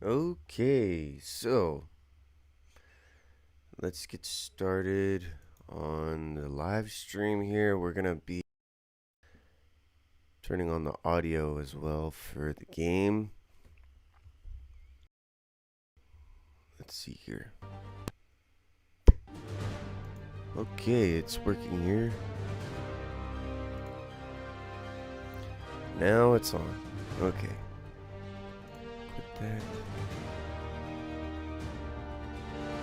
Okay, so let's get started on the live stream here. We're gonna be turning on the audio as well for the game. Let's see here. Okay, it's working here. Now it's on. Okay. Quit that.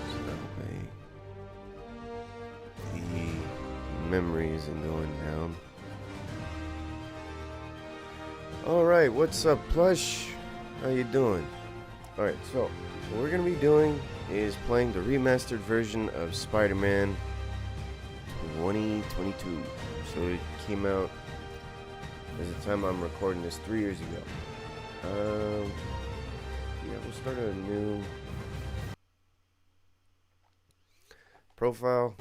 So that way the memory isn't going down. Alright, what's up, Plush? How you doing? Alright, so what we're going to be doing is playing the remastered version of Spider-Man 2022. So it came out as the time I'm recording this 3 years ago. Yeah, we'll start a new profile.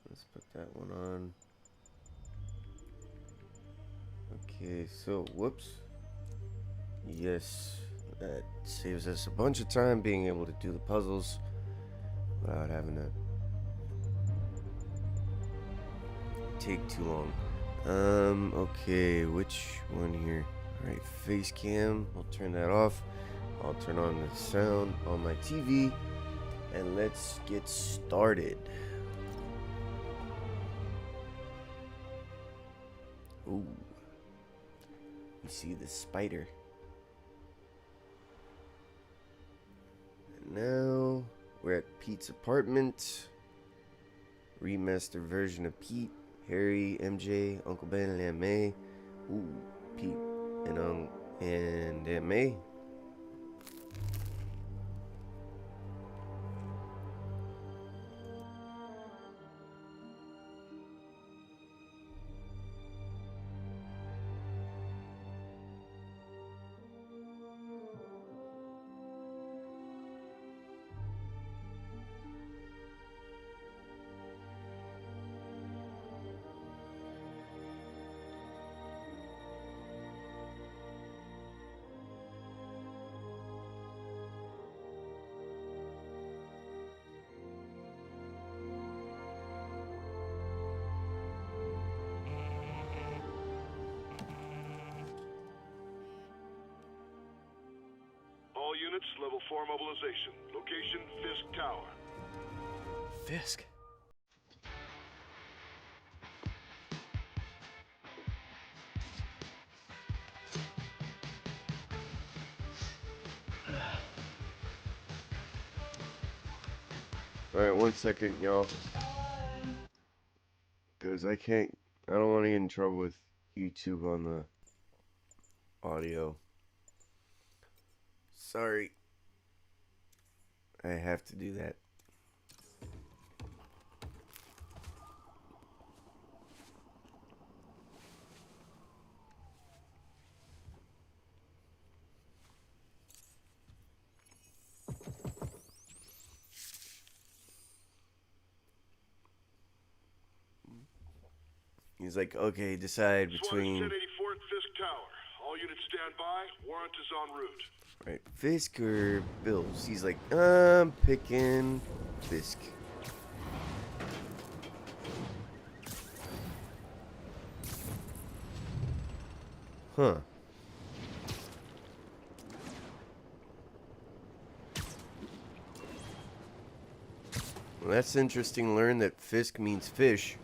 Let's put that one on. Okay, so whoops. Yes, that saves us a bunch of time being able to do the puzzles without having to take too long. Okay, which one here? Alright, face cam. I'll turn that off. I'll turn on the sound on my TV and let's get started. Ooh. You see the spider. And now we're at Pete's apartment. Remastered version of Pete, Harry, MJ, Uncle Ben, and Aunt May. Ooh, Pete and Aunt May. All units, level 4 mobilization. Location, Fisk Tower. Fisk. Alright, 1 second, y'all. Because I don't want to get in trouble with YouTube on the audio. Sorry. I have to do that. He's like, okay, decide Swan between... 1084 at Fisk Tower. All units stand by. Warrant is en route. Right, Fisk or Bills? He's like, I'm picking Fisk. Huh. Well, that's interesting to learn that Fisk means fish.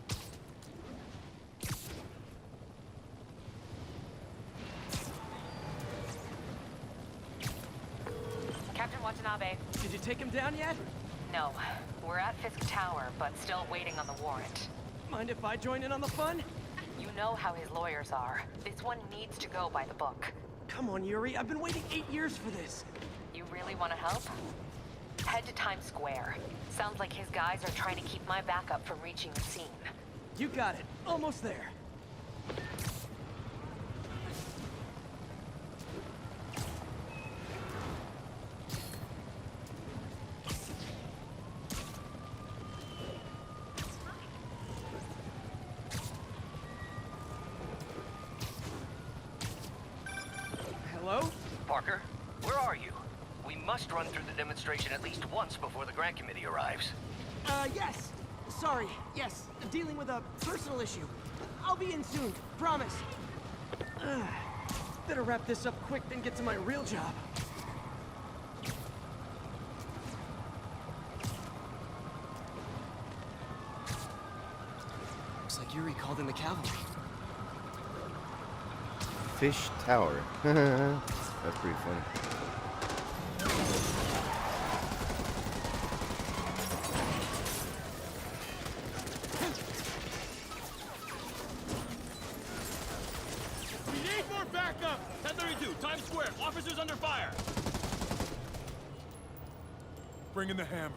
Captain Watanabe. Did you take him down yet? No, we're at Fisk Tower, but still waiting on the warrant. Mind if I join in on the fun? You know how his lawyers are. This one needs to go by the book. Come on, Yuri. I've been waiting 8 years for this. You really want to help? Head to Times Square. Sounds like his guys are trying to keep my backup from reaching the scene. You got it. Almost there. Hello? Parker, where are you? We must run through the demonstration at least once before the grant committee arrives. Yes. Sorry. Yes. Dealing with a personal issue. I'll be in soon. Promise. Better wrap this up quick than get to my real job. Looks like Yuri called in the cavalry. Fish Tower. That's pretty funny. We need more backup! 1032, Times Square. Officers under fire. Bring in the hammer.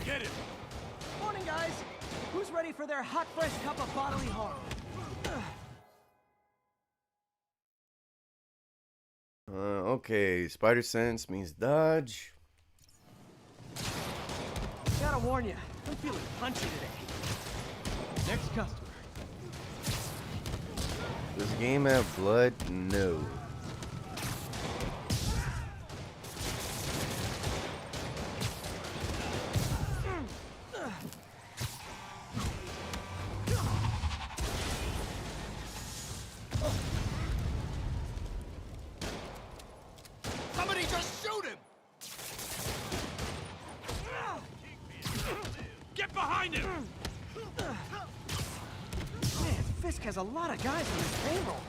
Get it! Morning, guys. Who's ready for their hot, fresh cup of bodily harm? Okay, spider sense means dodge. Gotta warn you, I'm feeling punchy today. Next customer. Does the game have blood? No. Somebody just shoot him! Get behind him! Man, Fisk has a lot of guys on his payroll.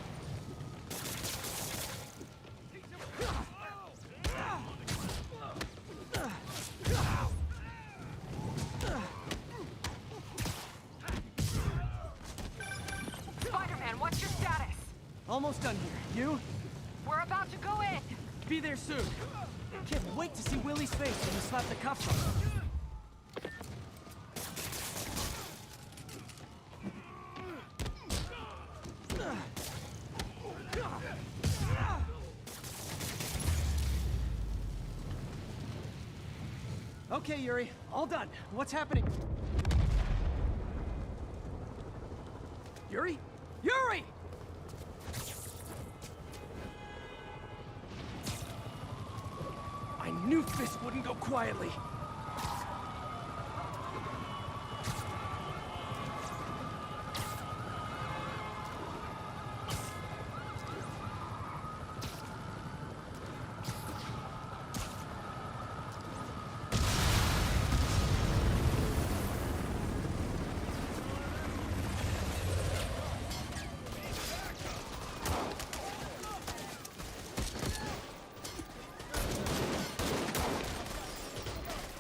Spider-Man, what's your status? Almost done here. You? We're about to go in. Be there soon. Can't wait to see Willie's face when you slap the cuffs on him. Okay, Yuri. All done. What's happening? Yuri? Yuri! I knew Fisk wouldn't go quietly.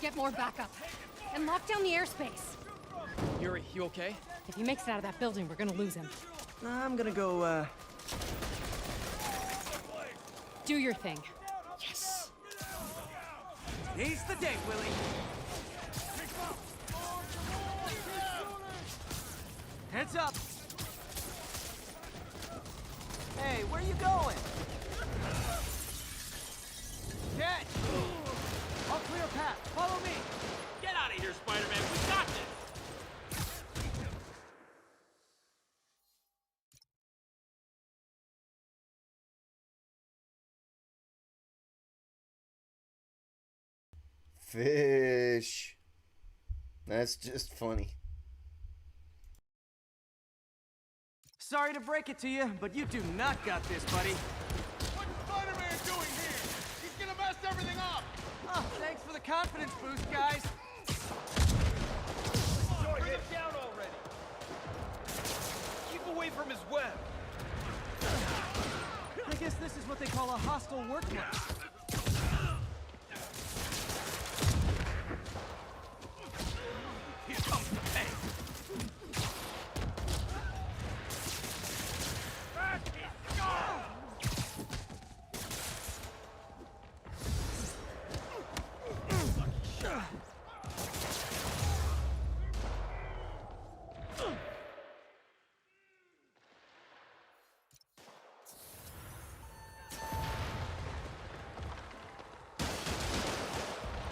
Get more backup. And lock down the airspace. Yuri, you okay? If he makes it out of that building, we're gonna lose him. I'm gonna go, Do your thing. Yes! Today's the day, Willie! Heads up! Hey, where you going? Catch! I'll clear a path. Follow me! Get out of here, Spider-Man. We got this. Fish. That's just funny. Sorry to break it to you, but you do not got this, buddy. What's Spider-Man doing here? He's gonna mess everything up. Oh, thanks for the confidence boost, guys. Bring him down already. Keep away from his web. I guess this is what they call a hostile workplace. Here comes the pain.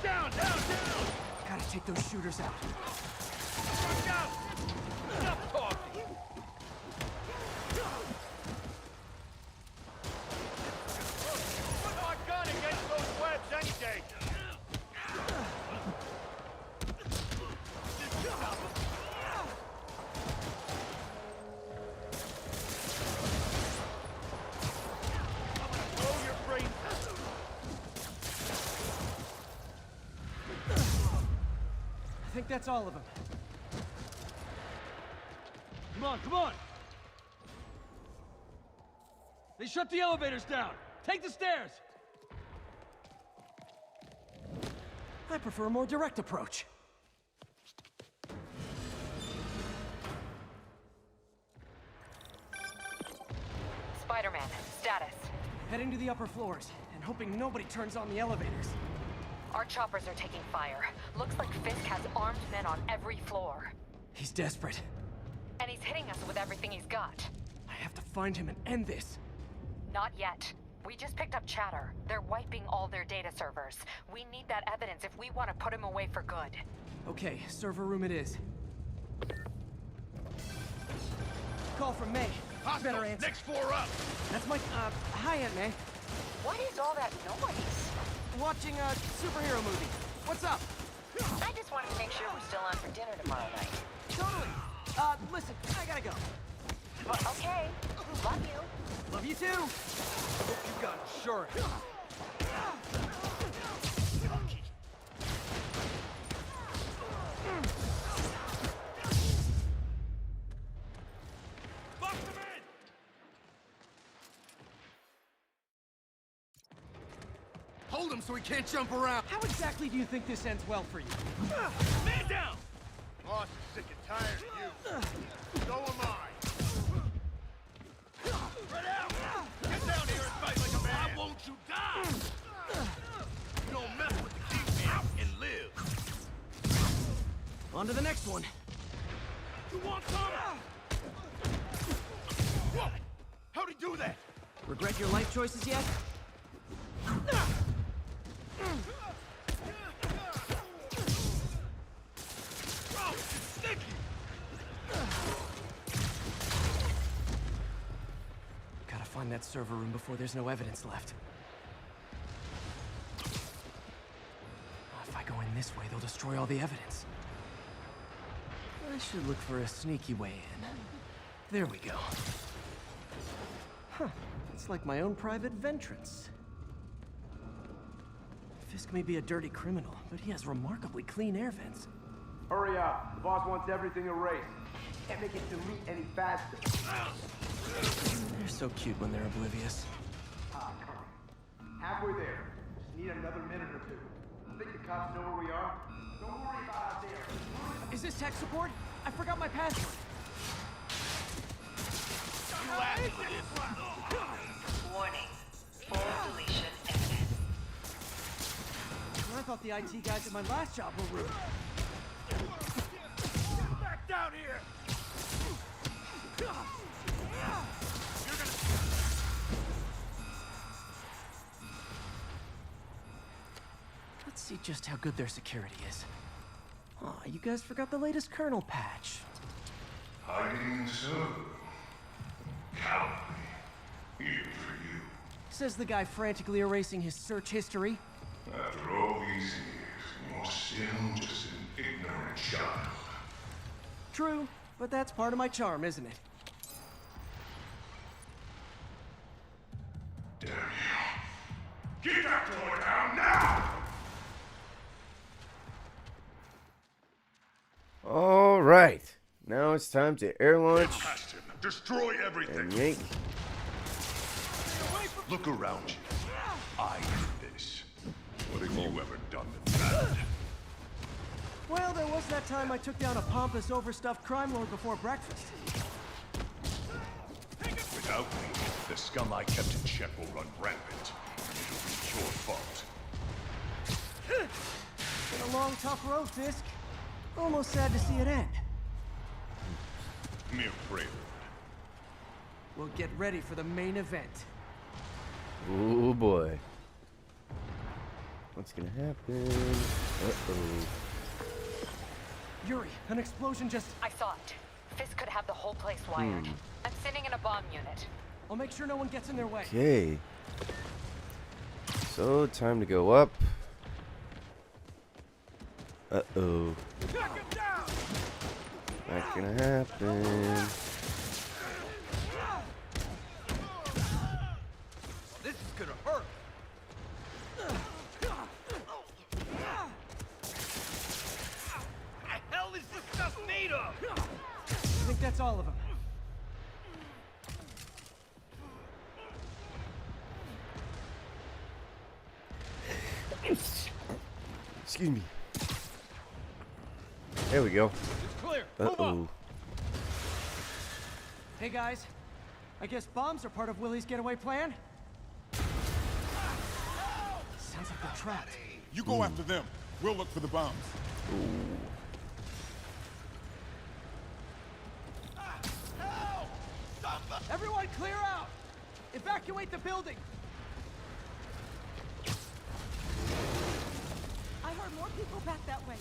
Down, down, down! Gotta take those shooters out. Watch out! Enough talking! Put my gun against those webs any day! I'm gonna blow your brains out. I think that's all of them. Come on, come on! They shut the elevators down! Take the stairs! I prefer a more direct approach. Spider-Man, status. Heading to the upper floors, and hoping nobody turns on the elevators. Our choppers are taking fire. Looks like Fisk has armed men on every floor. He's desperate. And he's hitting us with everything he's got. I have to find him and end this. Not yet. We just picked up chatter. They're wiping all their data servers. We need that evidence if we want to put him away for good. Okay, server room it is. Call from May. Better answer. Next floor up! That's my, hi, Aunt May. What is all that noise? Watching a superhero movie. What's up? I just wanted to make sure we're still on for dinner tomorrow night. Totally. Listen, I gotta go. Well, okay. Love you. Love you too. Hope you got insurance. Box him in! Hold him so he can't jump around. How exactly do you think this ends well for you? Man down! Boss is sick and tired of you. So am I. Spread out! Get down here and fight like a man! Why won't you die? You don't mess with the Kingpin and live. On to the next one. You want some? Whoa! How'd he do that? Regret your life choices yet? Oh, it's sticky! Gotta find that server room before there's no evidence left. If I go in this way, they'll destroy all the evidence. I should look for a sneaky way in. There we go. Huh. It's like my own private ventrance. Fisk may be a dirty criminal, but he has remarkably clean air vents. Hurry up. The boss wants everything erased. Can't make it delete any faster. They're so cute when they're oblivious. Ah, come on. Halfway there. Just need another minute or two. I think the cops know where we are. Don't worry about out there. Is this tech support? I forgot my password. You asked for this. Warning. Full deletion imminent. I thought the IT guys at my last job were rude. Get back down here! You're gonna... Let's see just how good their security is. Aw, you guys forgot the latest kernel patch. Hiding so. Cowardly. Even for you. Says the guy frantically erasing his search history. After all these years, you're still just an ignorant child. True, but that's part of my charm, isn't it? Damn you. Keep that door down now! All right. Now it's time to air launch Past him. Destroy everything. and yank. Look around you. I do this. What have you ever done that's bad? Well, there was that time I took down a pompous, overstuffed crime lord before breakfast. Without me, the scum I kept in check will run rampant. It'll be your fault. Been a long, tough road, Fisk. Almost sad to see it end. Mere prelude. We'll get ready for the main event. Oh boy. What's gonna happen? Uh-oh. Yuri, an explosion just... I saw it. Fisk could have the whole place wired. I'm sitting in a bomb unit. I'll make sure no one gets in their way. Okay. So, time to go up. Uh-oh. Not gonna happen. This is gonna hurt. The hell is this stuff made of? I think that's all of them. Excuse me. There we go. It's clear. Move up. Uh-oh. Hey guys, I guess bombs are part of Willie's getaway plan? Sounds like they're trapped. You go after them. We'll look for the bombs. Everyone clear out! Evacuate the building! I heard more people back that way.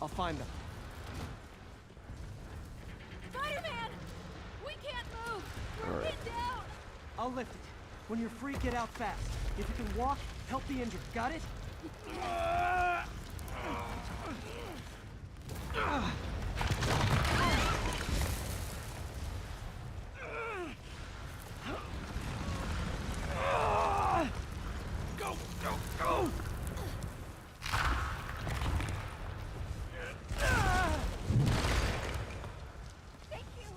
I'll find them. Spider-Man! We can't move! We're pinned down! I'll lift it. When you're free, get out fast. If you can walk, help the injured. Got it? Go, go, go! Thank you!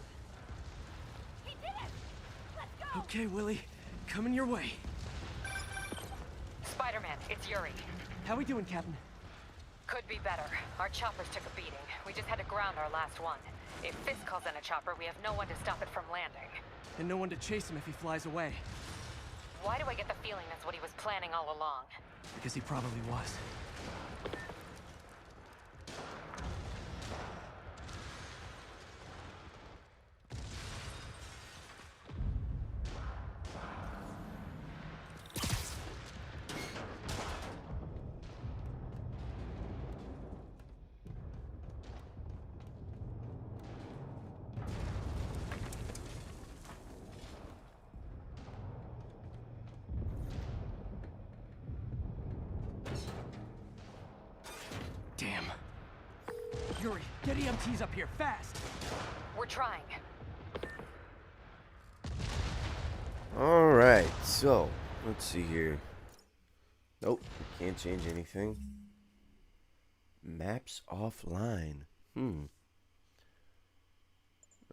He did it! Let's go! Okay, Willie. Coming your way. Spider-Man, it's Yuri. How we doing, Captain? Could be better. Our choppers took a beating. We just had to ground our last one. If Fisk calls in a chopper, we have no one to stop it from landing. And no one to chase him if he flies away. Why do I get the feeling that's what he was planning all along? Because he probably was. Damn. Yuri, get EMTs up here, fast! We're trying. Alright, so, let's see here. Nope, can't change anything. Maps offline. No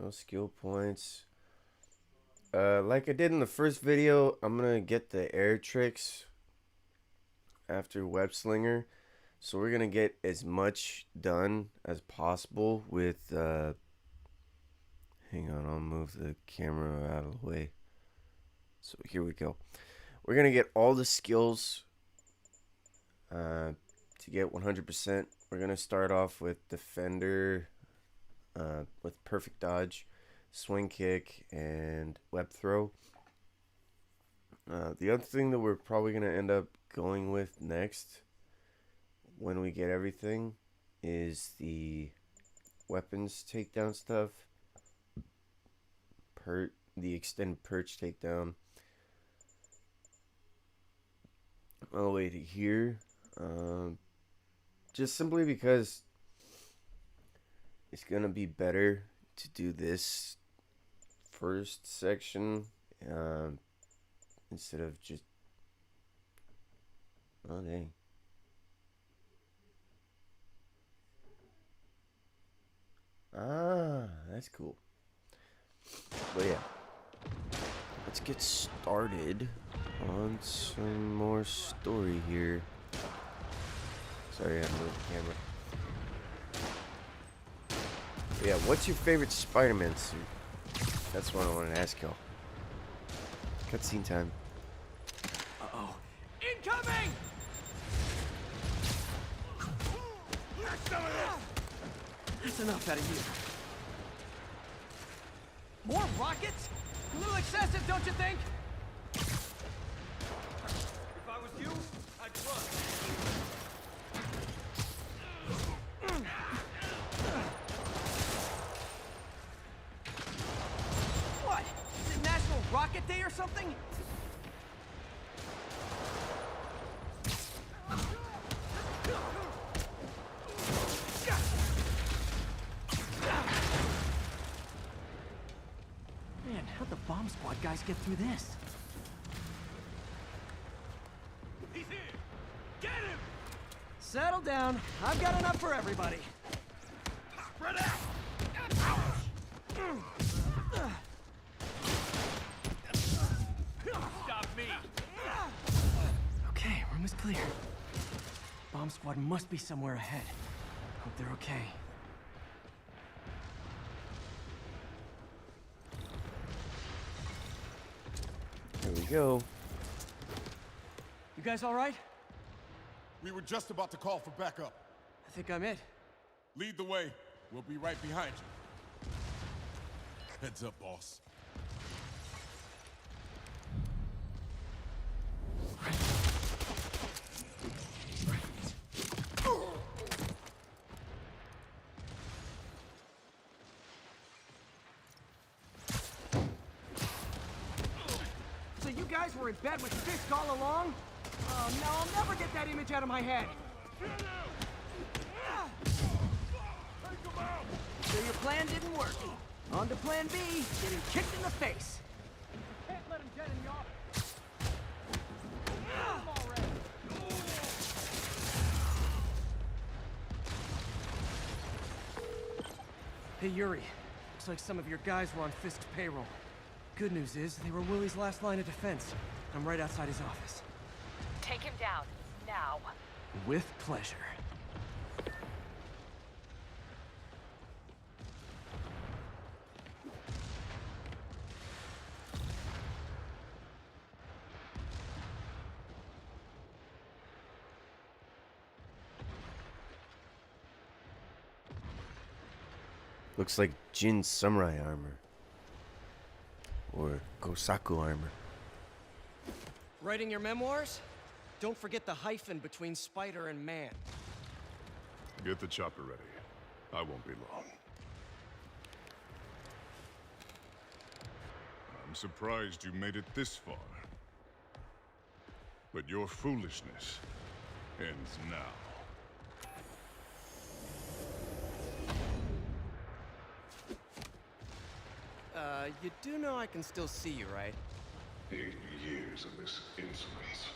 skill points. Like I did in the first video, I'm gonna get the air tricks after web-slinger. So we're gonna get as much done as possible with Hang on, I'll move the camera out of the way. So here we go. We're gonna get all the skills to get 100%. We're gonna start off with defender, with perfect dodge, swing kick, and web throw. The other thing that we're probably gonna end up going with next, when we get everything, is the weapons takedown stuff. The extended perch takedown. All the way to here. Just simply because it's gonna be better to do this first section instead of just... Oh dang. Ah, that's cool. But yeah, let's get started on some more story here. Sorry, I moved the camera. But yeah, what's your favorite Spiderman suit? That's what I wanted to ask y'all. Cutscene time. Uh-oh. Incoming! That's enough out of you. More rockets? A little excessive, don't you think? If I was you, I'd run. What? Is it National Rocket Day or something? Man, how'd the bomb squad guys get through this? He's here! Get him! Settle down. I've got enough for everybody. Spread out! Stop me! Okay, room is clear. Bomb squad must be somewhere ahead. Hope they're okay. There we go. You guys all right? We were just about to call for backup. I think I'm it. Lead the way. We'll be right behind you. Heads up, boss. So you guys were in bed with Fisk all along? Oh, no, I'll never get that image out of my head. So your plan didn't work. On to plan B, getting kicked in the face. Can't let him get in the office. Hey, Yuri. Looks like some of your guys were on Fisk's payroll. Good news is, they were Willie's last line of defense. I'm right outside his office. Take him down, now. With pleasure. Looks like Jin's samurai armor. Or Gosaku armor. Writing your memoirs? Don't forget the hyphen between spider and man. Get the chopper ready. I won't be long. I'm surprised you made it this far. But your foolishness ends now. You do know I can still see you, right? 8 years of this insolence.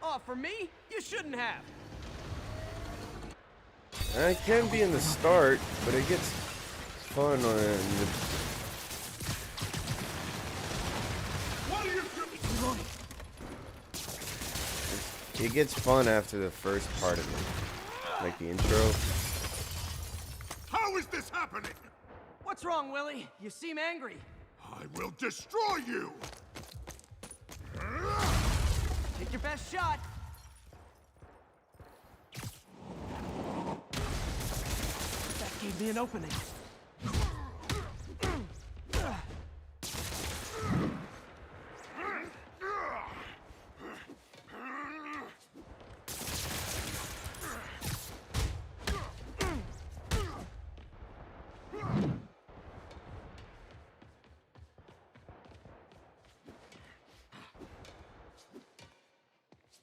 Oh, for me? You shouldn't have. It can be in the start, but it gets fun on the... What are you doing? It gets fun after the first part of it. Like the intro. How is this happening? What's wrong, Willie? You seem angry. I will destroy you! Take your best shot. That gave me an opening.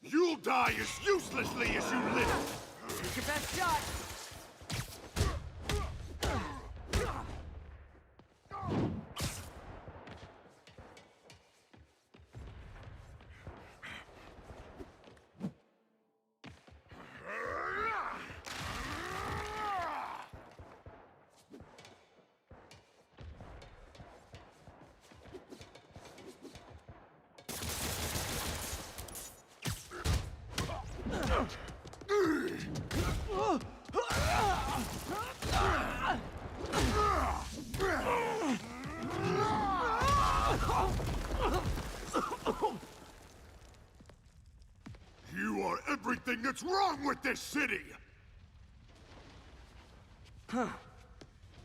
You'll die as uselessly as you live! Take your best shot. You are everything that's wrong with this city! Huh.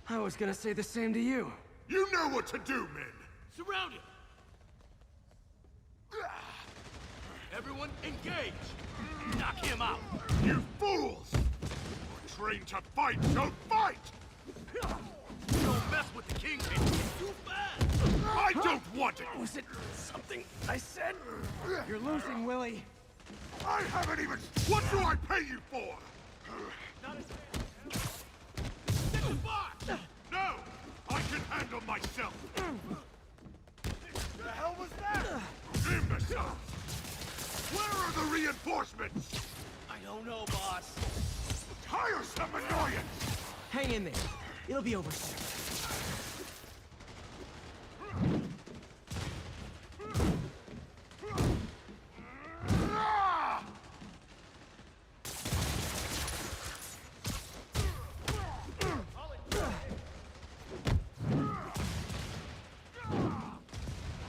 I was gonna say the same to you. You know what to do, men! Surround him! Everyone engage! Knock him out! You fools! You're trained to fight, so fight! Don't mess with the Kingpin! He's too fast! I don't want it! Was it something I said? You're losing, Willie. I haven't even... What do I pay you for? Get the box! No! I can handle myself! The hell was that? Imbeciles! Where are the reinforcements? I don't know, boss. Tiresome annoyance! Hang in there. It'll be over soon.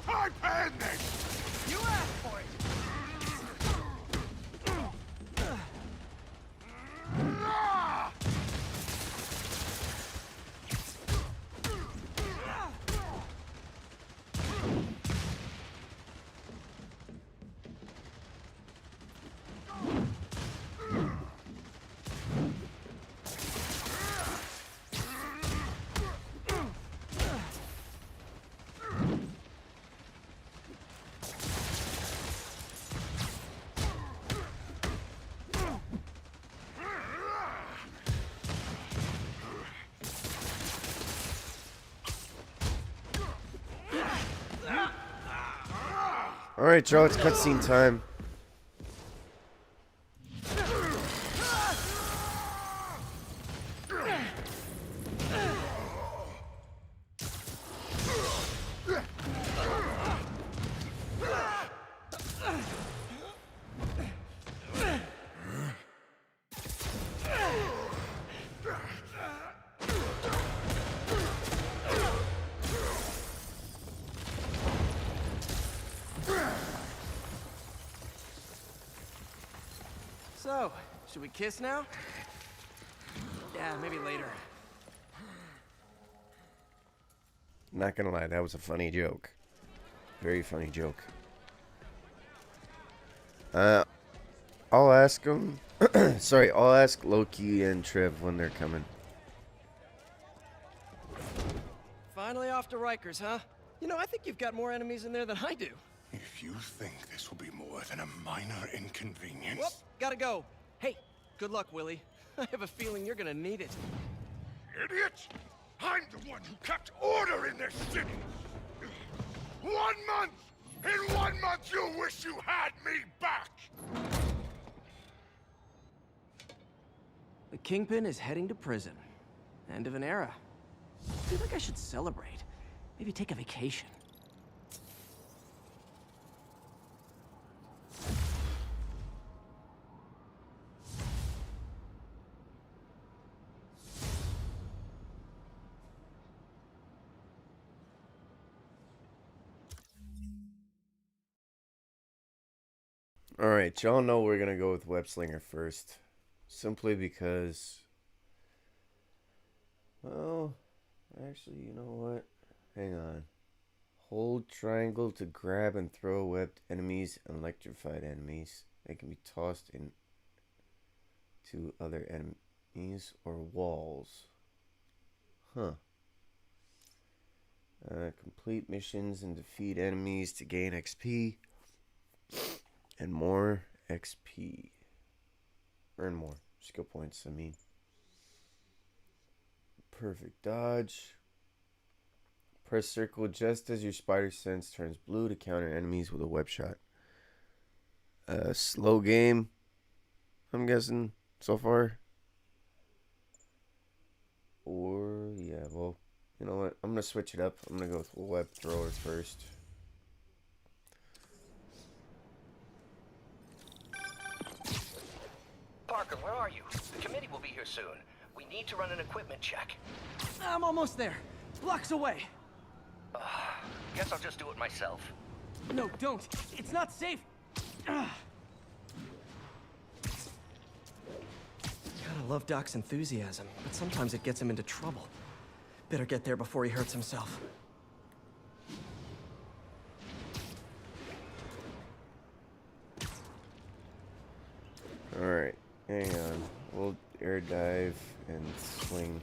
I panned this! You asked for it. Alright, Joe, it's cutscene time. So, should we kiss now? Yeah, maybe later. Not gonna lie, that was a funny joke. Very funny joke. I'll ask them. Sorry, I'll ask Loki and Trev when they're coming. Finally off to Rikers, huh? You know, I think you've got more enemies in there than I do. If you think this will be more than a minor inconvenience... Whoop, gotta go. Hey, good luck, Willie. I have a feeling you're gonna need it. Idiot! I'm the one who kept order in this city! 1 month! In 1 month you'll wish you had me back! The Kingpin is heading to prison. End of an era. I feel like I should celebrate. Maybe take a vacation. Alright, y'all know we're gonna go with web slinger first. Simply because, well, actually, you know what? Hang on. Hold triangle to grab and throw webbed enemies and electrified enemies. They can be tossed into other enemies or walls. Huh. Complete missions and defeat enemies to gain XP and more XP. Earn more skill points, I mean. Perfect dodge. Press circle just as your spider sense turns blue to counter enemies with a web shot. Slow game, I'm guessing, so far. Or, yeah, well, you know what? I'm going to switch it up. I'm going to go with web thrower first. Parker, where are you? The committee will be here soon. We need to run an equipment check. I'm almost there. Blocks away. Guess I'll just do it myself. No, don't. It's not safe. Gotta love Doc's enthusiasm, but sometimes it gets him into trouble. Better get there before he hurts himself. Alright, hang on. We'll air dive and swing.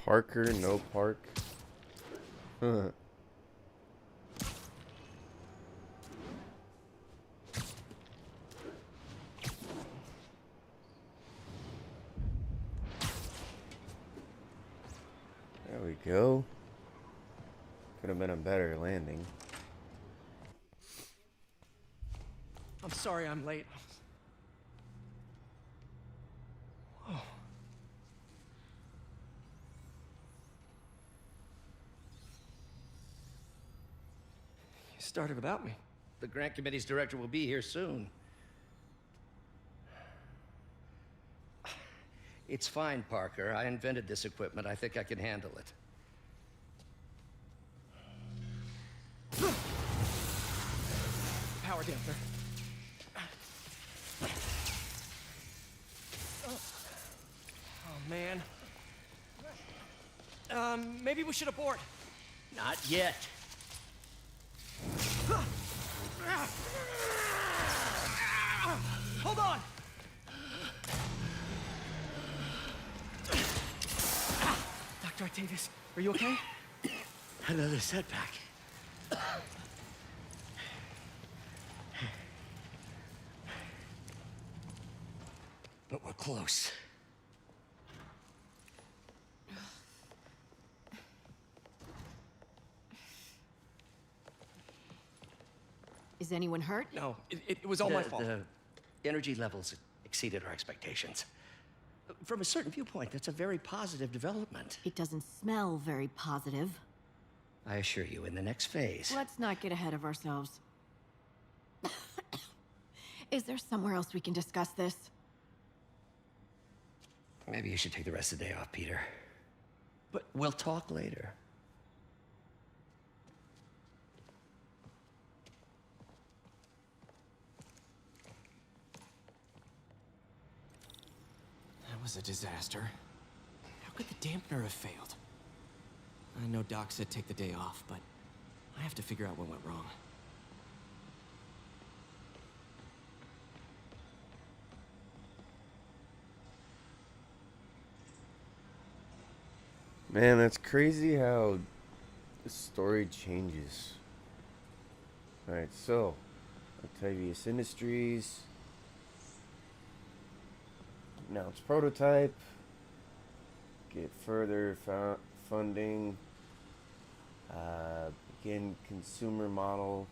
Parker, no park. Huh. There we go. Could have been a better landing. I'm sorry I'm late. Whoa. You started without me. The grant committee's director will be here soon. It's fine, Parker. I invented this equipment. I think I can handle it. Power damper. Oh, man. Maybe we should abort. Not yet. Hold on! Dr. Octavius, are you okay? Another setback. But we're close. Is anyone hurt? No, it was all my fault. The energy levels exceeded our expectations. From a certain viewpoint, that's a very positive development. It doesn't smell very positive. I assure you, in the next phase... Let's not get ahead of ourselves. Is there somewhere else we can discuss this? Maybe you should take the rest of the day off, Peter. But we'll talk later. That was a disaster. How could the dampener have failed? I know Doc said take the day off, but I have to figure out what went wrong. Man, that's crazy how the story changes. Alright, so Octavius Industries. Now it's prototype. Get further funding. Begin consumer model.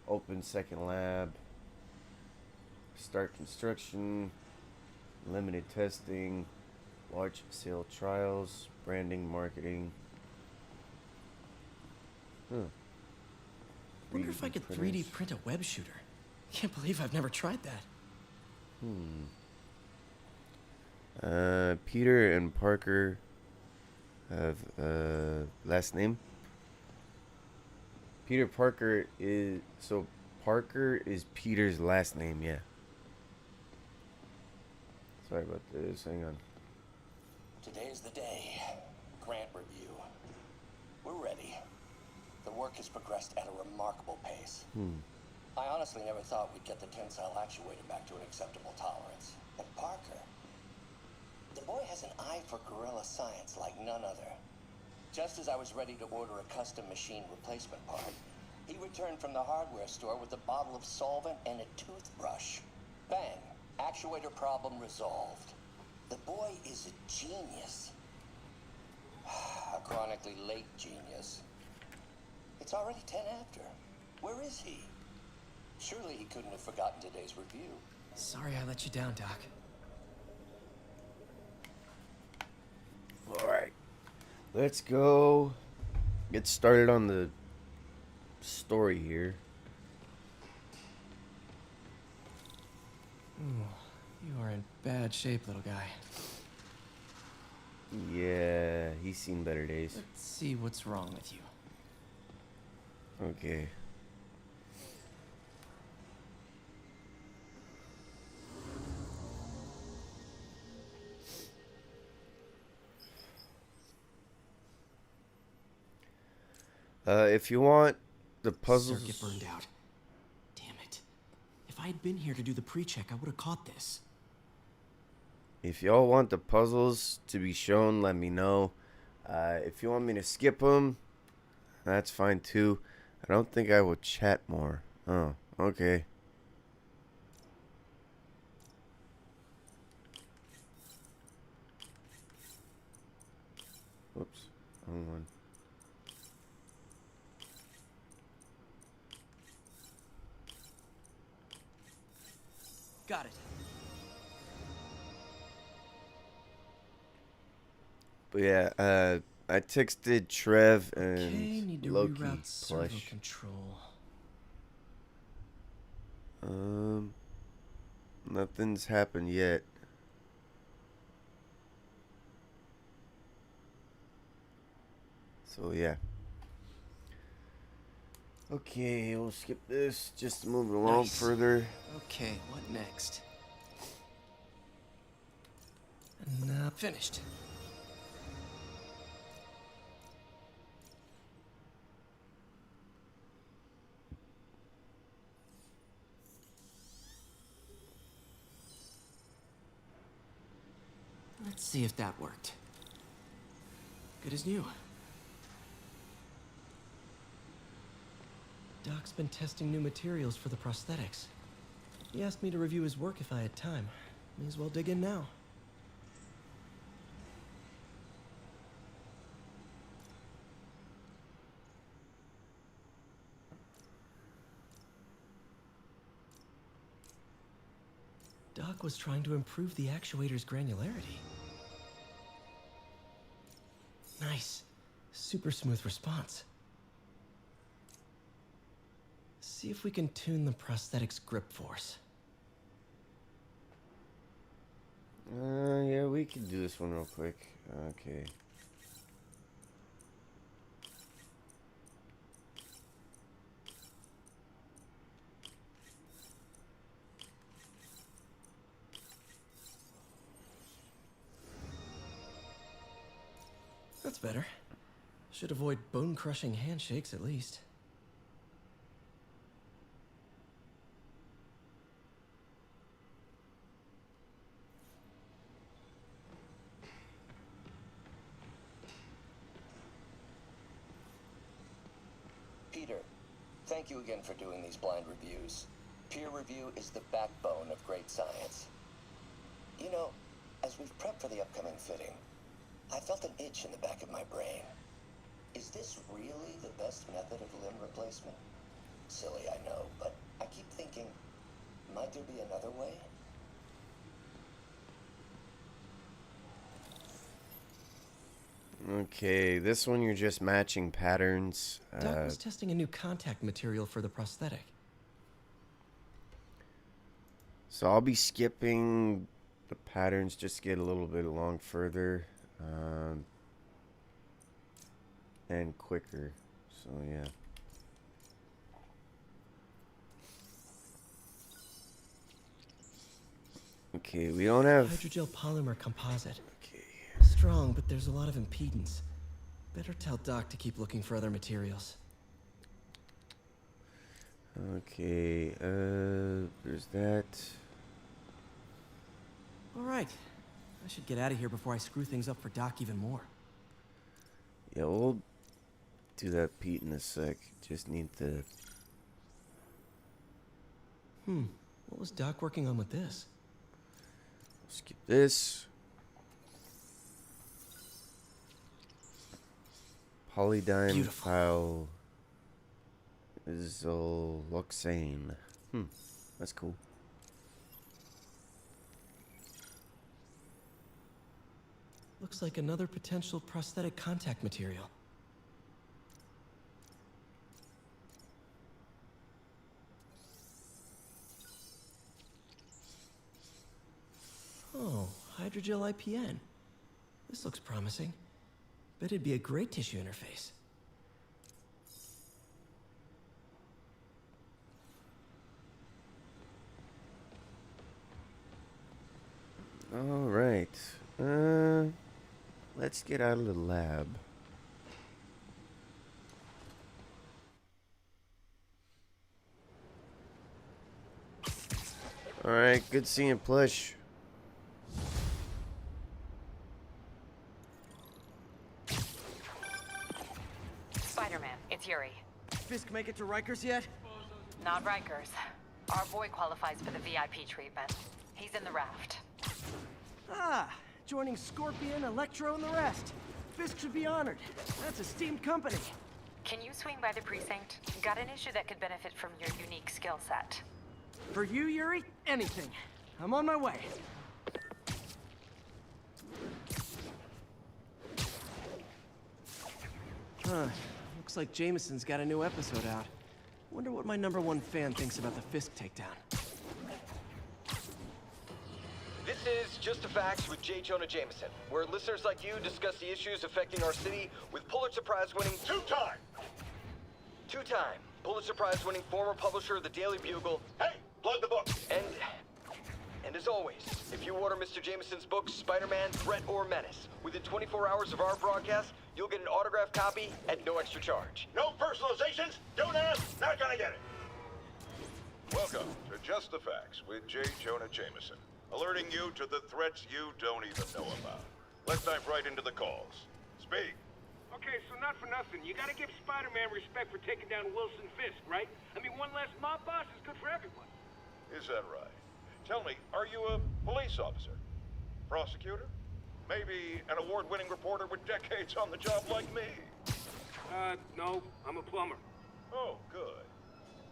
Open second lab. Start construction. Limited testing. Large scale trials. Branding, marketing. Wonder if I could 3D print a web shooter. Can't believe I've never tried that. Peter and Parker have last name. Parker is Peter's last name, yeah. Sorry about this, hang on. Today's the day. Grant review. We're ready. The work has progressed at a remarkable pace. I honestly never thought we'd get the tensile actuator back to an acceptable tolerance. But Parker, the boy has an eye for guerrilla science like none other. Just as I was ready to order a custom machine replacement part, he returned from the hardware store with a bottle of solvent and a toothbrush. Bang! Actuator problem resolved. The boy is a genius. A chronically late genius. It's already 10 after. Where is he? Surely he couldn't have forgotten today's review. Sorry I let you down, Doc. Alright. Let's go get started on the story here. Ooh, you are in bad shape, little guy. Yeah, he's seen better days. Let's see what's wrong with you. Okay. If you want the puzzles... Circuit burned out. Damn it. If I had been here to do the pre-check, I would have caught this. If y'all want the puzzles to be shown, let me know. If you want me to skip them, that's fine too. I don't think I will chat more. Oh, okay. Whoops. Wrong one. Got it. But yeah, I texted Trev and Okay, need to Loki reroute servo plush. control. Nothing's happened yet. So yeah. Okay, we'll skip this just to move it along Nice. further. Okay, what next? Finished. Let's see if that worked. Good as new. Doc's been testing new materials for the prosthetics. He asked me to review his work if I had time. May as well dig in now. Doc was trying to improve the actuator's granularity. Nice. Super smooth response. See if we can tune the prosthetic's grip force. Yeah, we can do this one real quick. Okay. That's better. Should avoid bone-crushing handshakes at least. Peter, thank you again for doing these blind reviews. Peer review is the backbone of great science. You know, as we've prepped for the upcoming fitting, I felt an itch in the back of my brain. Is this really the best method of limb replacement? Silly, I know, but I keep thinking, might there be another way? Okay, this one you're just matching patterns. Doc was testing a new contact material for the prosthetic. So I'll be skipping the patterns just to get a little bit along further and quicker. So yeah. Okay, we don't have... Hydrogel polymer composite. Okay. Strong, but there's a lot of impedance. Better tell Doc to keep looking for other materials. Okay, there's that. All right. I should get out of here before I screw things up for Doc even more. Yeah, we'll do that, Pete, in a sec. Just need to... What was Doc working on with this? Skip this. Polydimethyl isoxane. That's cool. Looks like another potential prosthetic contact material. Oh, hydrogel IPN. This looks promising. Bet it'd be a great tissue interface. All right. Let's get out of the lab. All right, good seeing Plush. Spiderman, it's Yuri. Fisk make it to Rikers yet? Not Rikers. Our boy qualifies for the VIP treatment. He's in the raft. Ah, joining Scorpion, Electro, and the rest. Fisk should be honored. That's esteemed company. Can you swing by the precinct? Got an issue that could benefit from your unique skill set. For you, Yuri, anything. I'm on my way. Looks like Jameson's got a new episode out. Wonder what my #1 fan thinks about the Fisk takedown. This is Just the Facts with J. Jonah Jameson, where listeners like you discuss the issues affecting our city with Pulitzer Prize-winning two-time Pulitzer Prize-winning former publisher of the Daily Bugle. Hey, plug the book. And as always, if you order Mr. Jameson's book, Spider-Man, Threat or Menace, within 24 hours of our broadcast, you'll get an autographed copy at no extra charge. No personalizations. Don't ask. Not gonna get it. Welcome to Just the Facts with J. Jonah Jameson, alerting you to the threats you don't even know about. Let's dive right into the calls. Speak. Okay, so not for nothing. You gotta give Spider-Man respect for taking down Wilson Fisk, right? I mean, one less mob boss is good for everyone. Is that right? Tell me, are you a police officer? Prosecutor? Maybe an award-winning reporter with decades on the job like me? No, I'm a plumber. Oh, good.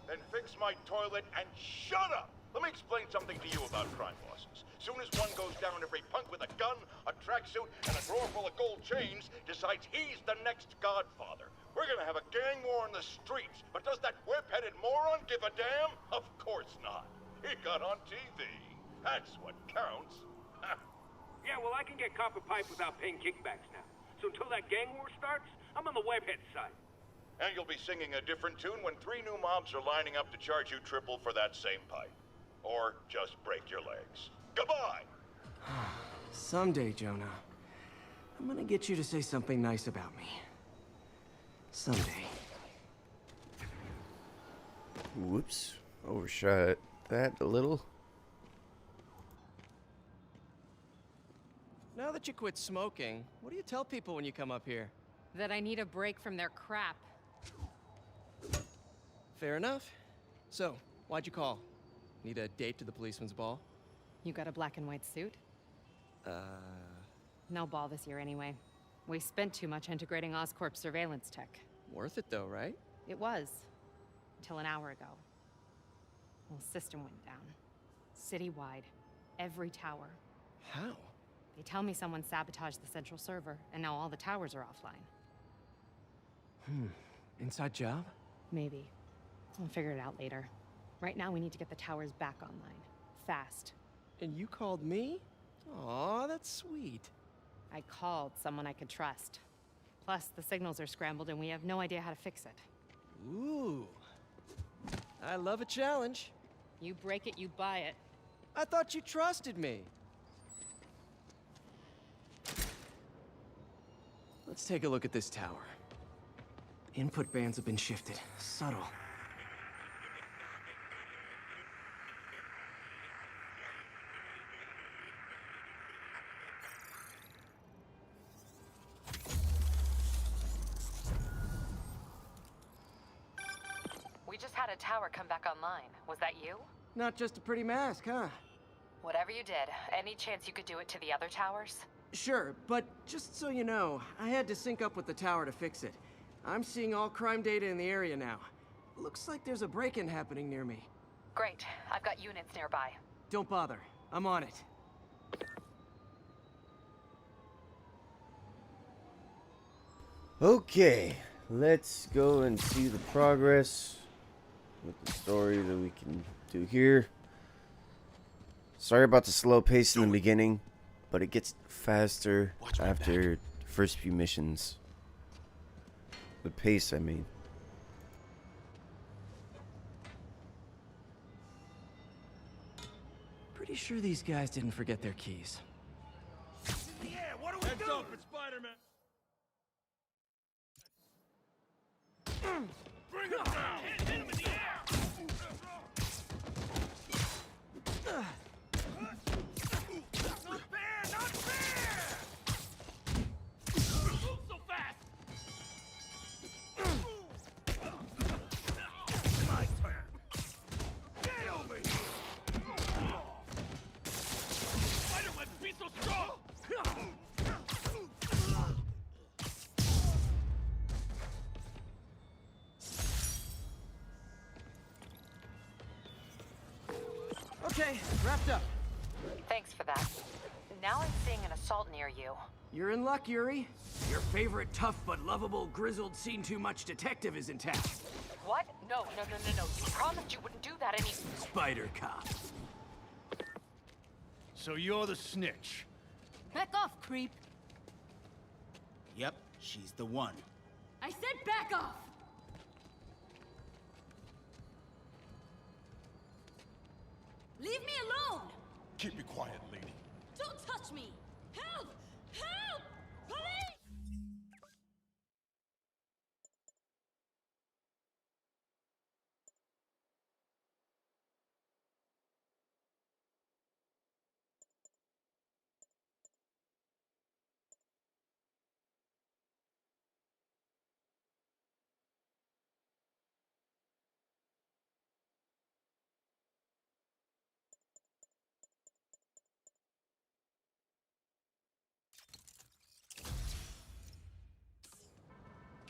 Then fix my toilet and shut up! Let me explain something to you about crime bosses. Soon as one goes down, every punk with a gun, a tracksuit, and a drawer full of gold chains decides he's the next godfather. We're gonna have a gang war in the streets, but does that whip-headed moron give a damn? Of course not. He got on TV. That's what counts. Yeah, well, I can get copper pipe without paying kickbacks now. So until that gang war starts, I'm on the webhead side. And you'll be singing a different tune when 3 new mobs are lining up to charge you triple for that same pipe. Or just break your legs. Goodbye! Someday, Jonah, I'm gonna get you to say something nice about me. Someday. Whoops. Overshot that a little. Now that you quit smoking, what do you tell people when you come up here? That I need a break from their crap. Fair enough. So, why'd you call? Need a date to the policeman's ball? You got a black and white suit? No ball this year anyway. We spent too much integrating Oscorp's surveillance tech. Worth it though, right? It was. Until an hour ago. Well, system went down. Citywide. Every tower. How? They tell me someone sabotaged the central server, and now all the towers are offline. Inside job? Maybe. We'll figure it out later. Right now, we need to get the towers back online. fast. And you called me? Aw, that's sweet. I called someone I could trust. Plus, the signals are scrambled and we have no idea how to fix it. Ooh. I love a challenge. You break it, you buy it. I thought you trusted me. Let's take a look at this tower. Input bands have been shifted. Subtle. We just had a tower come back online. Was that you? Not just a pretty mask, huh? Whatever you did, any chance you could do it to the other towers? Sure, but just so you know, I had to sync up with the tower to fix it. I'm seeing all crime data in the area now. Looks like there's a break-in happening near me. Great. I've got units nearby. Don't bother. I'm on it. Okay, let's go and see the progress with the story that we can do here. Sorry about the slow pace in the beginning, but it gets faster after the first few missions. The pace, I mean. Pretty sure these guys didn't forget their keys. Yeah, what are we doing? Heads up, it's Spiderman. Bring him down! Hit him in the air! Not fair! Not fair! Move so fast! My turn! Get over here! Spiderman, be so strong! Okay, wrapped up. Thanks for that. Now I'm seeing an assault near you. You're in luck, Yuri. Your favorite tough but lovable, grizzled, seen-too-much detective is intact. What? No. You promised you wouldn't do that any— Spider Cop. So you're the snitch. Back off, creep. Yep, she's the one. I said back off! Leave me alone! Keep it quiet, lady. Don't touch me! Help! Help! Police!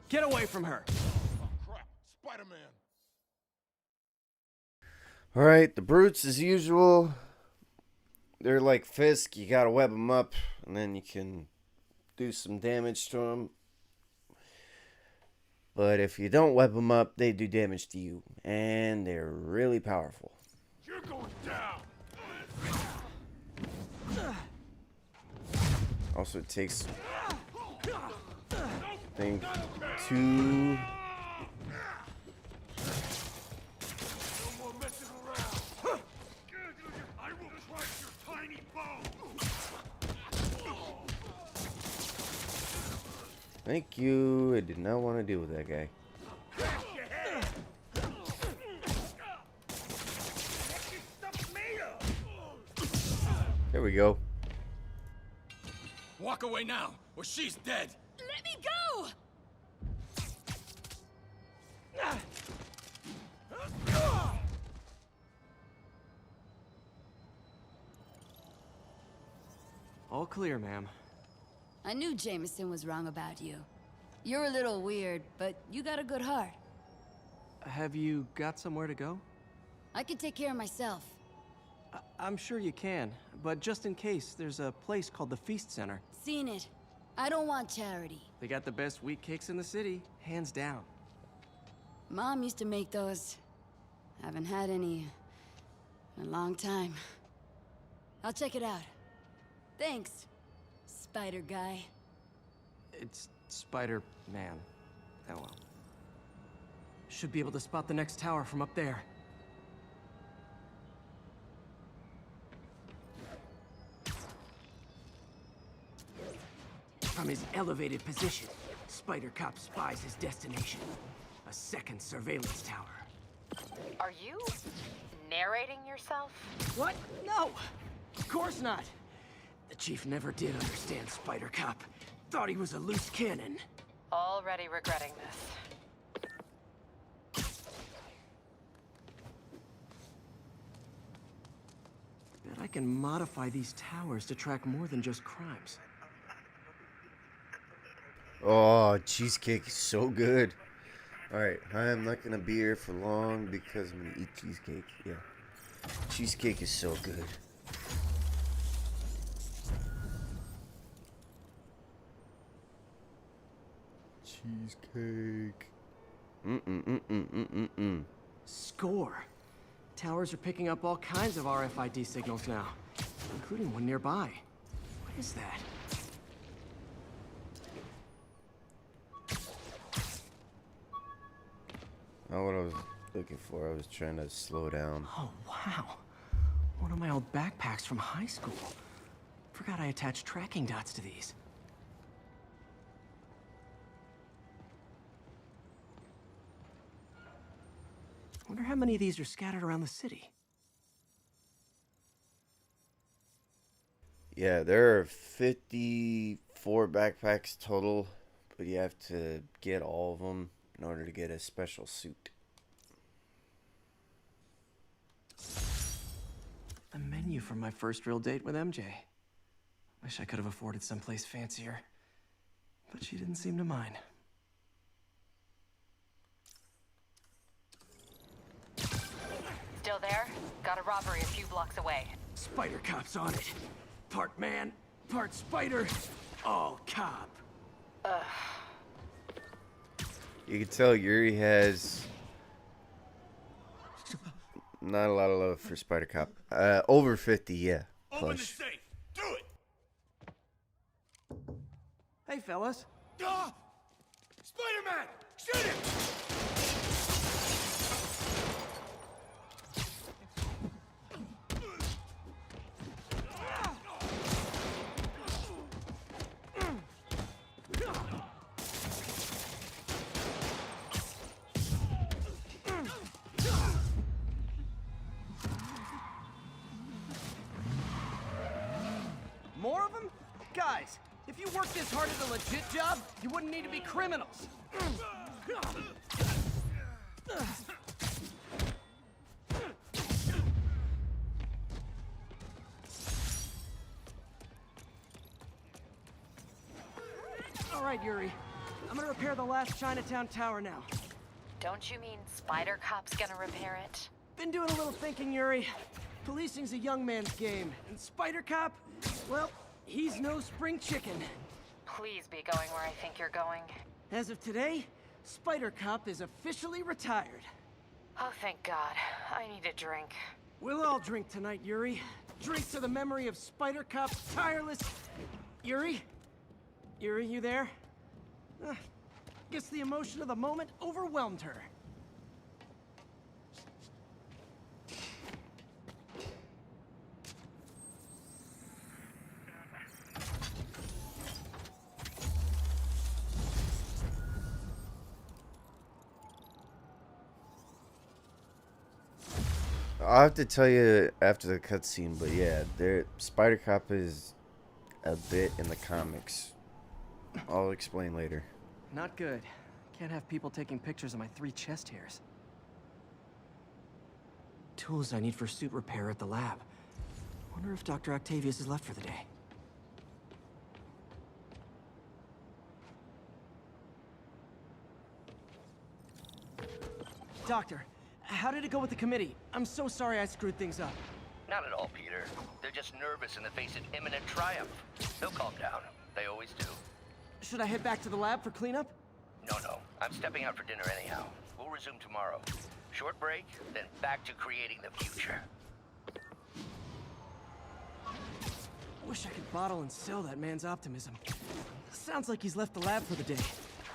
Get away from her. Oh, crap. Spider-Man. Alright, the brutes as usual. They're like Fisk. You gotta web them up, and then you can do some damage to them. But if you don't web them up, they do damage to you. And they're really powerful. You're going down! Also, it takes, I think, 2... No more messing around! I will crush your tiny bones! Thank you. I did not want to deal with that guy. There we go. Walk away now, or she's dead. Let me go! All clear, ma'am. I knew Jameson was wrong about you. You're a little weird, but you got a good heart. Have you got somewhere to go? I can take care of myself. I'm sure you can, but just in case, there's a place called the Feast Center. Seen it. I don't want charity. They got the best wheat cakes in the city, hands down. Mom used to make those. Haven't had any in a long time. I'll check it out. Thanks, Spider Guy. It's Spider-Man. Oh well. Should be able to spot the next tower from up there. From his elevated position, Spider Cop spies his destination. A second surveillance tower. Are you narrating yourself? What? No! Of course not! The Chief never did understand Spider Cop. Thought he was a loose cannon. Already regretting this. Bet I can modify these towers to track more than just crimes. Oh, cheesecake is so good. Alright, I'm not gonna be here for long because I'm gonna eat cheesecake. Yeah. Cheesecake is so good. Cheesecake. Score. Towers are picking up all kinds of RFID signals now, including one nearby. What is that? Not what I was looking for. I was trying to slow down. Oh, wow. One of my old backpacks from high school. Forgot I attached tracking dots to these. Wonder how many of these are scattered around the city. Yeah, there are 54 backpacks total, but you have to get all of them in order to get a special suit. A menu from my first real date with MJ. Wish I could have afforded someplace fancier, but she didn't seem to mind. Still there? Got a robbery a few blocks away. Spider Cop's on it. Part man, part spider, all cop. You can tell Yuri has not a lot of love for Spider Cop. Over 50, yeah. Open the Plush. safe. Do it. Hey, fellas. Ah! Spider-Man! Shoot him! More of them? Guys, if you worked this hard at a legit job, you wouldn't need to be criminals. All right, Yuri. I'm gonna repair the last Chinatown tower now. Don't you mean Spider Cop's gonna repair it? Been doing a little thinking, Yuri. Policing's a young man's game, and Spider Cop, well, he's no spring chicken. Please be going where I think you're going. As of today, Spider Cop is officially retired. Oh, thank God. I need a drink. We'll all drink tonight, Yuri. Drink to the memory of Spider Cop's tireless... Yuri? Yuri, you there? Guess the emotion of the moment overwhelmed her. I'll have to tell you after the cutscene, but yeah, Spider Cop is a bit in the comics. I'll explain later. Not good. Can't have people taking pictures of my 3 chest hairs. Tools I need for suit repair at the lab. Wonder if Dr. Octavius is left for the day. Doctor, how did it go with the committee? I'm so sorry I screwed things up. Not at all, Peter. They're just nervous in the face of imminent triumph. They'll calm down. They always do. Should I head back to the lab for cleanup? No. I'm stepping out for dinner anyhow. We'll resume tomorrow. Short break, then back to creating the future. Wish I could bottle and sell that man's optimism. Sounds like he's left the lab for the day.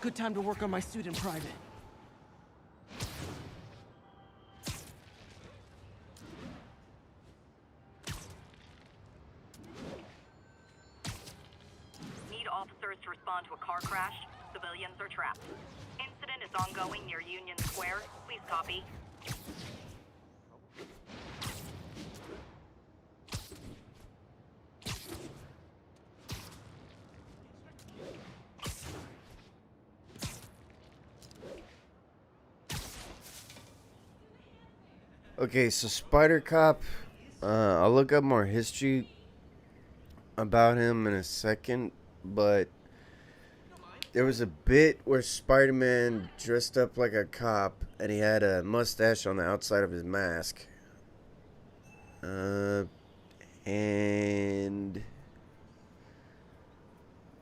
Good time to work on my suit in private. Need officers to respond to a car crash. Civilians are trapped. Incident is ongoing near Union Square. Please copy. Okay, so Spider Cop, I'll look up more history about him in a second, but there was a bit where Spider-Man dressed up like a cop and he had a mustache on the outside of his mask. And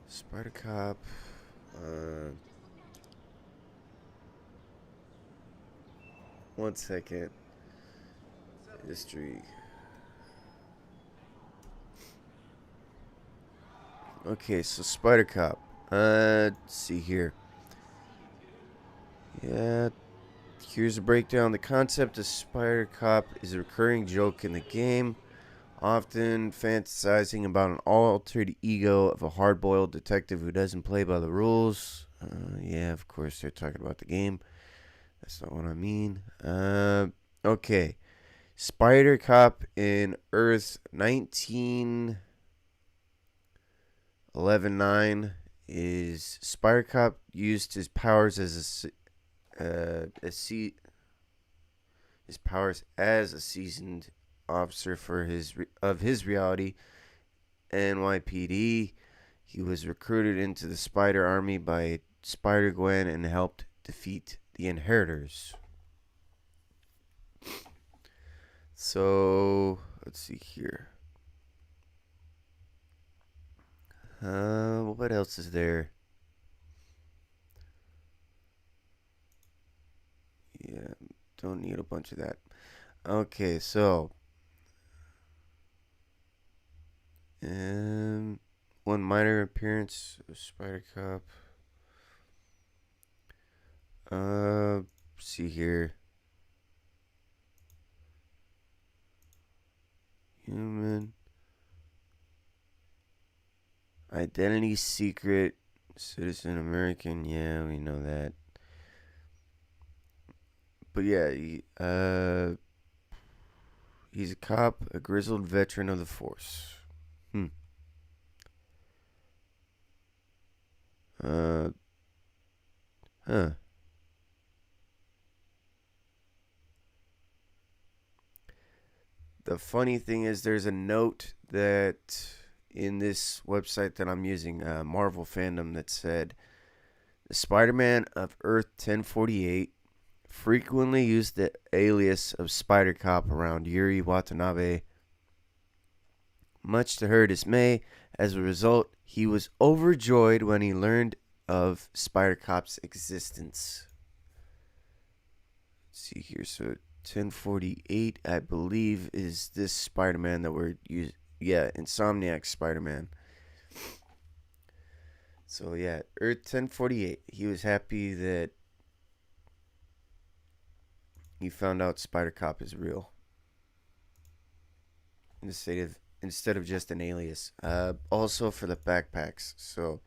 Spider Cop, one second. History. Okay, so Spider Cop. Let's see here. Yeah, here's a breakdown. The concept of Spider Cop is a recurring joke in the game, often fantasizing about an altered ego of a hard-boiled detective who doesn't play by the rules. Yeah, of course they're talking about the game. That's not what I mean. Okay. Spider Cop in Earth 1911-9 is Spider Cop used his powers as a seasoned officer for his reality, NYPD. He was recruited into the Spider Army by Spider-Gwen and helped defeat the Inheritors. So, let's see here. What else is there? Yeah, don't need a bunch of that. Okay, so one minor appearance of Spider Cop. See here. Human. Identity secret. Citizen American. Yeah, we know that. But yeah, he's a cop, a grizzled veteran of the force. The funny thing is there's a note that in this website that I'm using, Marvel Fandom, that said the Spider-Man of Earth 1048 frequently used the alias of Spider Cop around Yuri Watanabe. Much to her dismay, as a result, he was overjoyed when he learned of Spider Cop's existence. Let's see here, so 1048, I believe, is this Spider-Man that we're using. Yeah, Insomniac Spider-Man. So yeah, Earth 1048. He was happy that he found out Spider Cop is real. Instead of just an alias. Also for the backpacks. So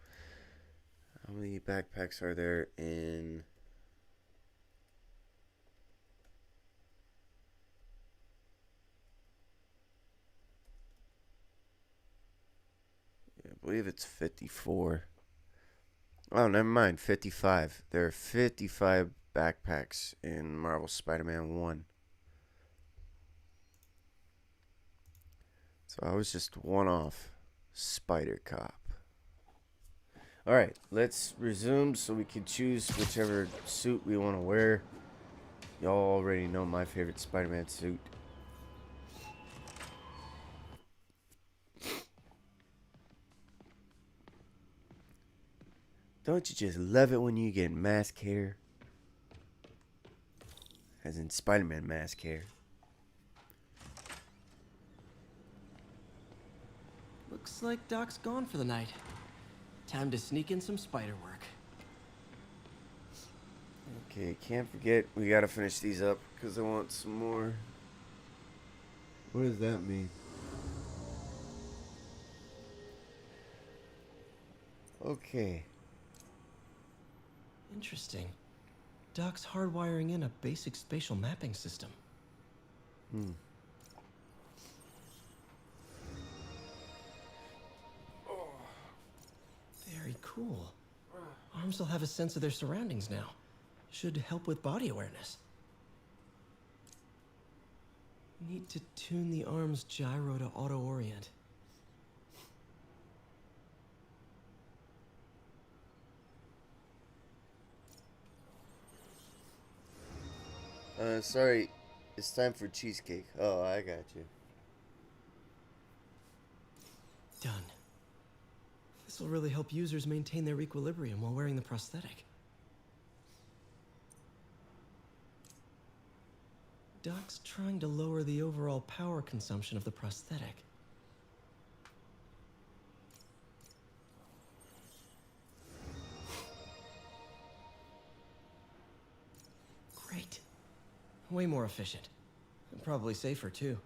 how many backpacks are there in... I believe it's 54. Oh, never mind. 55. There are 55 backpacks in Marvel Spider-Man 1. So I was just one off Spider Cop. Alright, let's resume so we can choose whichever suit we want to wear. Y'all already know my favorite Spider-Man suit. Don't you just love it when you get mask hair? As in Spider-Man mask hair. Looks like Doc's gone for the night. Time to sneak in some spider work. Okay, can't forget, we gotta finish these up because I want some more. What does that mean? Okay. Interesting. Doc's hardwiring in a basic spatial mapping system. Very cool. Arms will have a sense of their surroundings now. Should help with body awareness. Need to tune the arm's gyro to auto-orient. Sorry. It's time for cheesecake. Oh, I got you. Done. This will really help users maintain their equilibrium while wearing the prosthetic. Doc's trying to lower the overall power consumption of the prosthetic. Great. Way more efficient. And probably safer, too.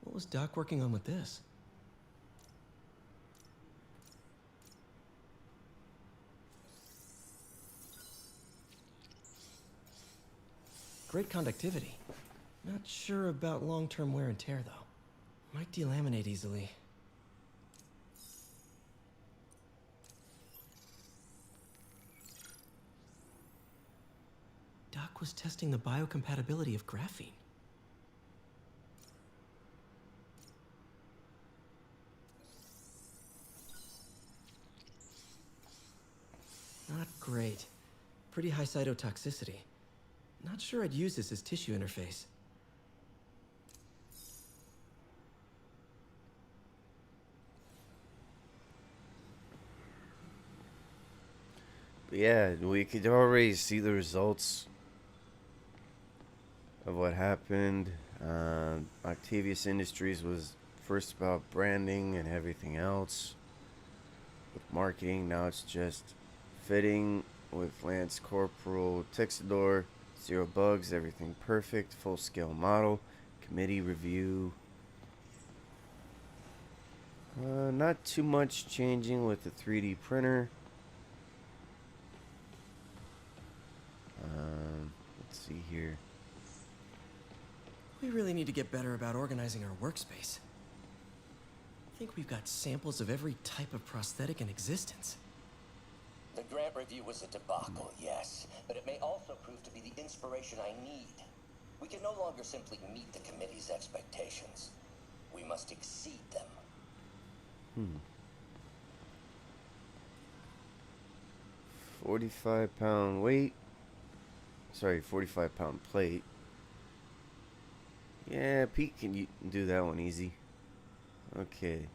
What was Doc working on with this? Great conductivity. Not sure about long-term wear and tear, though. Might delaminate easily. Doc was testing the biocompatibility of graphene. Not great. Pretty high cytotoxicity. Not sure I'd use this as tissue interface. But yeah, we could already see the results of what happened. Octavius Industries was first about branding and everything else. With marketing, now it's just fitting with Lance Corporal Texador. 0 bugs, everything perfect, full scale model, committee review. Not too much changing with the 3D printer. Let's see here. We really need to get better about organizing our workspace. I think we've got samples of every type of prosthetic in existence. The grant review was a debacle, yes, but it may also prove to be the inspiration I need. We can no longer simply meet the committee's expectations. We must exceed them. 45-pound weight. Sorry, 45-pound plate. Yeah, Pete can do that one easy. Okay.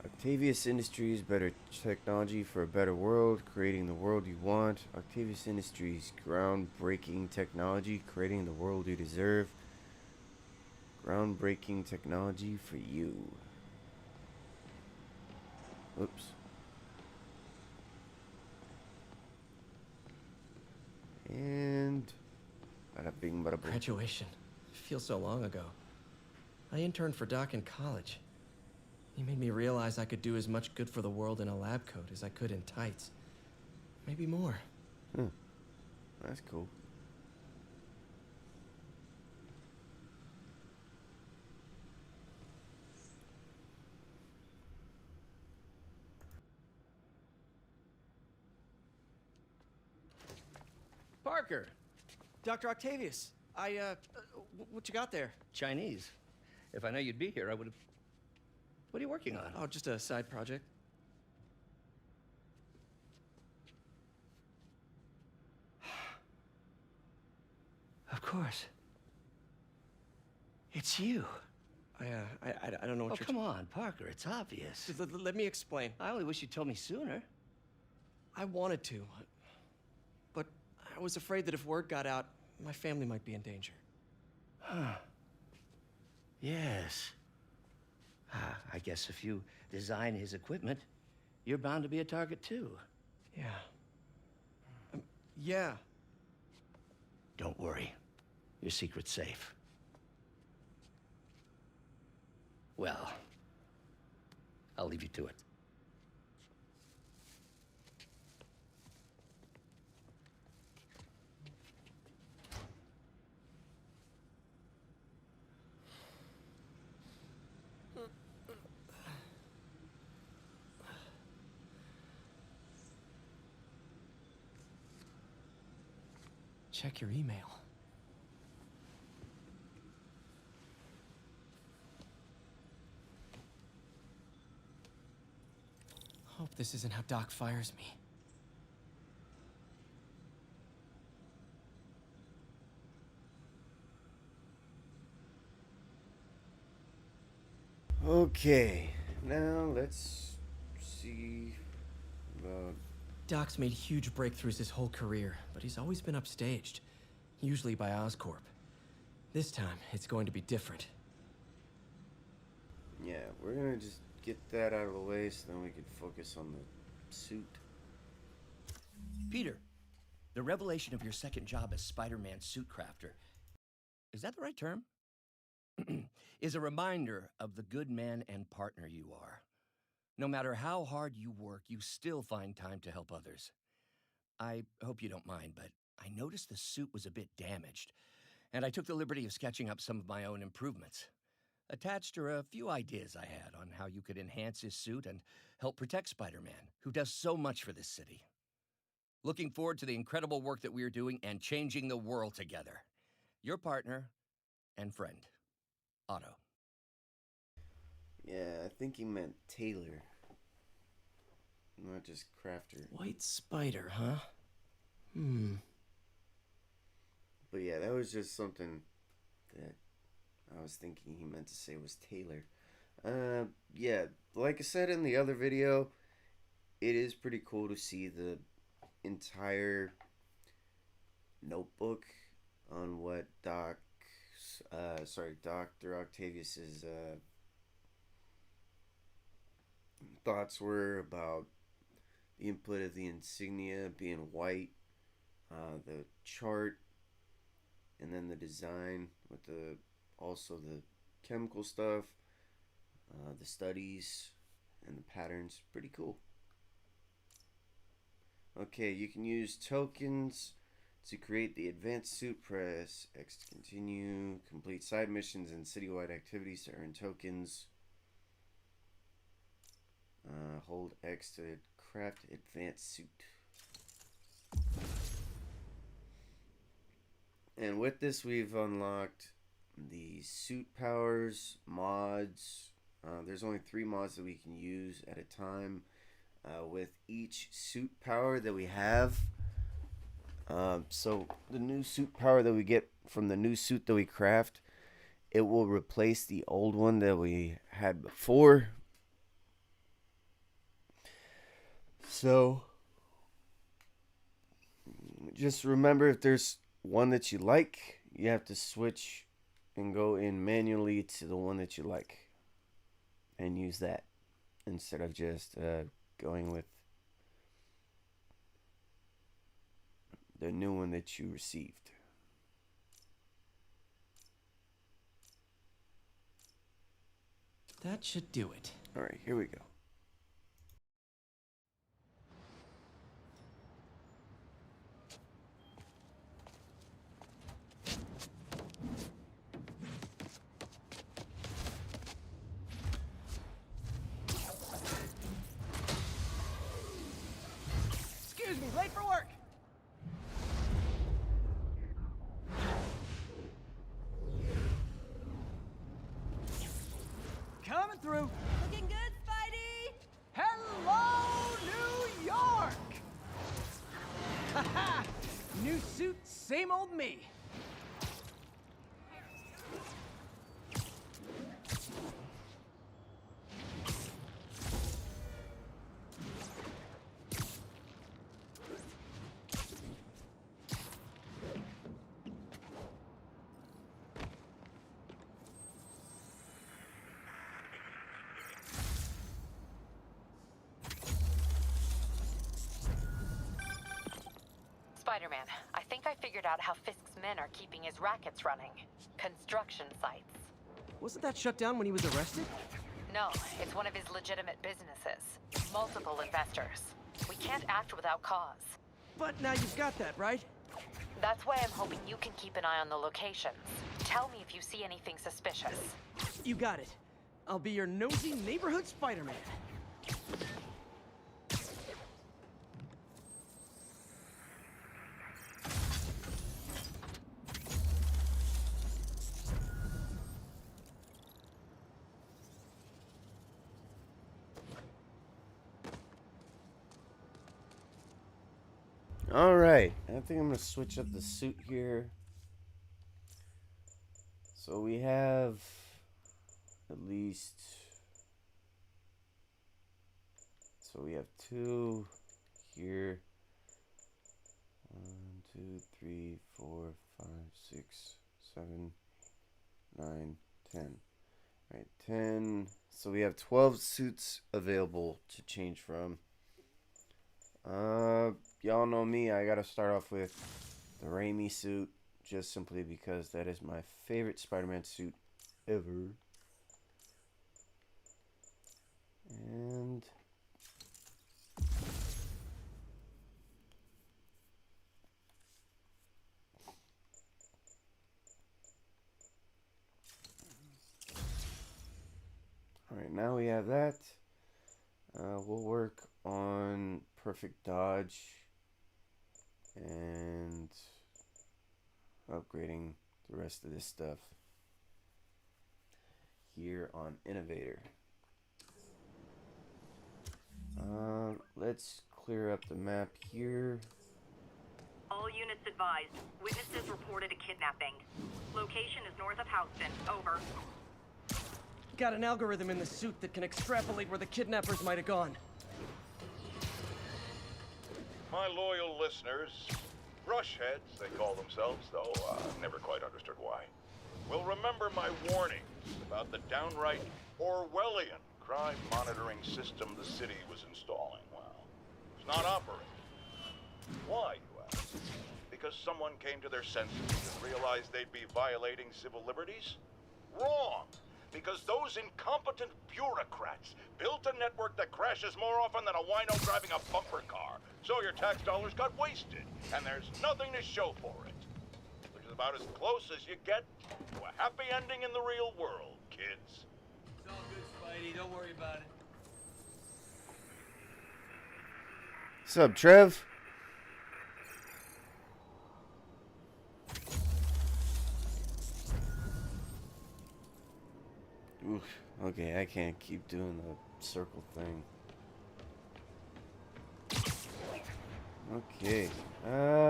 Octavius Industries, better technology for a better world, creating the world you want. Octavius Industries, groundbreaking technology, creating the world you deserve. Groundbreaking technology for you. Oops. And bada bing, bada boom. Graduation. Feels so long ago. I interned for Doc in college. He made me realize I could do as much good for the world in a lab coat as I could in tights. Maybe more. That's cool. Parker! Dr. Octavius, what you got there? Chinese. If I know you'd be here, I would have... What are you working on? Oh, just a side project. Of course. It's you. I don't know what Oh, you're... come on, Parker, it's obvious. Let me explain. I only wish you'd told me sooner. I wanted to, but I was afraid that if word got out, my family might be in danger. Huh. Yes. I guess if you design his equipment, you're bound to be a target too. Yeah. Yeah. Don't worry. Your secret's safe. Well, I'll leave you to it. Check your email. Hope this isn't how Doc fires me. Okay, now let's see about... Doc's made huge breakthroughs his whole career, but he's always been upstaged, usually by Oscorp. This time, it's going to be different. Yeah, we're gonna just get that out of the way so then we can focus on the suit. Peter, the revelation of your second job as Spider-Man suit crafter, is that the right term? Is a reminder of the good man and partner you are. No matter how hard you work, you still find time to help others. I hope you don't mind, but I noticed the suit was a bit damaged, and I took the liberty of sketching up some of my own improvements. Attached are a few ideas I had on how you could enhance his suit and help protect Spider-Man, who does so much for this city. Looking forward to the incredible work that we are doing and changing the world together. Your partner and friend, Otto. Yeah, I think he meant tailor, not just crafter. White Spider, huh? But yeah, that was just something that I was thinking he meant to say was tailor. Yeah, like I said in the other video, it is pretty cool to see the entire notebook on what Dr. Octavius's thoughts were about the input of the insignia being white, the chart, and then the design with the chemical stuff, the studies, and the patterns. Pretty cool. Okay, you can use tokens to create the advanced suit. Press X to continue. Complete side missions and citywide activities to earn tokens. Hold X to craft advanced suit. And with this, we've unlocked the suit powers, mods. There's only 3 mods that we can use at a time. With each suit power that we have. So the new suit power that we get from the new suit that we craft, it will replace the old one that we had before. So just remember, if there's one that you like, you have to switch and go in manually to the one that you like and use that instead of just going with the new one that you received. That should do it. All right, here we go. Excuse me, late for work. Coming through. Looking good, Spidey! Hello, New York! Haha! New suit, same old me. Spider-Man, I think I figured out how Fisk's men are keeping his rackets running. Construction sites. Wasn't that shut down when he was arrested? No, it's one of his legitimate businesses. Multiple investors. We can't act without cause. But now you've got that, right? That's why I'm hoping you can keep an eye on the locations. Tell me if you see anything suspicious. You got it. I'll be your nosy neighborhood Spider-Man. Alright, I think I'm going to switch up the suit here. So we have at least... So we have 2 here. 1, 2, 3, 4, 5, 6, 7, 9, 10. Alright, 10. So we have 12 suits available to change from. Y'all know me, I gotta start off with the Raimi suit, just simply because that is my favorite Spider-Man suit ever. And alright, now we have that. We'll work on perfect dodge and upgrading the rest of this stuff here on Innovator. Let's clear up the map here. All units advised. Witnesses reported a kidnapping. Location is north of Houston. Over. Got an algorithm in the suit that can extrapolate where the kidnappers might have gone. My loyal listeners, brushheads they call themselves, though never quite understood why, will remember my warnings about the downright Orwellian crime monitoring system the city was installing. Well, it's not operating. Why, you ask? Because someone came to their senses and realized they'd be violating civil liberties? Wrong! Because those incompetent bureaucrats built a network that crashes more often than a wino driving a bumper car. So your tax dollars got wasted, and there's nothing to show for it. Which is about as close as you get to a happy ending in the real world, kids. It's all good, Spidey. Don't worry about it. What's up, Trev? Oof, okay, I can't keep doing the circle thing. Okay,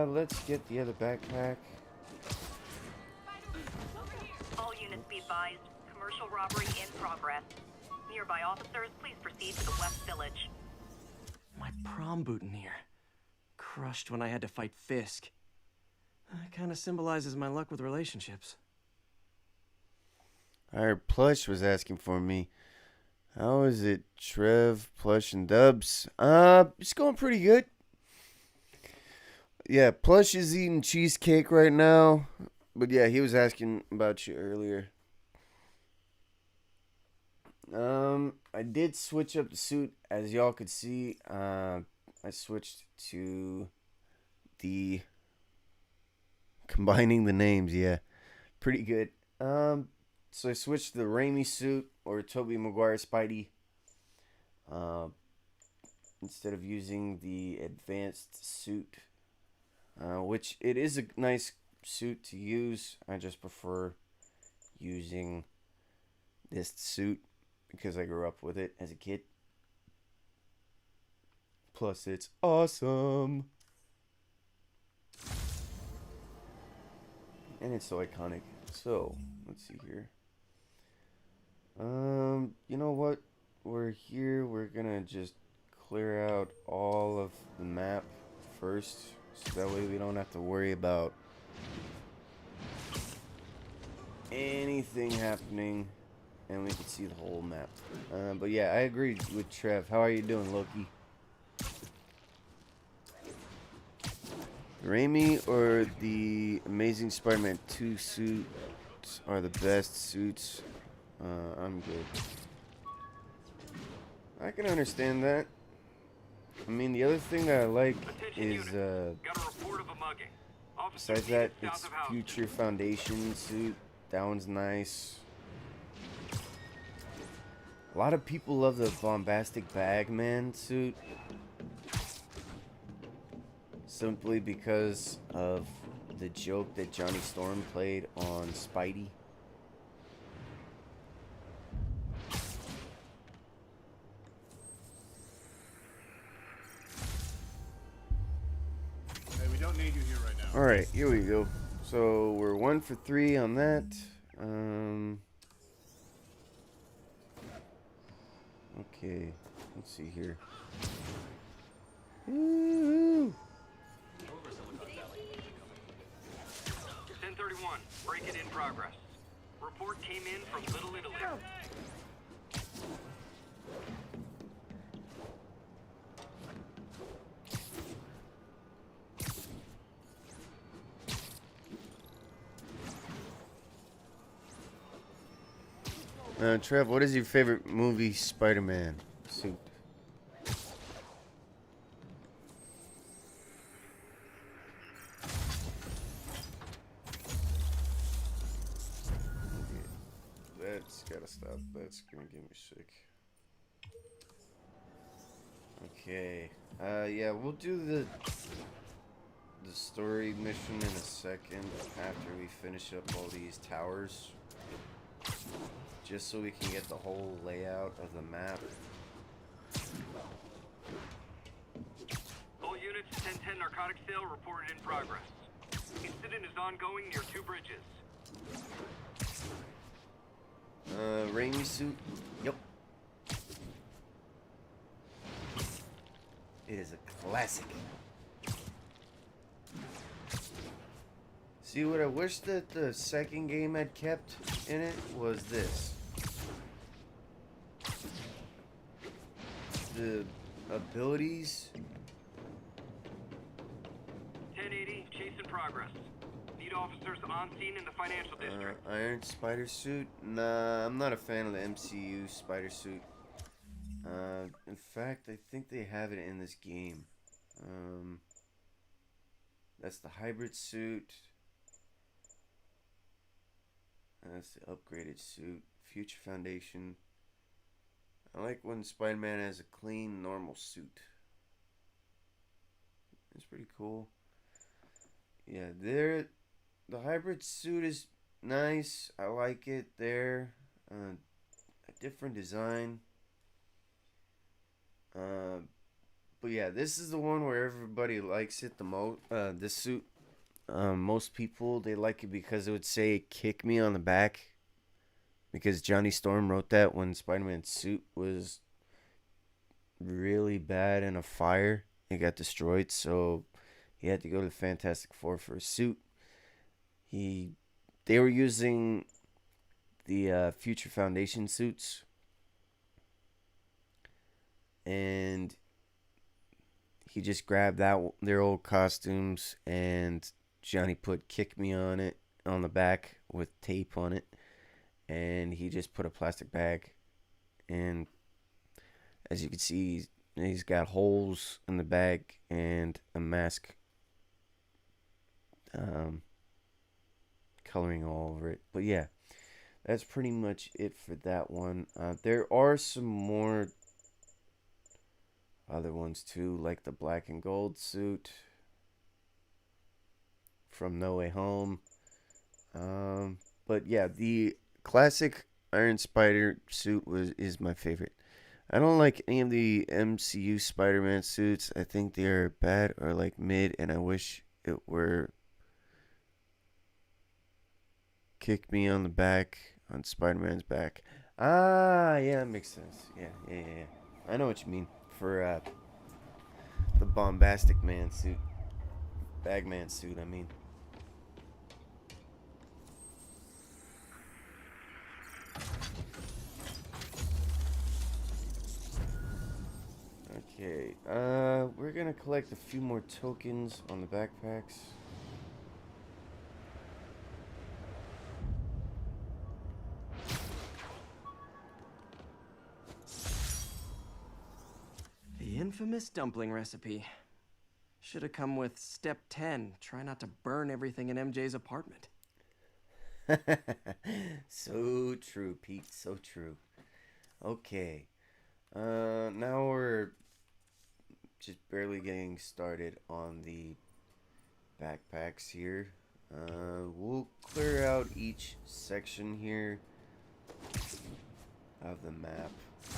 let's get the other backpack. All units be advised. Commercial robbery in progress. Nearby officers, please proceed to the West Village. My prom boutonniere. Crushed when I had to fight Fisk. Kind of symbolizes my luck with relationships. Our Plush was asking for me. How is it, Trev, Plush, and Dubs? It's going pretty good. Yeah, Plush is eating cheesecake right now. But yeah, he was asking about you earlier. I did switch up the suit, as y'all could see. I switched to the combining the names. Yeah, pretty good. So I switched to the Raimi suit, or Tobey Maguire Spidey, instead of using the advanced suit, which it is a nice suit to use. I just prefer using this suit because I grew up with it as a kid. Plus, it's awesome. And it's so iconic. So, let's see here. You know what? We're here. We're gonna just clear out all of the map first, so that way we don't have to worry about anything happening, and we can see the whole map. But yeah, I agree with Trev. How are you doing, Loki? Raimi or the Amazing Spider-Man 2 suits are the best suits. I'm good. I can understand that. I mean, the other thing that I like is, besides that, it's Future Foundation suit. That one's nice. A lot of people love the Bombastic Bagman suit. Simply because of the joke that Johnny Storm played on Spidey. Hey, we don't need you here right now. Alright, here we go. So we're 1 for 3 on that. Okay, let's see here. Woo! 1031, break-in in progress. Report came in from Little Italy. Trev, what is your favorite movie Spider-Man suit? That's gotta stop. That's gonna get me sick. Okay. Yeah, we'll do the story mission in a second after we finish up all these towers. Just so we can get the whole layout of the map. All units, 1010 narcotic sale reported in progress. Incident is ongoing near 2 bridges. Raimi suit? Yep. It is a classic. See, what I wish that the second game had kept in it was this. The abilities. 1080, chase in progress. Need officers on scene in the financial district. Iron Spider suit? Nah, I'm not a fan of the MCU Spider suit. In fact, I think they have it in this game. That's the hybrid suit. That's the upgraded suit. Future Foundation. I like when Spider-Man has a clean, normal suit. It's pretty cool. Yeah, the hybrid suit is nice. I like it there. A different design. But yeah, this is the one where everybody likes it the most. This suit. Most people, they like it because it would say "kick me on the back," because Johnny Storm wrote that when Spider-Man's suit was really bad in a fire. It got destroyed, so he had to go to the Fantastic Four for a suit. They were using the Future Foundation suits, and he just grabbed their old costumes, and Johnny put "kick me" on it on the back with tape on it, and he just put a plastic bag, and as you can see, he's got holes in the bag and a mask coloring all over it. But yeah, that's pretty much it for that one. There are some more other ones too, like the black and gold suit from No Way Home. But yeah, the classic Iron Spider suit is my favorite. I don't like any of the MCU Spider-Man suits. I think they are bad or like mid, and I wish it were "kick me on the back" on Spider-Man's back. Ah, yeah, that makes sense. Yeah. I know what you mean for the Bombastic Man suit. Bagman suit, I mean. Okay, we're gonna collect a few more tokens on the backpacks. The infamous dumpling recipe. Should have come with step 10. Try not to burn everything in MJ's apartment. So true, Pete. So true. Okay. Now we're just barely getting started on the backpacks here. We'll clear out each section here of the map.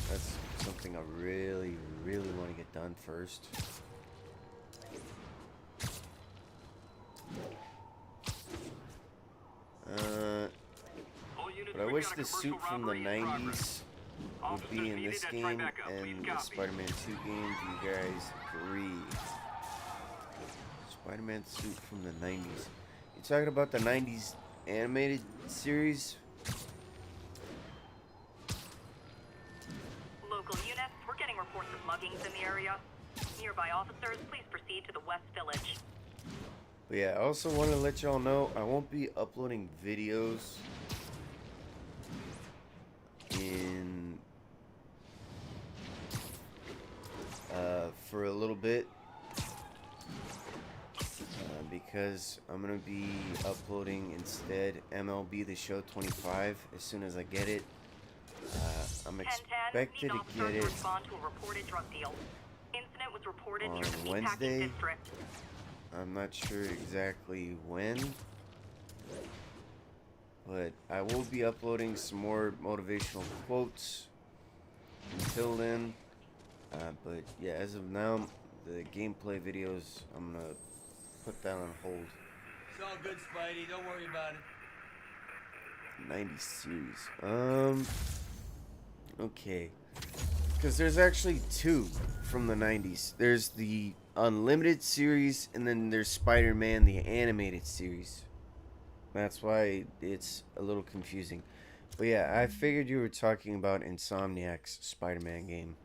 That's something I really want to get done first. But I wish the suit from the 90s would be in this game and the Spider-Man 2 game. Do you guys agree? Spider-Man suit from the 90s. You talking about the 90s animated series? Local units, we're getting reports of muggings in the area. Nearby officers, please proceed to the West Village. But yeah, I also want to let y'all know I won't be uploading videos in for a little bit because I'm gonna be uploading instead MLB The Show 25 as soon as I get it. I'm expected to get it respond to a reported drug deal. Incident was reported on near the Wednesday. Meatpacking District. I'm not sure exactly when, but I will be uploading some more motivational quotes until then. But yeah, as of now, the gameplay videos, I'm gonna put that on hold. It's all good, Spidey. Don't worry about it. 90s series. Okay. Because there's actually two from the 90s. There's the Unlimited series, and then there's Spider-Man, the animated series. That's why it's a little confusing. But yeah, I figured you were talking about Insomniac's Spider-Man game.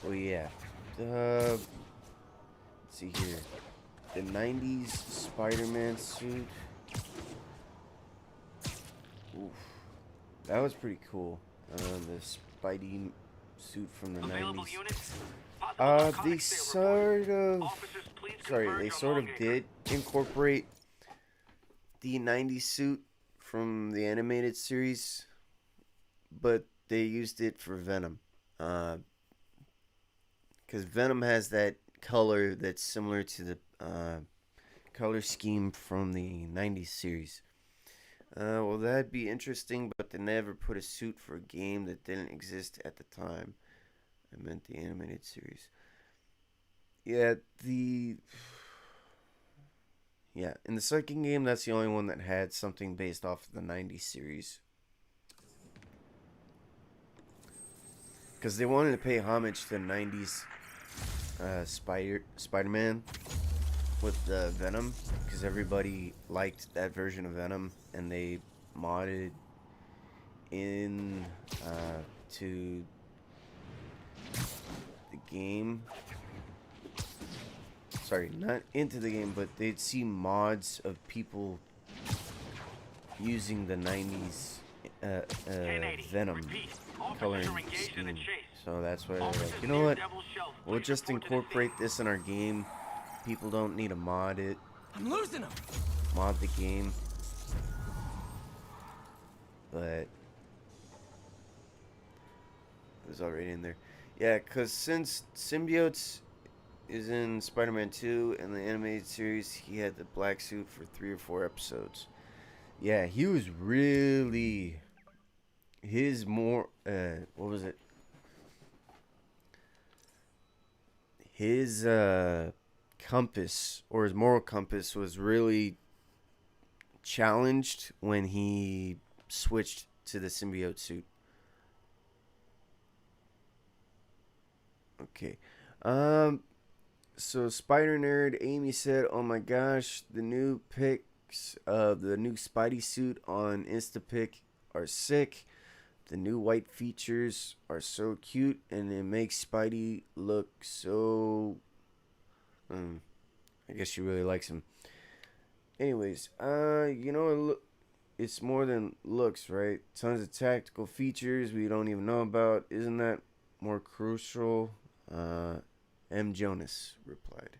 Well, yeah. Let's see here. The 90s Spider-Man suit. Oof. That was pretty cool. The Spidey suit from the 90s. They sort of did incorporate the 90s suit from the animated series, but they used it for Venom. Because Venom has that color that's similar to the color scheme from the 90s series. Well, that'd be interesting, but they never put a suit for a game that didn't exist at the time. I meant the animated series. Yeah, in the second game, that's the only one that had something based off of the 90s series. Because they wanted to pay homage to the 90s Spider-Man with Venom, because everybody liked that version of Venom, and they modded in to the game. Sorry, not into the game, but they'd see mods of people using the 90s Venom coloring scheme. So that's why they're like, you know what? We'll just incorporate this in our game. People don't need to mod it. I'm losing them. Mod the game. But it was already in there. Yeah, because since Symbiotes is in Spider-Man 2 and the animated series, he had the black suit for 3 or 4 episodes. Yeah, he was really what was it? His compass, or his moral compass, was really challenged when he switched to the symbiote suit. Okay. So Spider Nerd Amy said, "Oh my gosh, the new pics of the new Spidey suit on Instapic are sick. The new white features are so cute, and it makes Spidey look so... I guess she really likes him. Anyways, it's more than looks, right? Tons of tactical features we don't even know about. Isn't that more crucial? M. Jonas replied.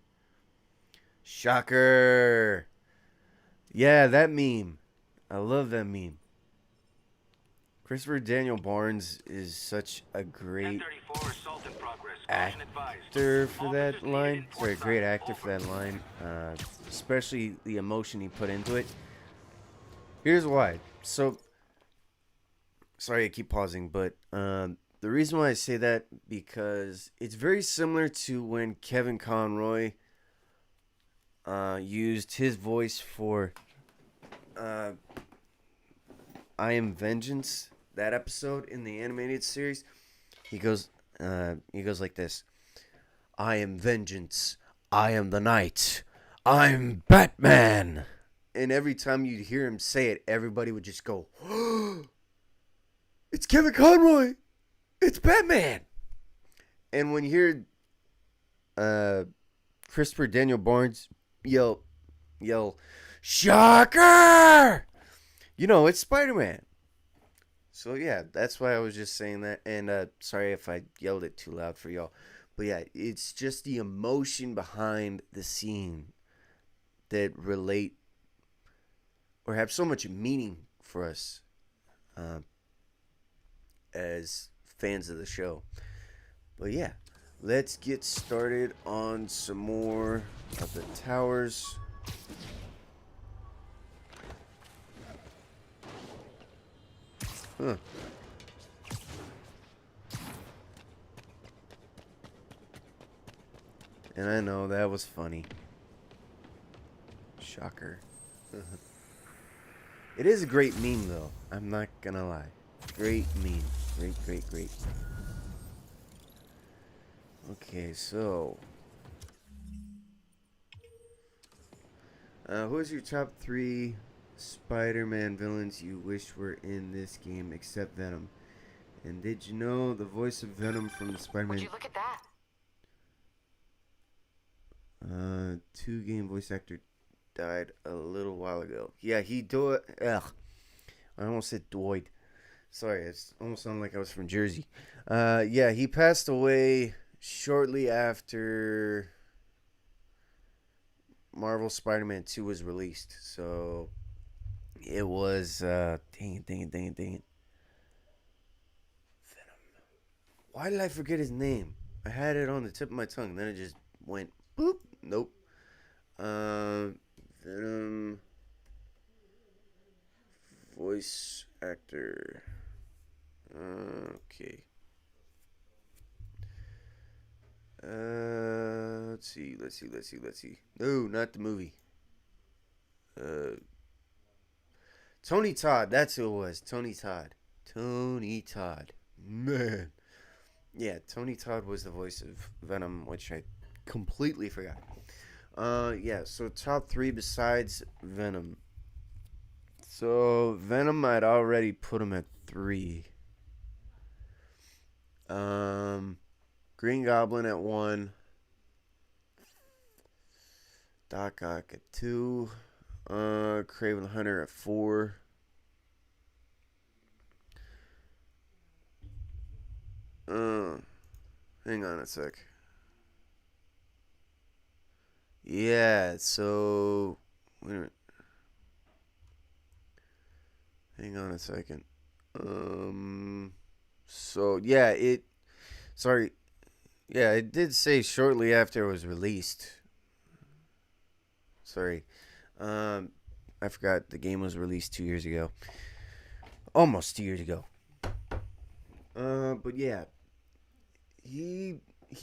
Shocker! Yeah, that meme. I love that meme. Christopher Daniel Barnes is such a great actor for that line. Sorry, a great actor for that line. Especially the emotion he put into it. Here's why. So, sorry I keep pausing, but the reason why I say that, because it's very similar to when Kevin Conroy used his voice for I Am Vengeance, that episode in the animated series. He goes like this: I am vengeance, I am the night, I'm Batman. And every time you'd hear him say it, everybody would just go, oh, it's Kevin Conroy, it's Batman. And when you hear Christopher Daniel Barnes yell, shocker, you know it's Spider-Man. So yeah, that's why I was just saying that. And sorry if I yelled it too loud for y'all. But yeah, it's just the emotion behind the scene that relate or have so much meaning for us as fans of the show. But yeah, let's get started on some more of the towers. Huh. And I know that was funny. Shocker. It is a great meme, though. I'm not gonna lie. Great meme. Great. Okay, so... who is your top 3 Spider-Man villains you wish were in this game except Venom? And did you know the voice of Venom from the Spider-Man... Would you look at that? 2 game voice actor died a little while ago. Yeah, he died. I almost said Dwight. Sorry, it almost sounded like I was from Jersey. Yeah, he passed away shortly after Marvel Spider-Man 2 was released. So it was dang it. Venom. Why did I forget his name? I had it on the tip of my tongue, then it just went boop. Nope. Venom voice actor. Okay. Let's see. No, not the movie. Tony Todd. That's who it was. Tony Todd. Man. Yeah, Tony Todd was the voice of Venom, which I completely forgot. Yeah, so top 3 besides Venom. So Venom, I'd already put him at 3. Green Goblin at 1. Doc Ock at 2. Kraven the Hunter at 4. Hang on a sec. Yeah, so wait a minute. Hang on a second. So yeah, it did say shortly after it was released. Sorry. I forgot the game was released 2 years ago. Almost 2 years ago. But yeah. He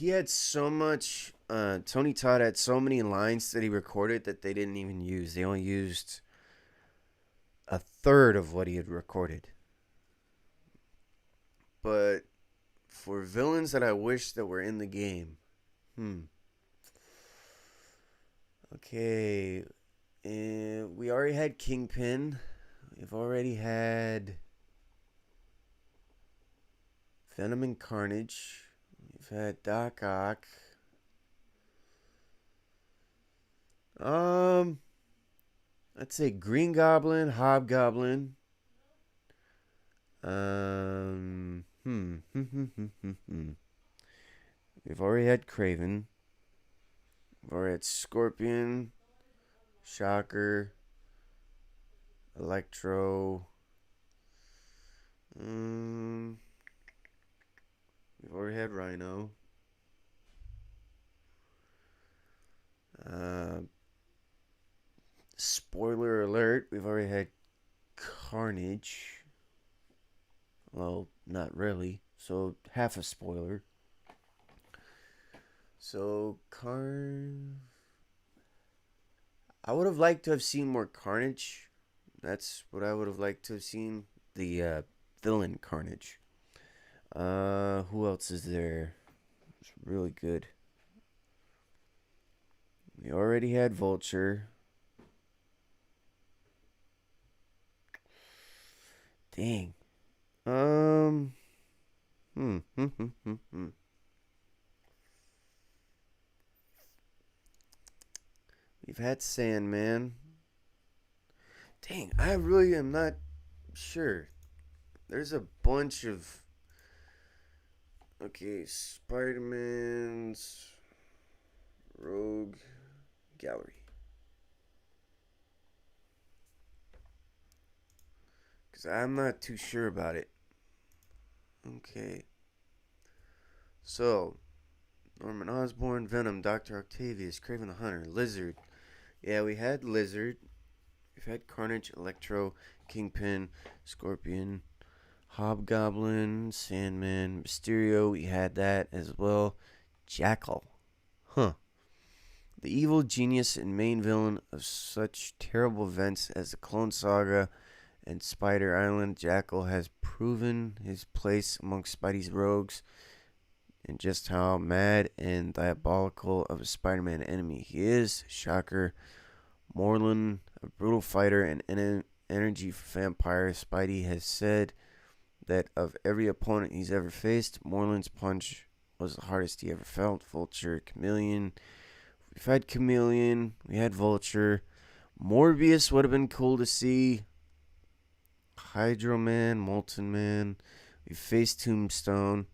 had so much Tony Todd had so many lines that he recorded that they didn't even use. They only used a third of what he had recorded. But for villains that I wish that were in the game, okay, we already had Kingpin. We've already had Venom and Carnage. We've had Doc Ock. I'd say Green Goblin, Hobgoblin. We've already had Craven. We've already had Scorpion, Shocker, Electro. We've already had Rhino. Spoiler alert, we've already had Carnage. Well, not really. So, half a spoiler. So, I would have liked to have seen more Carnage. That's what I would have liked to have seen. The villain Carnage. Who else is there? It's really good. We already had Vulture. Dang. We've had Sandman. Dang, I really am not sure. There's a bunch of... Okay, Spider-Man's Rogue Gallery. Because I'm not too sure about it. Okay. So, Norman Osborn, Venom, Dr. Octavius, Kraven the Hunter, Lizard. Yeah, we had Lizard. We've had Carnage, Electro, Kingpin, Scorpion, Hobgoblin, Sandman, Mysterio. We had that as well. Jackal. Huh. The evil genius and main villain of such terrible events as the Clone Saga and Spider Island, Jackal has proven his place amongst Spidey's rogues and just how mad and diabolical of a Spider-Man enemy he is. Shocker. Morlun, a brutal fighter and energy vampire. Spidey has said that of every opponent he's ever faced, Morlun's punch was the hardest he ever felt. Vulture, Chameleon. We've had Chameleon. We had Vulture. Morbius would have been cool to see. Hydro Man, Molten Man. We faced Tombstone.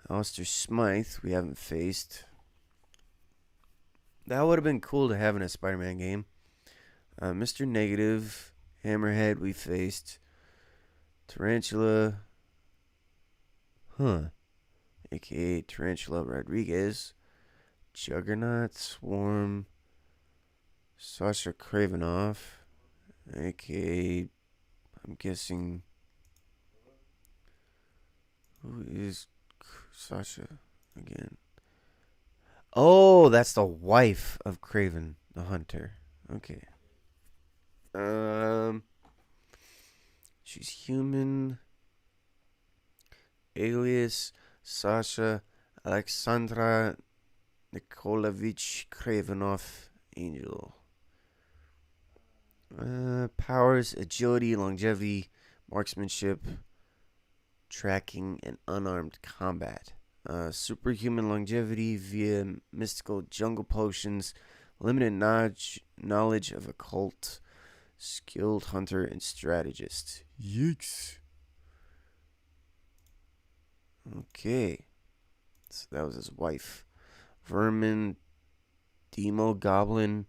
Alistair Smythe, we haven't faced. That would have been cool to have in a Spider-Man game. Mr. Negative, Hammerhead, we faced. Tarantula, aka Tarantula Rodriguez. Juggernaut, Swarm. Sasha Kravinoff, aka, I'm guessing, who is Sasha again? Oh, that's the wife of Kraven the Hunter. Okay. She's human. Alias Sasha Alexandra Nikolavich Kravinoff, Angel. Powers, agility, longevity, marksmanship, tracking, and unarmed combat. Superhuman longevity via mystical jungle potions, limited knowledge of occult, skilled hunter and strategist. Yikes. Okay. So that was his wife. Vermin, Demo Goblin.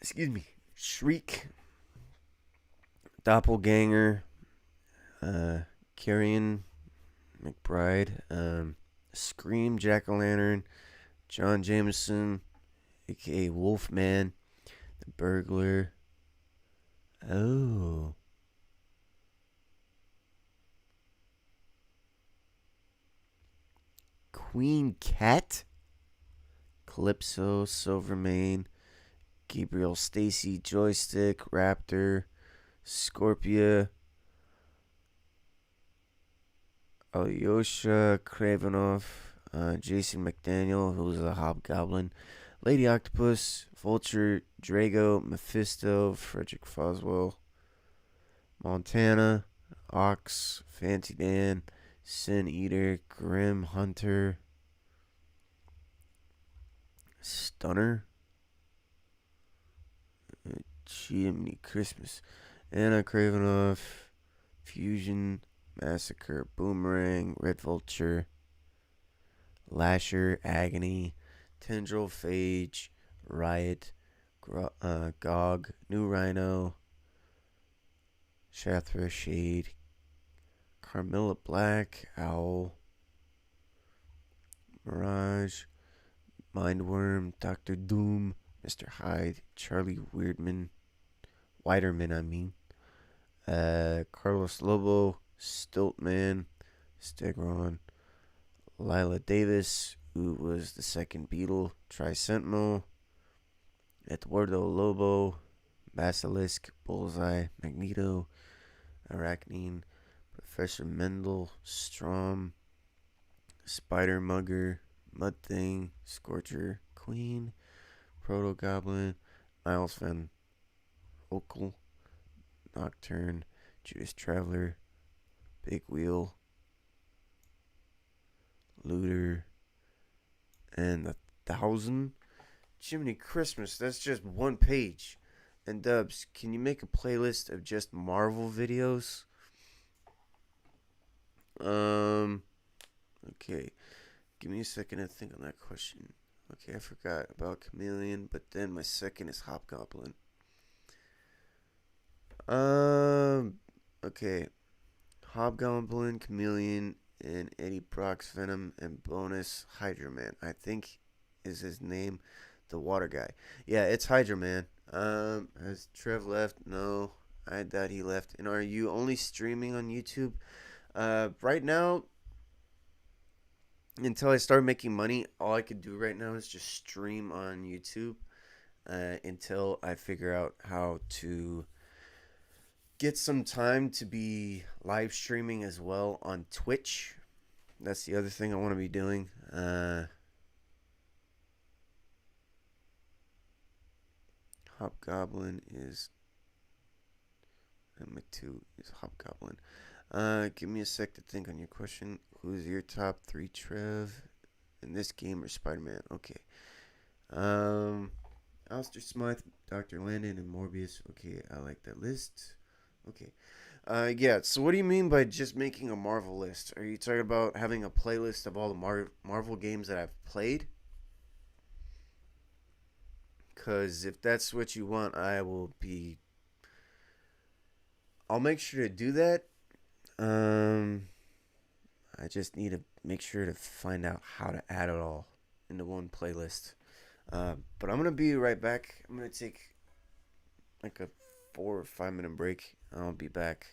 Excuse me. Shriek. Doppelganger. Carrion McBride. Scream, Jack-o'-lantern. John Jameson, aka Wolfman. The Burglar. Oh. Queen Cat. Calypso, Silvermane. Gabriel Stacy, Joystick, Raptor. Scorpia. Alyosha Kravinoff. Jason McDaniel, who's a Hobgoblin. Lady Octopus, Vulture, Drago, Mephisto, Frederick Foswell, Montana, Ox, Fancy Dan, Sin Eater, Grim Hunter, Stunner, Chimney Christmas, Anna Kravenoff, Fusion, Massacre, Boomerang, Red Vulture, Lasher, Agony, Tendril, Phage, Riot, Gog, New Rhino, Shathra, Shade, Carmilla Black, Owl, Mirage, Mindworm, Doctor Doom, Mr. Hyde, Charlie Widerman, Carlos Lobo, Stiltman, Stegron, Lila Davis, who was the second Beetle, Tricentennial, Eduardo Lobo, Basilisk, Bullseye, Magneto, Arachnine, Professor Mendel, Strom, Spider Mugger, Mud Thing, Scorcher, Queen, Proto Goblin, Miles Van Vocal, Nocturne, Judas Traveler, Big Wheel, Looter, and the 1,000. Jiminy Christmas, that's just one page. And Dubs, can you make a playlist of just Marvel videos? Okay. Give me a second to think on that question. Okay, I forgot about Chameleon, but then my second is Hobgoblin. Okay. Hobgoblin, Chameleon, and Eddie Brock's Venom, and bonus Hydra Man. I think is his name, the water guy. Yeah, it's Hydra Man. Has Trev left? No, I doubt he left. And are you only streaming on YouTube? Right now, until I start making money, all I could do right now is just stream on YouTube until I figure out how to get some time to be live streaming as well on Twitch. That's the other thing I want to be doing. Hobgoblin is number 2 is Hobgoblin. Give me a sec to think on your question. Who's your top 3 Trev in this game or Spider-Man? Okay. Alistair Smythe, Dr. Landon, and Morbius. Okay, I like that list. Okay. Yeah, so what do you mean by just making a Marvel list? Are you talking about having a playlist of all the Marvel games that I've played? Because if that's what you want, I'll make sure to do that. I just need to make sure to find out how to add it all into one playlist. But I'm going to be right back. I'm going to take like a 4 or 5 minute break. I'll be back.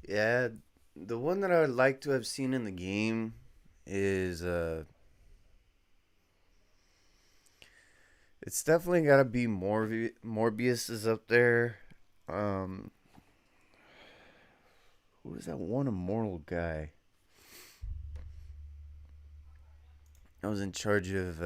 Yeah, the one that I would like to have seen in the game is it's definitely got to be Morbius is up there. Um, who is that one immortal guy? I was in charge of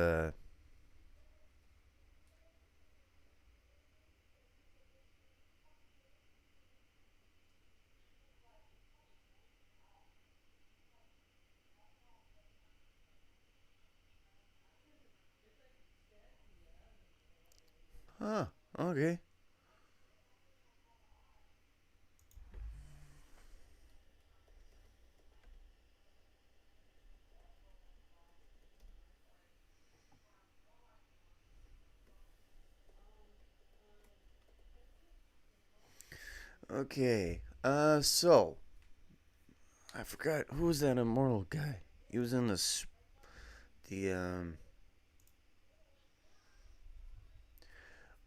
huh, okay. Okay. So I forgot who was that immortal guy. He was in the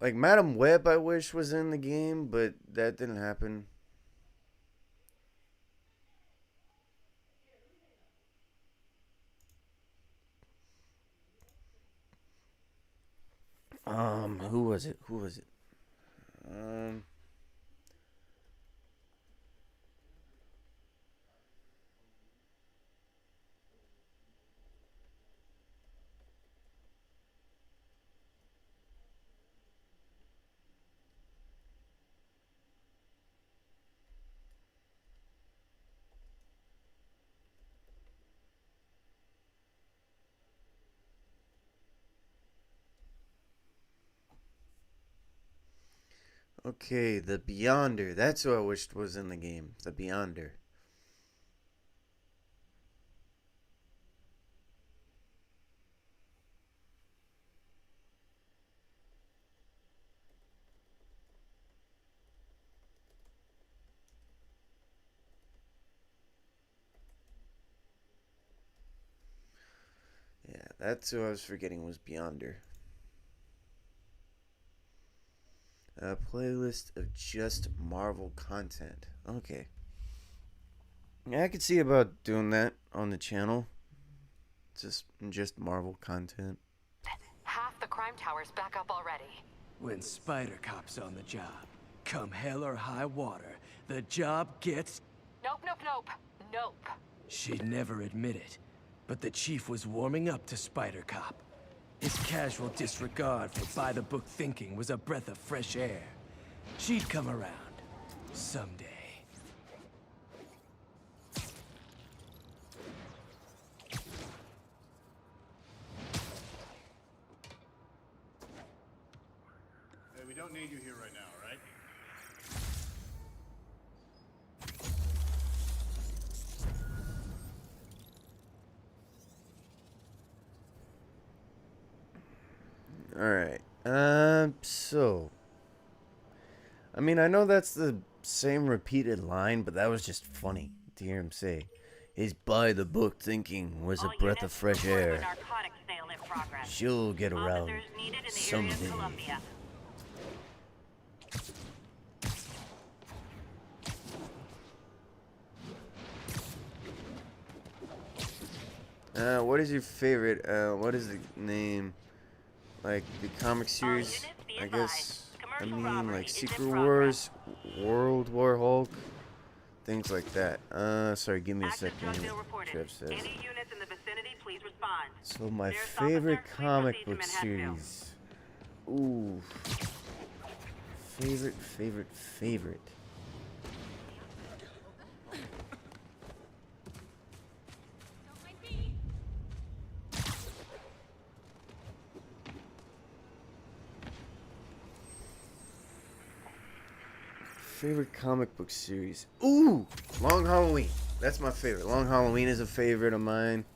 like Madam Web. I wish was in the game, but that didn't happen. Who was it? Who was it? Um. Okay, the Beyonder. That's who I wished was in the game. The Beyonder. Yeah, that's who I was forgetting was Beyonder. A playlist of just Marvel content. Okay. Yeah, I could see about doing that on the channel. Just Marvel content. Half the crime tower's back up already. When Spider Cop's on the job, come hell or high water, the job gets... Nope, nope, nope. Nope. She'd never admit it, but the chief was warming up to Spider Cop. His casual disregard for by-the-book thinking was a breath of fresh air. She'd come around. Someday. Hey, we don't need you here right now, right? Alright. So. I mean, I know that's the same repeated line, but that was just funny to hear him say. His by-the-book thinking was a breath of fresh air. She'll get around someday. What is your favorite, what is the name? Like, the comic series, I guess. I mean, like, Secret Wars, World War Hulk, things like that. Sorry, give me a second. Trev says. So, my favorite comic book series. Ooh. Favorite. Favorite comic book series. Ooh! Long Halloween. That's my favorite. Long Halloween is a favorite of mine.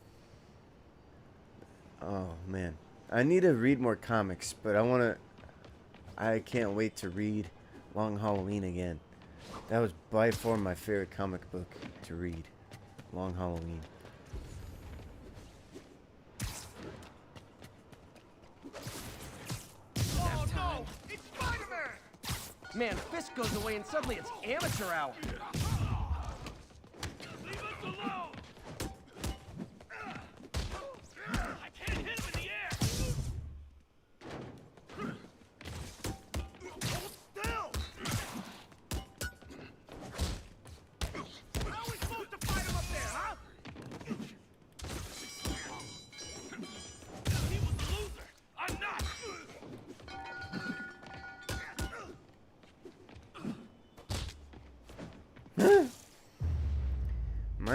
Oh, man. I need to read more comics, but I can't wait to read Long Halloween again. That was by far my favorite comic book to read. Long Halloween. Oh no! It's Spider-Man! Man, Fisk goes away and suddenly it's amateur hour.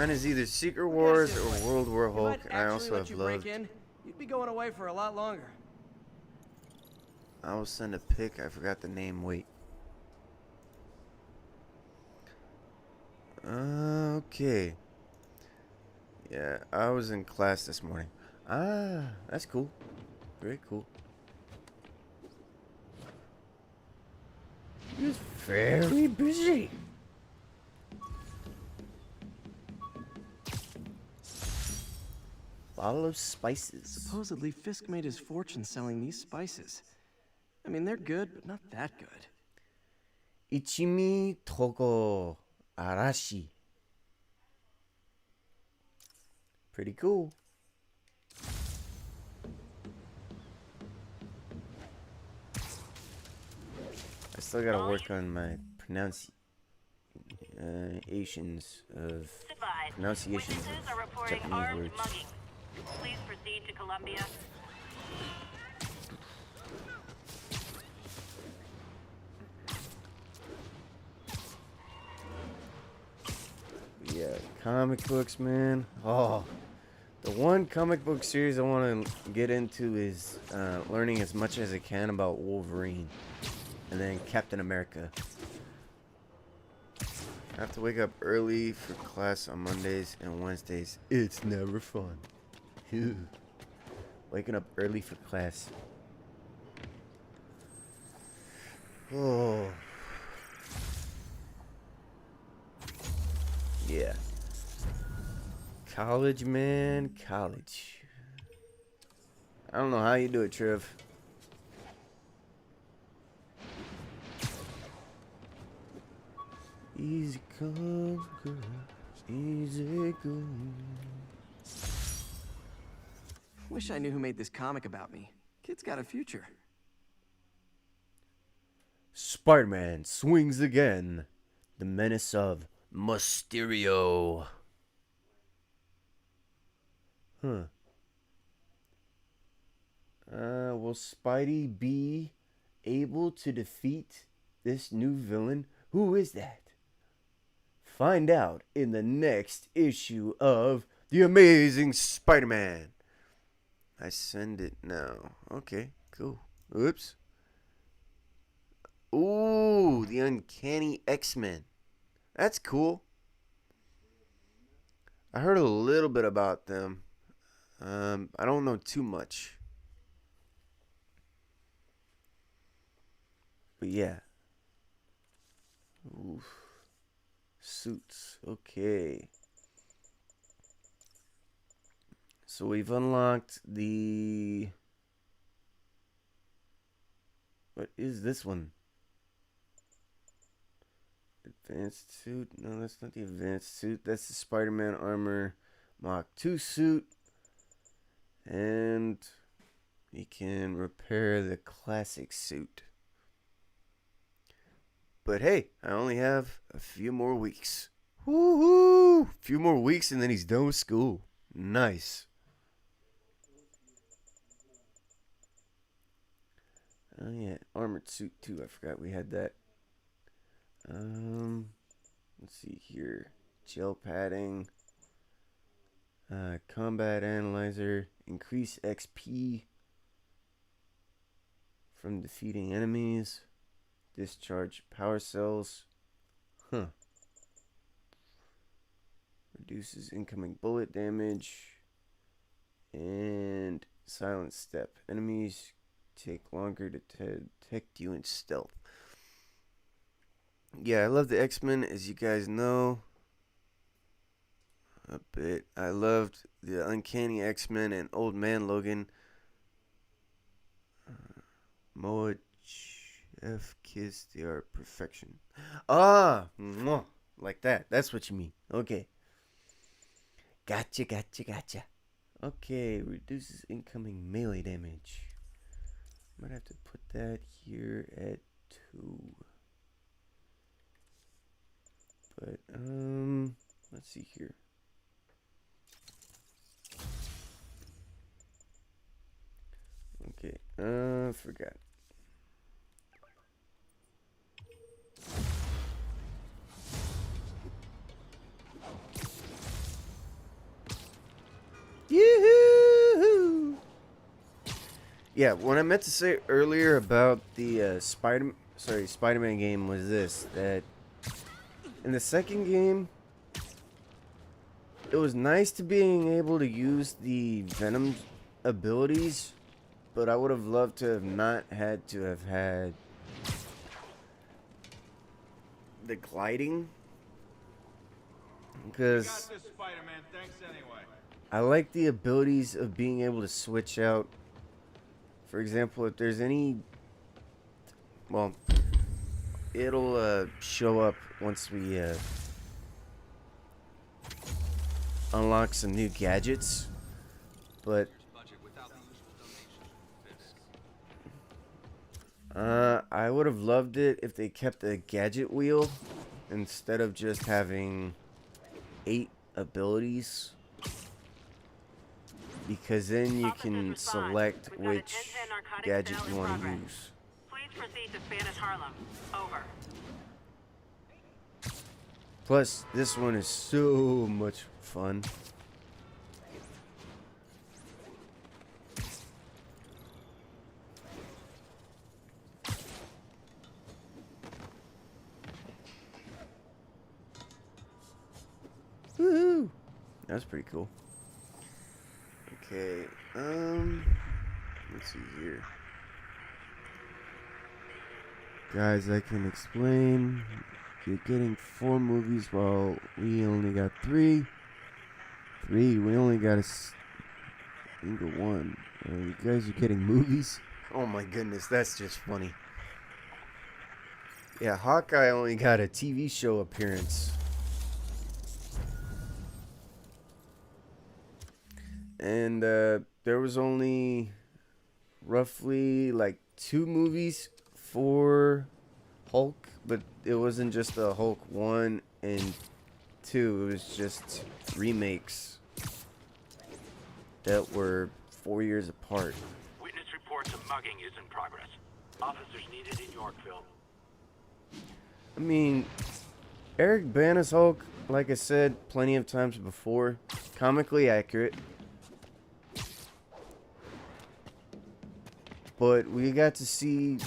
Mine is either Secret Look at it Wars this or way. World War If Hulk, I'd and I actually also let have you break loved. in, you'd be going away for a lot longer. I will send a pic. I forgot the name. Wait. Okay. Yeah, I was in class this morning. Ah, that's cool. Very cool. He was very busy. Bottle of spices. Supposedly, Fisk made his fortune selling these spices. I mean, they're good, but not that good. Ichimi Togo Arashi. Pretty cool. I still gotta work on my pronunciations of pronunciations Witnesses are of reporting Japanese armed words. mugging. Please proceed to Columbia. Yeah, comic books, man. Oh, the one comic book series I want to get into is learning as much as I can about Wolverine, and then Captain America. I have to wake up early for class on Mondays and Wednesdays. It's never fun. Ew. Waking up early for class. Oh. Yeah. College, man. College. I don't know how you do it, Trev. Easy come, girl. Easy go. Wish I knew who made this comic about me. Kid's got a future. Spider-Man swings again. The menace of Mysterio. Huh. Will Spidey be able to defeat this new villain? Who is that? Find out in the next issue of The Amazing Spider-Man. I send it now. Okay, cool. Oops. Ooh, the Uncanny X-Men. That's cool. I heard a little bit about them. I don't know too much. But yeah. Oof. Suits. Okay. So we've unlocked the... What is this one? Advanced suit? No, that's not the advanced suit. That's the Spider-Man armor Mach 2 suit. And we can repair the classic suit. But hey, I only have a few more weeks. Woohoo! A few more weeks and then he's done with school. Nice. Oh yeah, armored suit too. I forgot we had that. Let's see here. Gel padding. Combat analyzer. Increase XP from defeating enemies. Discharge power cells. Huh. Reduces incoming bullet damage. And silent step. Enemies take longer to detect you in stealth. Yeah, I love the X-Men, as you guys know. A bit. I loved the Uncanny X-Men and Old Man Logan. Moa F Kiss, they are perfection. Ah! Mwah, like that. That's what you mean. Okay. Gotcha. Okay, reduces incoming melee damage. Might have to put that here at 2. But, let's see here. Okay, forgot. Yeah, what I meant to say earlier about the Spider-Man game was this, that in the second game, it was nice to being able to use the Venom abilities, but I would have loved to have not had to have had the gliding, because Spider-Man. Thanks anyway. I like the abilities of being able to switch out. For example, if there's any, well, it'll show up once we unlock some new gadgets, but I would have loved it if they kept a gadget wheel instead of just having 8 abilities, because then you can select which gadget you want to use. Please proceed to Spanish Harlem. Over. Plus, this one is so much fun. Woohoo! That's pretty cool. Okay, let's see here. Guys, I can explain. You're getting 4 movies while we only got 3. We only got a single one. You guys are getting movies? Oh my goodness, that's just funny. Yeah, Hawkeye only got a TV show appearance. And there was only roughly like 2 movies for Hulk, but it wasn't just the Hulk 1 and 2, it was just remakes that were 4 years apart. Witness reports a mugging is in progress. Officers needed in Yorkville. I mean, Eric Bana's Hulk, like I said plenty of times before, comically accurate. But we got to see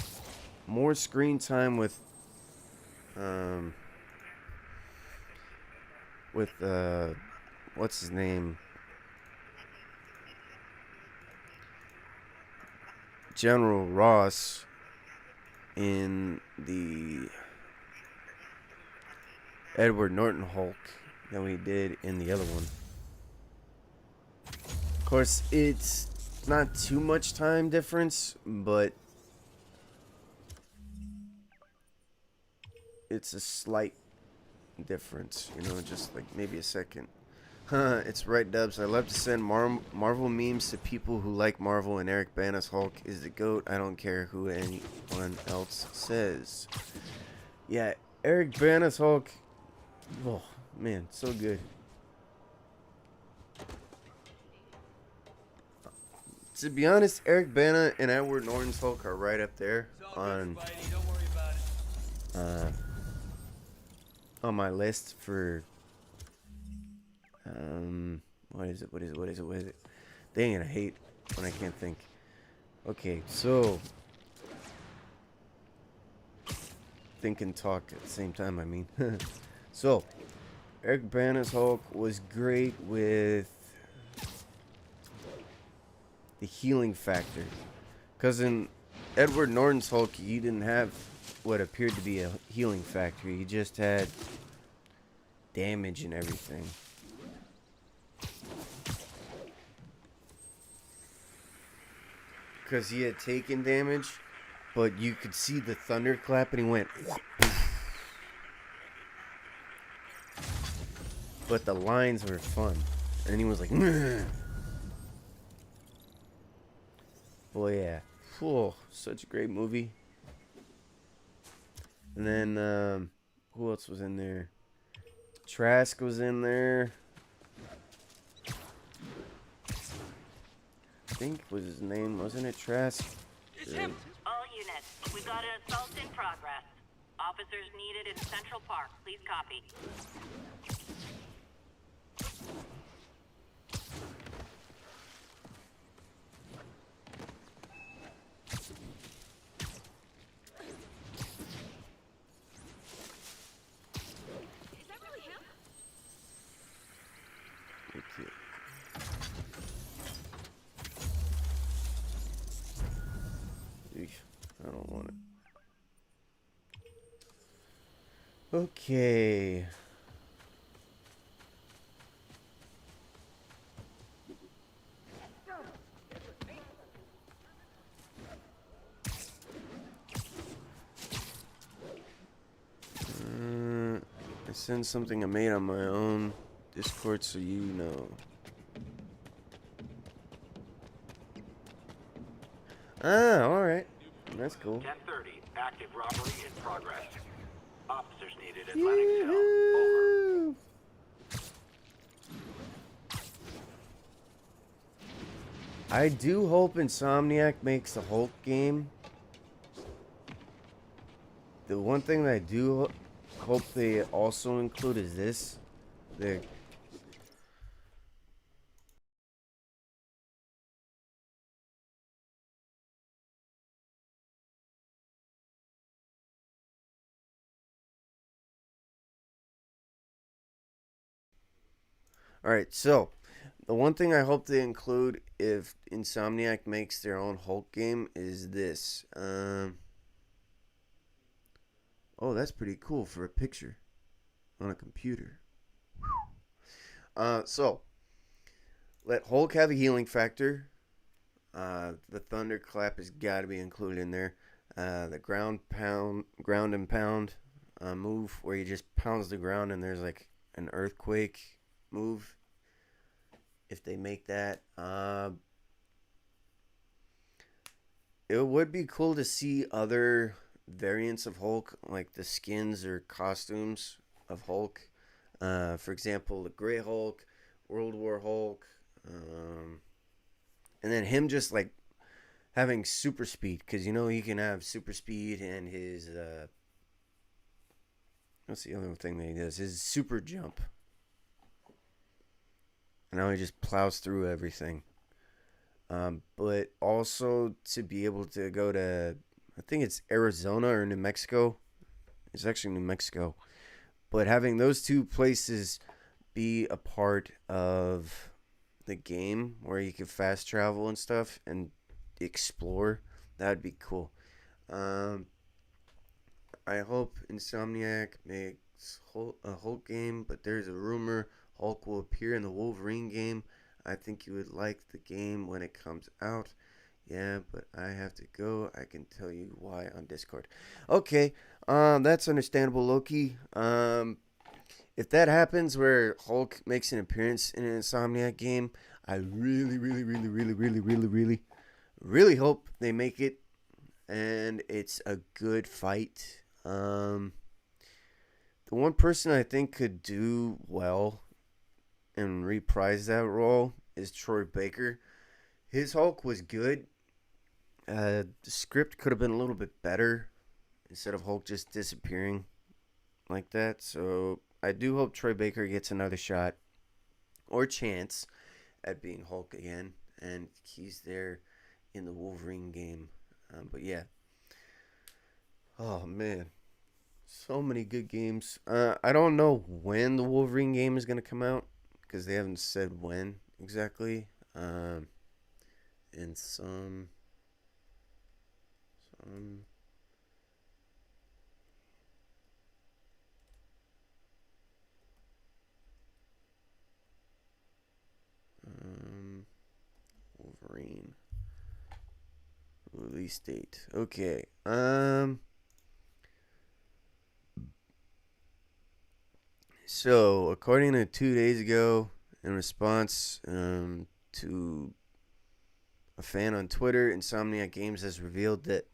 more screen time with what's his name? General Ross in the Edward Norton Hulk than we did in the other one. Of course, it's not too much time difference, but it's a slight difference, you know, just like maybe a second. It's right, Dubs. I love to send Marvel memes to people who like Marvel, and Eric Bana's Hulk is the GOAT. I don't care who anyone else says. Yeah, Eric Bana's Hulk, oh man, so good. To be honest, Eric Bana and Edward Norton's Hulk are right up there on my list for what is it? Dang it, I hate when I can't think. Okay, so think and talk at the same time, I mean. So Eric Bana's Hulk was great with the healing factor, because in Edward Norton's Hulk he didn't have what appeared to be a healing factor. He just had damage and everything. Because he had taken damage, but you could see the thunderclap and he went whoop. But the lines were fun, and he was like boy, yeah. Oh, such a great movie. And then, who else was in there? Trask was in there. I think was his name, wasn't it Trask? It's him. All units, we've got an assault in progress. Officers needed in Central Park. Please copy. Okay. Eesh, I don't want it. Okay. I send something I made on my own Discord so you know. Ah, alright. That's cool. 10:30. Active robbery in progress. Officers needed Atlantic Hill. Over. I do hope Insomniac makes a Hulk game. The one thing that I do hope they also include is this. The Alright, so the one thing I hope they include if Insomniac makes their own Hulk game is this. Oh, that's pretty cool for a picture on a computer. So let Hulk have a healing factor. The thunderclap has got to be included in there. The ground and pound move where he just pounds the ground and there's like an earthquake move. If they make that, it would be cool to see other variants of Hulk, like the skins or costumes of Hulk. For example, the Gray Hulk, World War Hulk, and then him just like having super speed, because you know he can have super speed and his what's the other thing that he does? His super jump. And now he just plows through everything. But also to be able to go to, I think it's Arizona or New Mexico. It's actually New Mexico. But having those two places be a part of the game where you can fast travel and stuff and explore, that would be cool. I hope Insomniac makes a Hulk game, but there's a rumor Hulk will appear in the Wolverine game. I think you would like the game when it comes out. Yeah, but I have to go. I can tell you why on Discord. Okay, that's understandable, Loki. If that happens where Hulk makes an appearance in an Insomniac game, I really hope they make it and it's a good fight. The one person I think could do well and reprise that role is Troy Baker. His Hulk was good. The script could have been a little bit better instead of Hulk just disappearing like that. So I do hope Troy Baker gets another shot or chance at being Hulk again, and he's there in the Wolverine game. But yeah. Oh man. So many good games. I don't know when the Wolverine game is going to come out because they haven't said when exactly. And some Wolverine release date. Okay. So, according to 2 days ago, in response to a fan on Twitter, Insomniac Games has revealed that.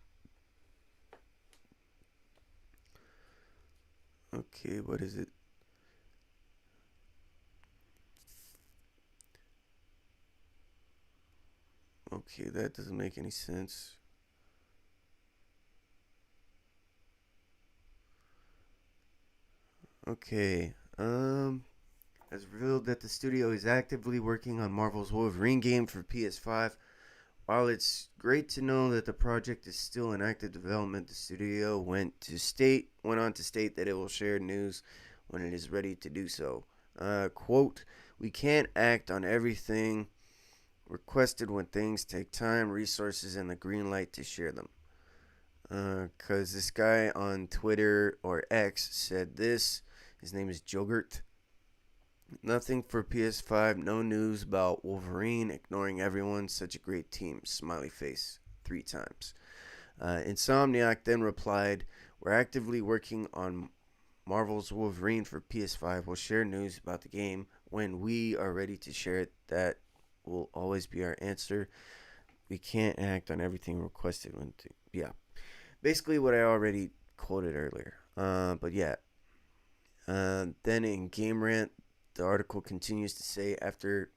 Okay, what is it? Okay, that doesn't make any sense. Okay, has revealed that the studio is actively working on Marvel's Wolverine game for PS5. While it's great to know that the project is still in active development, the studio went on to state that it will share news when it is ready to do so. Quote, We can't act on everything requested when things take time, resources, and the green light to share them. Because this guy on Twitter or X said this. His name is Jogurt. Nothing for PS5. No news about Wolverine. Ignoring everyone. Such a great team. Smiley face. 3 times. Insomniac then replied, we're actively working on Marvel's Wolverine for PS5. We'll share news about the game when we are ready to share it. That will always be our answer. We can't act on everything requested when yeah. Basically what I already quoted earlier. But yeah. Then in Game Rant, the article continues to say, after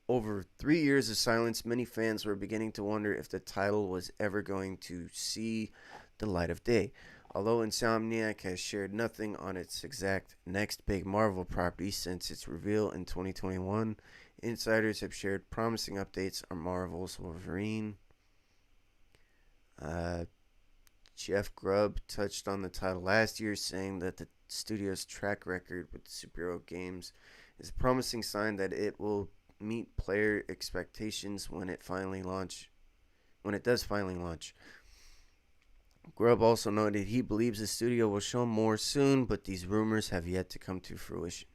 over 3 years of silence, many fans were beginning to wonder if the title was ever going to see the light of day. Although Insomniac has shared nothing on its exact next big Marvel property since its reveal in 2021, insiders have shared promising updates on Marvel's Wolverine. Jeff Grubb touched on the title last year, saying that the studio's track record with superhero games is a promising sign that it will meet player expectations when it does finally launch. Grubb also noted he believes the studio will show more soon, but these rumors have yet to come to fruition.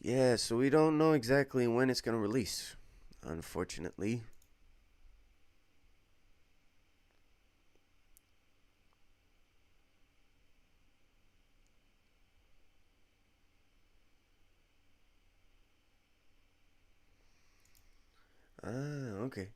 Yeah, so we don't know exactly when it's going to release, unfortunately. Okay.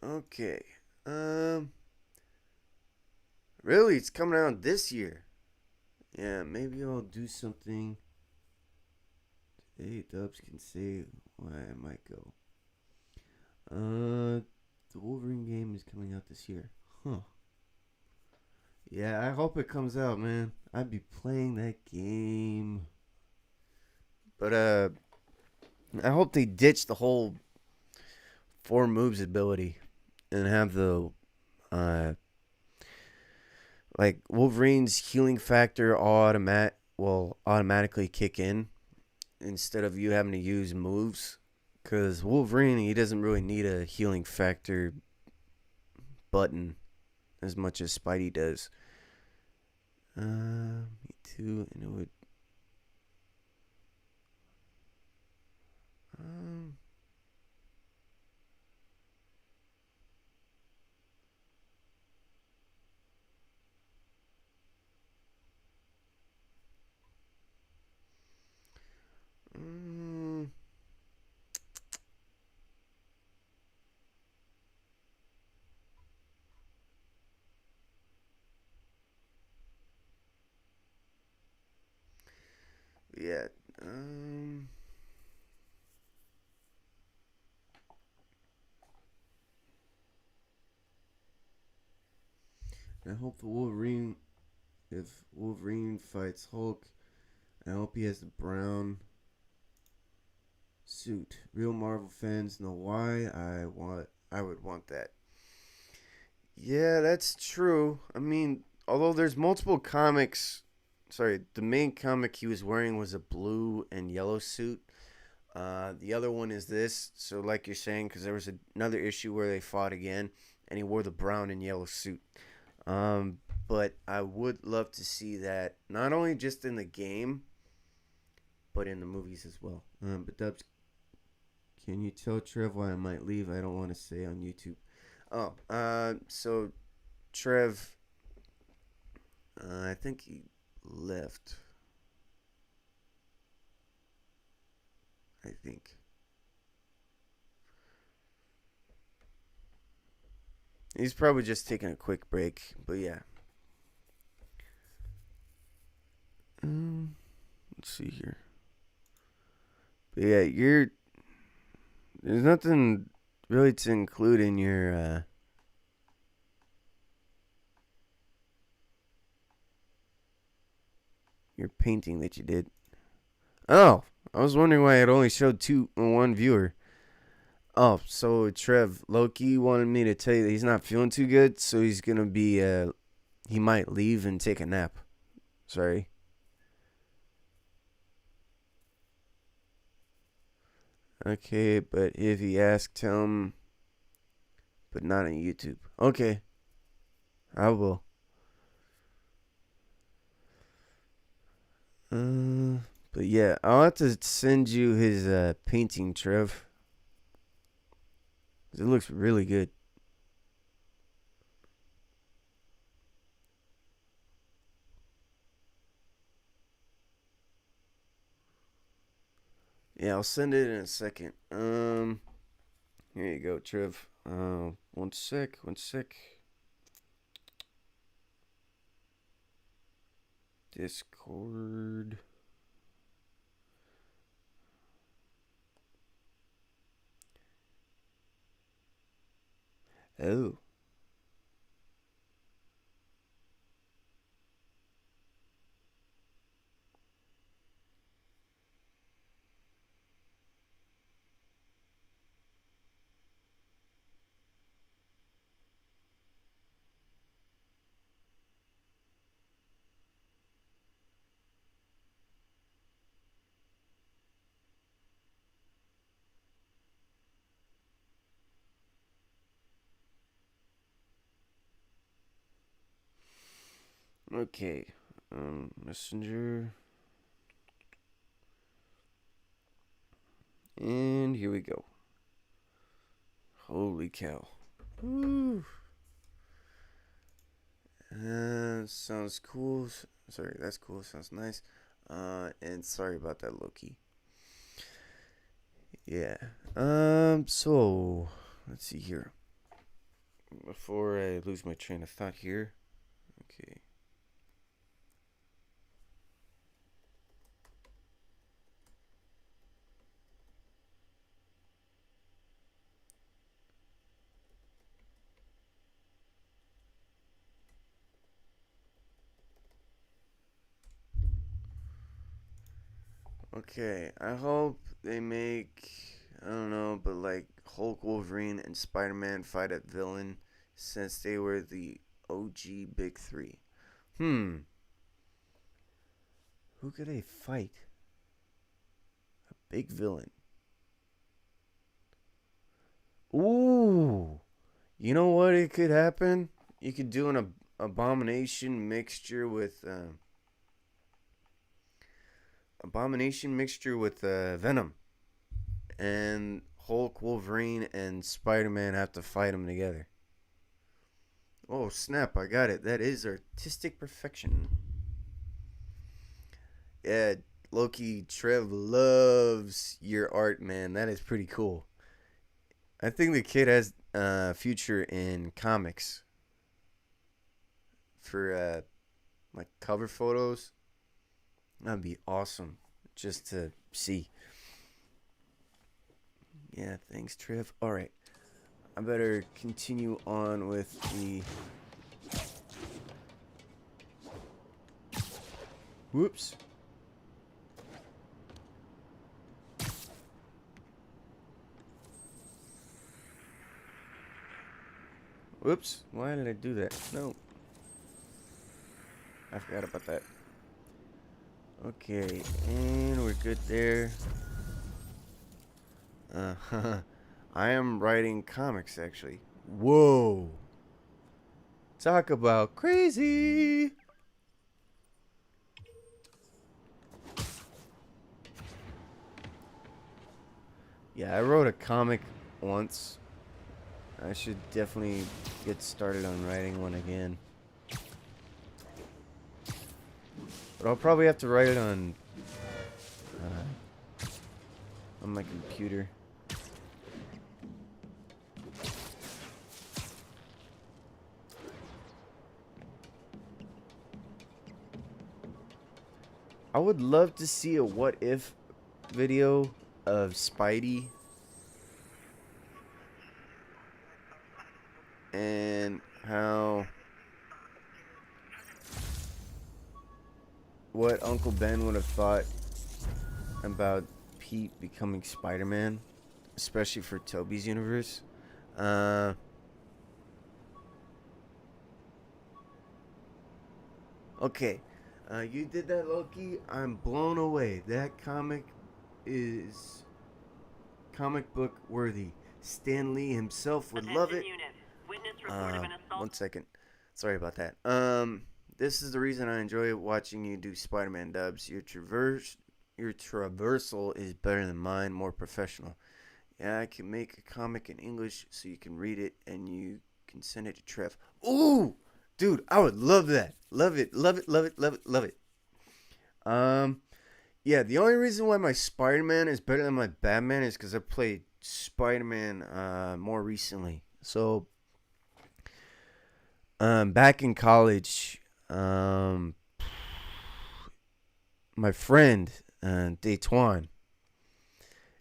Okay. Really, it's coming out this year. Yeah, maybe I'll do something today. Dubs can say why I might go. The Wolverine game is coming out this year. Huh. Yeah, I hope it comes out, man. I'd be playing that game. But I hope they ditch the whole 4 moves ability and have the like Wolverine's healing factor automatically kick in instead of you having to use moves. Because Wolverine, he doesn't really need a healing factor button as much as Spidey does. Me too, and it would. Yeah. I hope if Wolverine fights Hulk, I hope he has the brown suit. Real Marvel fans know why I would want that. Yeah, that's true. I mean, although there's multiple comics, the main comic he was wearing was a blue and yellow suit. The other one is this. So like you're saying, because there was another issue where they fought again, and he wore the brown and yellow suit. But I would love to see that, not only just in the game, but in the movies as well. But Dubs, can you tell Trev why I might leave? I don't want to say on YouTube. So Trev, I think he left. I think. He's probably just taking a quick break, but yeah. Let's see here. But yeah, there's nothing really to include in your your painting that you did. Oh, I was wondering why it only showed one viewer. Oh, so Trev, Loki wanted me to tell you that he's not feeling too good, so he's gonna be, he might leave and take a nap. Sorry. Okay, but if he asks, tell him, but not on YouTube. Okay, I will. But yeah, I'll have to send you his painting, Trev. It looks really good. Yeah, I'll send it in a second. Here you go, Trev. One sec. Discord. Oh. Okay. Messenger. And here we go. Holy cow. Woo. Sounds cool. Sorry, that's cool. Sounds nice. And sorry about that, Loki. Yeah. So let's see here. Before I lose my train of thought here. Okay. Okay, I hope they make, I don't know, but like Hulk, Wolverine, and Spider-Man fight a villain since they were the OG big three. Who could they fight? A big villain. Ooh, you know what? It could happen. You could do an abomination mixture with Venom, and Hulk, Wolverine, and Spider-Man have to fight them together. Oh snap! I got it. That is artistic perfection. Yeah, Loki, Trev loves your art, man. That is pretty cool. I think the kid has a future in comics for like cover photos. That'd be awesome just to see. Yeah, thanks, Trev. All right, I better continue on with the. Whoops. Whoops. Why did I do that? No. I forgot about that. Okay, and we're good there. I am writing comics, actually. Whoa. Talk about crazy. Yeah, I wrote a comic once. I should definitely get started on writing one again. But I'll probably have to write it on my computer. I would love to see a what if video of Spidey and how what Uncle Ben would have thought about Pete becoming Spider-Man, especially for Toby's universe. Okay, you did that, Loki. I'm blown away. That comic is comic book worthy. Stan Lee himself would love it. One second. Sorry about that. This is the reason I enjoy watching you do Spider-Man dubs. Your traversal is better than mine, more professional. Yeah, I can make a comic in English so you can read it and you can send it to Trev. Ooh! Dude, I would love that. Love it, love it, love it, love it, love it. Yeah, the only reason why my Spider-Man is better than my Batman is because I played Spider-Man more recently. So, back in college, my friend, Daytwan,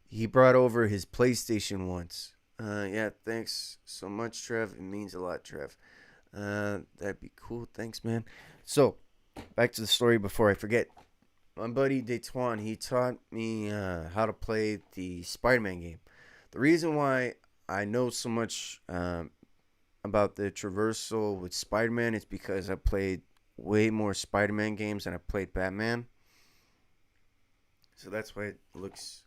he brought over his PlayStation once. Yeah, thanks so much, Trev. It means a lot, Trev. That'd be cool. Thanks, man. So, back to the story before I forget. My buddy Daytwan, he taught me how to play the Spider-Man game. The reason why I know so much about the traversal with Spider-Man is because I played way more Spider-Man games than I played Batman. So that's why it looks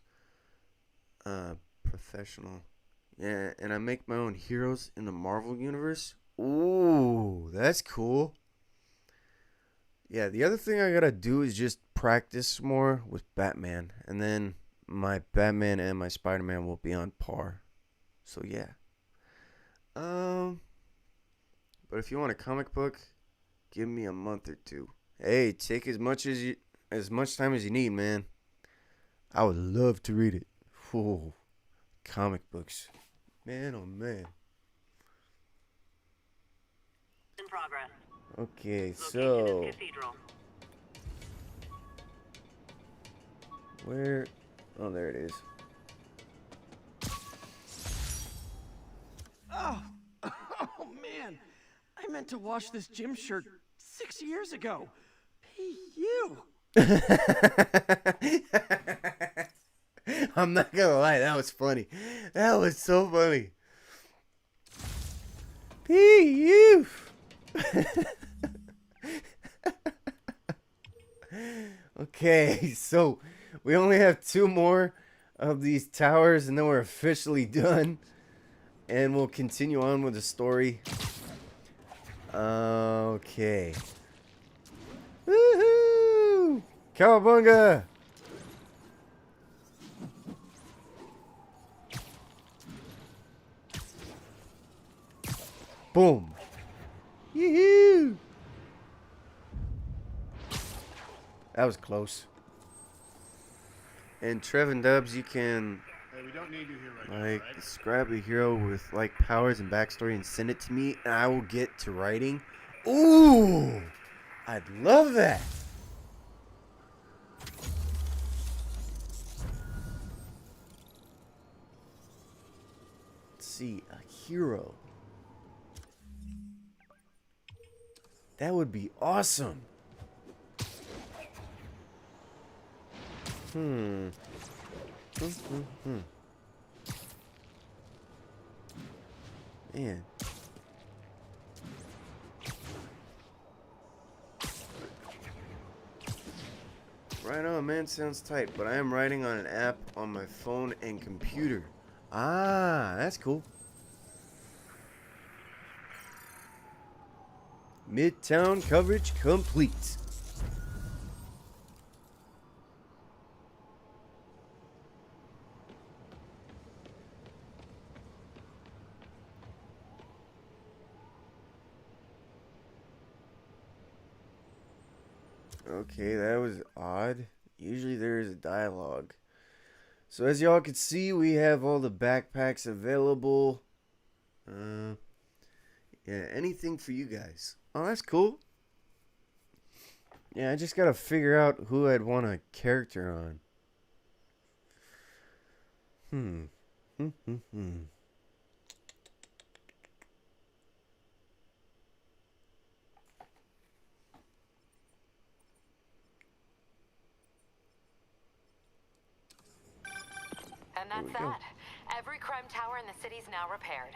professional. Yeah, and I make my own heroes in the Marvel universe. Ooh, that's cool. Yeah, the other thing I gotta do is just practice more with Batman. And then my Batman and my Spider-Man will be on par. So yeah. But if you want a comic book, give me a month or two. Hey, take as much time as you need, man. I would love to read it. Whoa, comic books. Man, oh man. In progress. Okay, Location so is Cathedral. where? Oh, there it is. Oh, oh man. I meant to wash this gym shirt 6 years ago. P.U. I'm not gonna lie, that was funny. That was so funny. P.U. Okay, so we only have 2 more of these towers and then we're officially done. And we'll continue on with the story. Okay. Woohoo! Cowabunga! Boom! Yoo-hoo! That was close. And Trev and Dubs, you can We don't need you here right now, like right? describe a hero with like powers and backstory and send it to me, and I will get to writing. Ooh, I'd love that. Let's see, a hero. That would be awesome. Man. Right on, man. Sounds tight. But I am writing on an app on my phone and computer. Ah, that's cool. Midtown coverage complete. Okay, that was odd. Usually there is a dialogue. So as y'all can see, we have all the backpacks available. Yeah, anything for you guys. Oh, that's cool. Yeah, I just gotta figure out who I'd want a character on. That's we go. that. Every crime tower in the city's now repaired.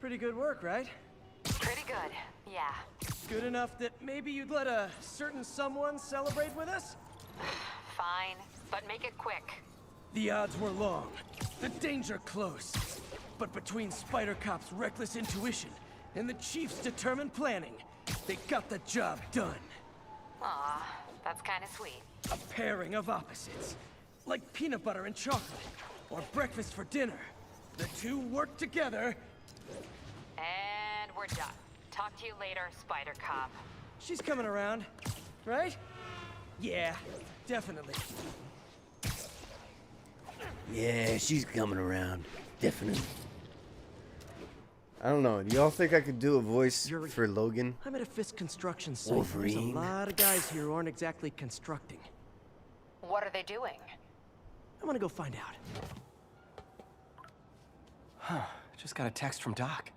Pretty good work, right? Pretty good, yeah. Good enough that maybe you'd let a certain someone celebrate with us? Fine, but make it quick. The odds were long, the danger close. But between Spider Cop's reckless intuition and the Chief's determined planning, they got the job done. Aw, that's kind of sweet. A pairing of opposites, like peanut butter and chocolate, or breakfast for dinner. The two work together. And we're done. Talk to you later, Spider Cop. She's coming around, right? Yeah, definitely. Yeah, she's coming around. Definitely. I don't know. Do y'all think I could do a voice for Logan? I'm at a Fisk construction site. Wolverine. There's a lot of guys here who aren't exactly constructing. What are they doing? I'm gonna go find out. Huh. Just got a text from Doc.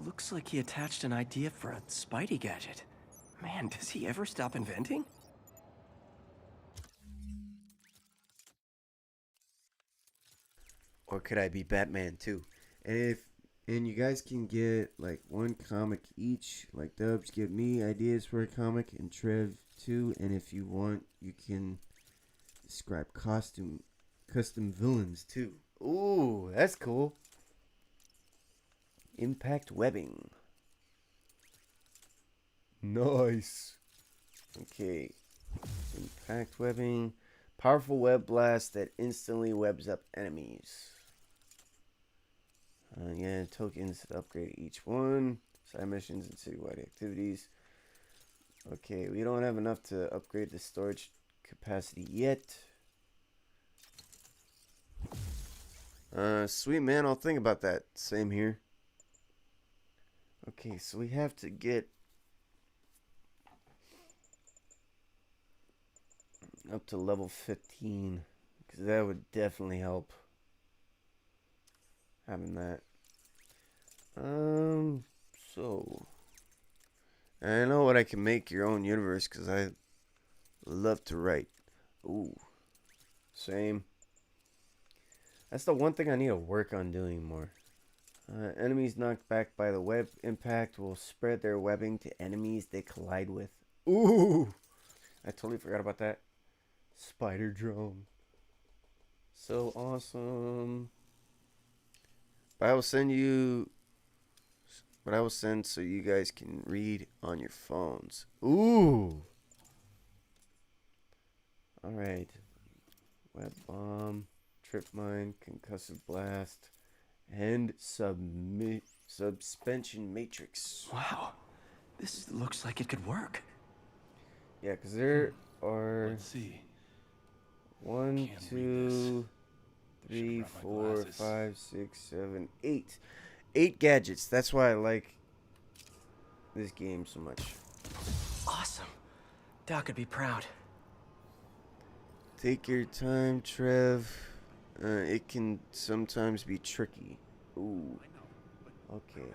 Looks like he attached an idea for a Spidey gadget. Man, does he ever stop inventing? Or could I be Batman too? And you guys can get like one comic each. Like Dubs, give me ideas for a comic, and Trev too. And if you want, you can describe custom villains too. Ooh, that's cool. Impact webbing. Nice. Okay. Impact webbing. Powerful web blast that instantly webs up enemies. Yeah, tokens to upgrade each one. Side missions and citywide activities. Okay, we don't have enough to upgrade the storage capacity yet. Sweet man, I'll think about that. Same here. Okay, so we have to get up to level 15, because that would definitely help having that. So I know what I can make your own universe, because I love to write. Ooh, same. That's the one thing I need to work on doing more. Enemies knocked back by the web impact will spread their webbing to enemies they collide with. Ooh, I totally forgot about that. Spider drone. So awesome. But I will send so you guys can read on your phones. Ooh. Alright. Web bomb, trip mine, concussive blast, and suspension matrix. Wow. This looks like it could work. Yeah, because there are... Let's see. 1, 2, 3, 4, 5, 6, 7, 8. 8 gadgets. That's why I like this game so much. Awesome. Doc would be proud. Take your time, Trev. It can sometimes be tricky. Ooh. Okay.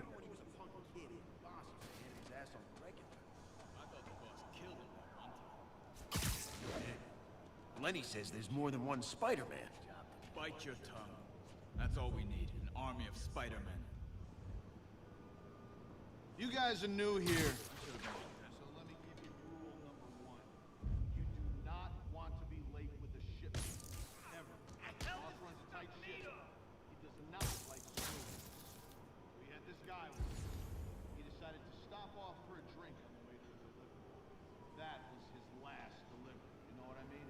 Lenny says there's more than one Spider-Man. Bite your tongue. That's all we need, an army of Spider-Men. You guys are new here, so let me give you rule number 1. You do not want to be late with the shipment. Ever. Boss runs a tight ship. He does not like screws. We had this guy with us. He decided to stop off for a drink on the way to the delivery. That was his last delivery. You know what I mean?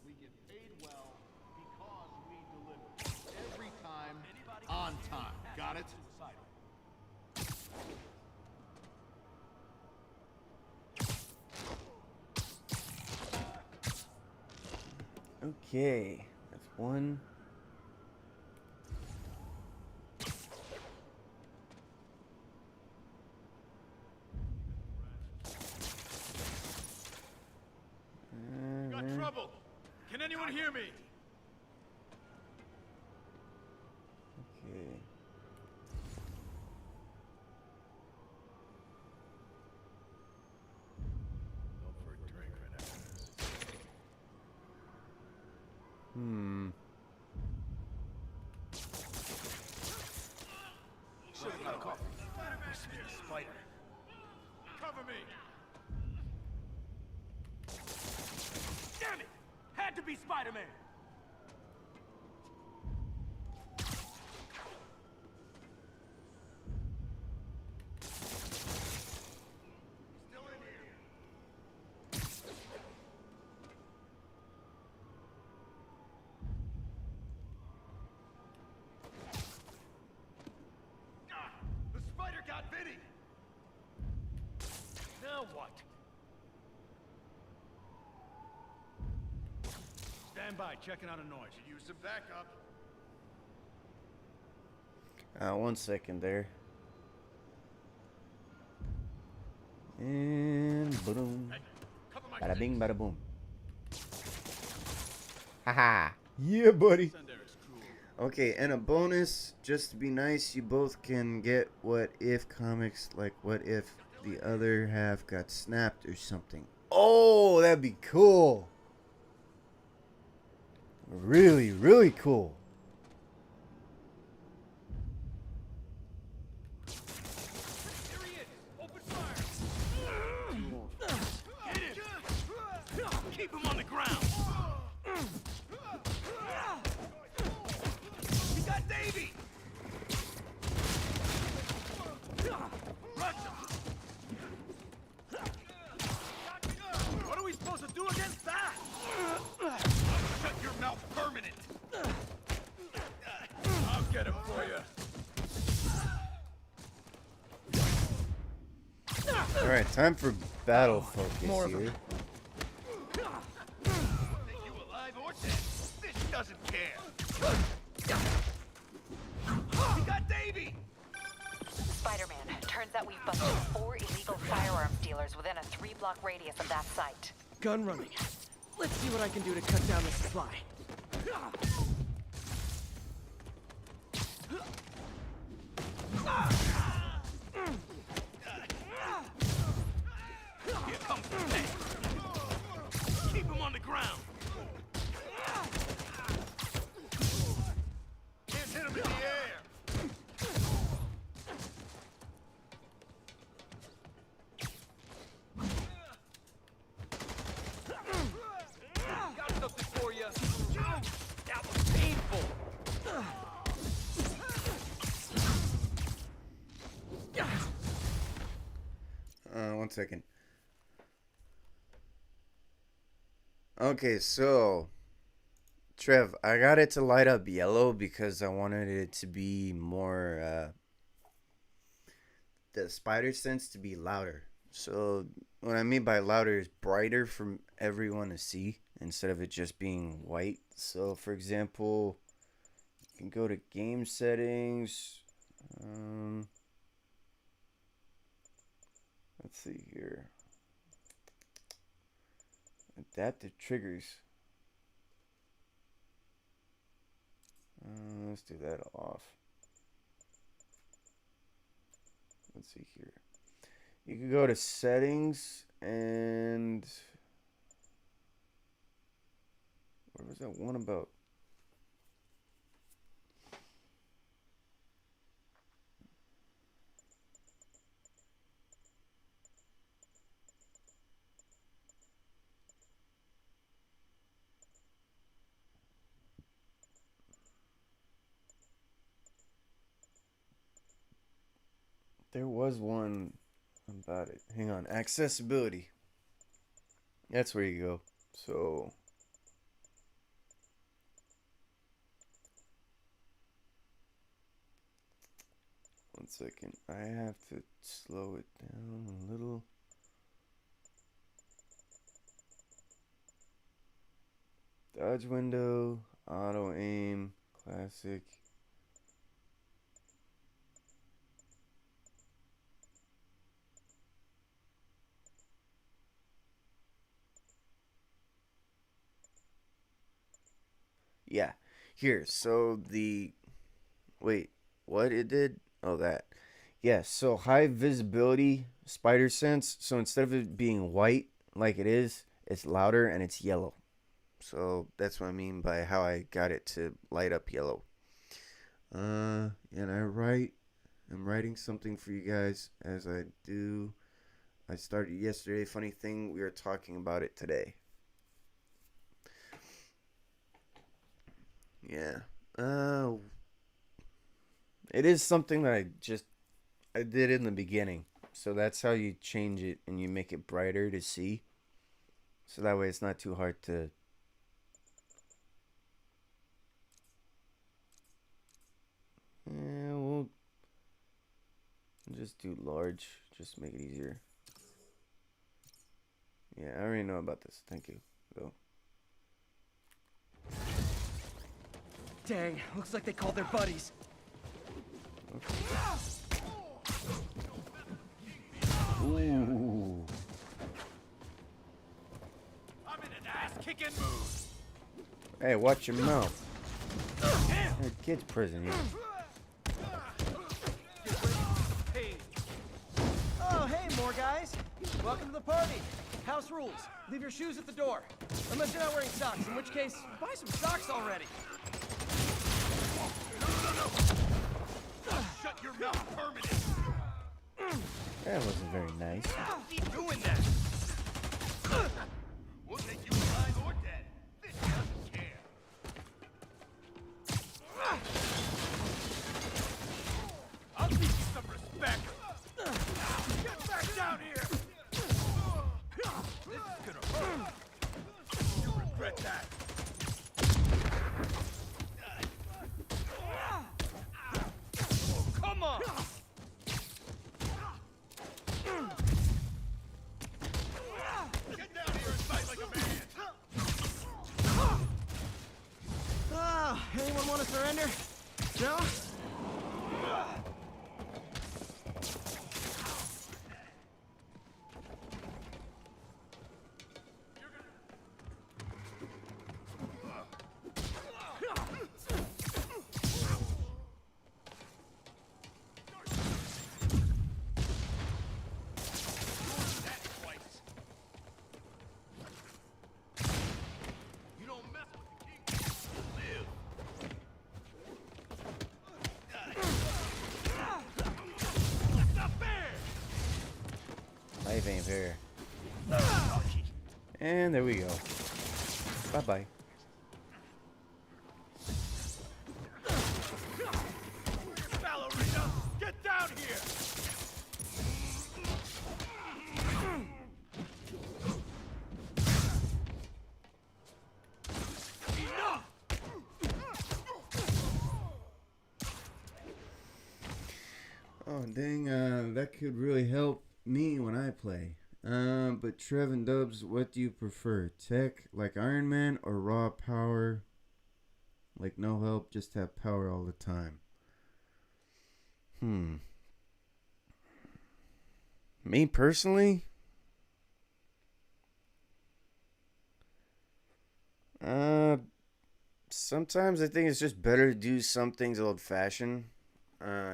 We get paid well because we deliver. Every time, on time. Got it? Okay. That's one. Got trouble! Can anyone hear me? Okay. Go for a drink right after this. be Spider-Man! The spider got Vinny! Now what? Stand by, checking out a noise. Use some backup. 1 second there. And boom. Bada bing, bada boom. Haha. Yeah, buddy. Okay, and a bonus, just to be nice, you both can get What If comics, like what if the other half got snapped or something. Oh, that'd be cool. Really, really cool. Keep him on the ground! We got Davey! What are we supposed to do against that? Shut your mouth permanent! I'll get him for you. Alright, time for battle focus here. You alive or dead? This doesn't care. We got Davey! Spider-Man, turns out we've busted 4 illegal firearms dealers within a 3-block radius of that site. Gun running. Let's see what I can do to cut down the supply. Here comes the tank. Keep him on the ground. Can't hit him in the air. Got something for you. That was painful. 1 second. Okay, so Trev, I got it to light up yellow because I wanted it to be more the spider sense to be louder. So what I mean by louder is brighter for everyone to see instead of it just being white. So for example, you can go to game settings. Let's see here. Adaptive triggers. Let's do that off. Let's see here. You can go to settings and what was that one about? There was one about it. Hang on. Accessibility. That's where you go. So one second. I have to slow it down a little. Dodge window, auto aim, classic. Yeah, here, so wait, what it did? Oh, that. Yeah, so high visibility spider sense. So instead of it being white like it is, it's louder and it's yellow. So that's what I mean by how I got it to light up yellow. And I'm writing something for you guys as I do. I started yesterday. Funny thing, we were talking about it today. Yeah. It is something that I did in the beginning. So that's how you change it and you make it brighter to see. So that way it's not too hard to... Yeah, we'll just do large. Just make it easier. Yeah, I already know about this. Thank you. Go. Dang, looks like they called their buddies. Ooh. I'm in an ass-kicking mood. Hey, watch your mouth. There's a kid's prison here. Oh, hey, more guys. Welcome to the party. House rules. Leave your shoes at the door. Unless you're not wearing socks, in which case, buy some socks already. No. Shut your mouth permanent. That wasn't very nice. Keep doing that. We'll take you alive or dead. This doesn't care. I'll teach you some respect. Get back down here. This is gonna hurt. You regret that. Oh, come on. Get down here and fight like a man. Oh, anyone want to surrender? No? You don't mess with the Kingpin, you live. Not fair. Life ain't fair. And there we go. Bye-bye. Ballerina, get down here. Enough. Oh, dang, that could really help me when I play. But Trev and Dubs, what do you prefer? Tech, like Iron Man, or raw power? Like no help, just have power all the time. Me personally? Sometimes I think it's just better to do some things old-fashioned.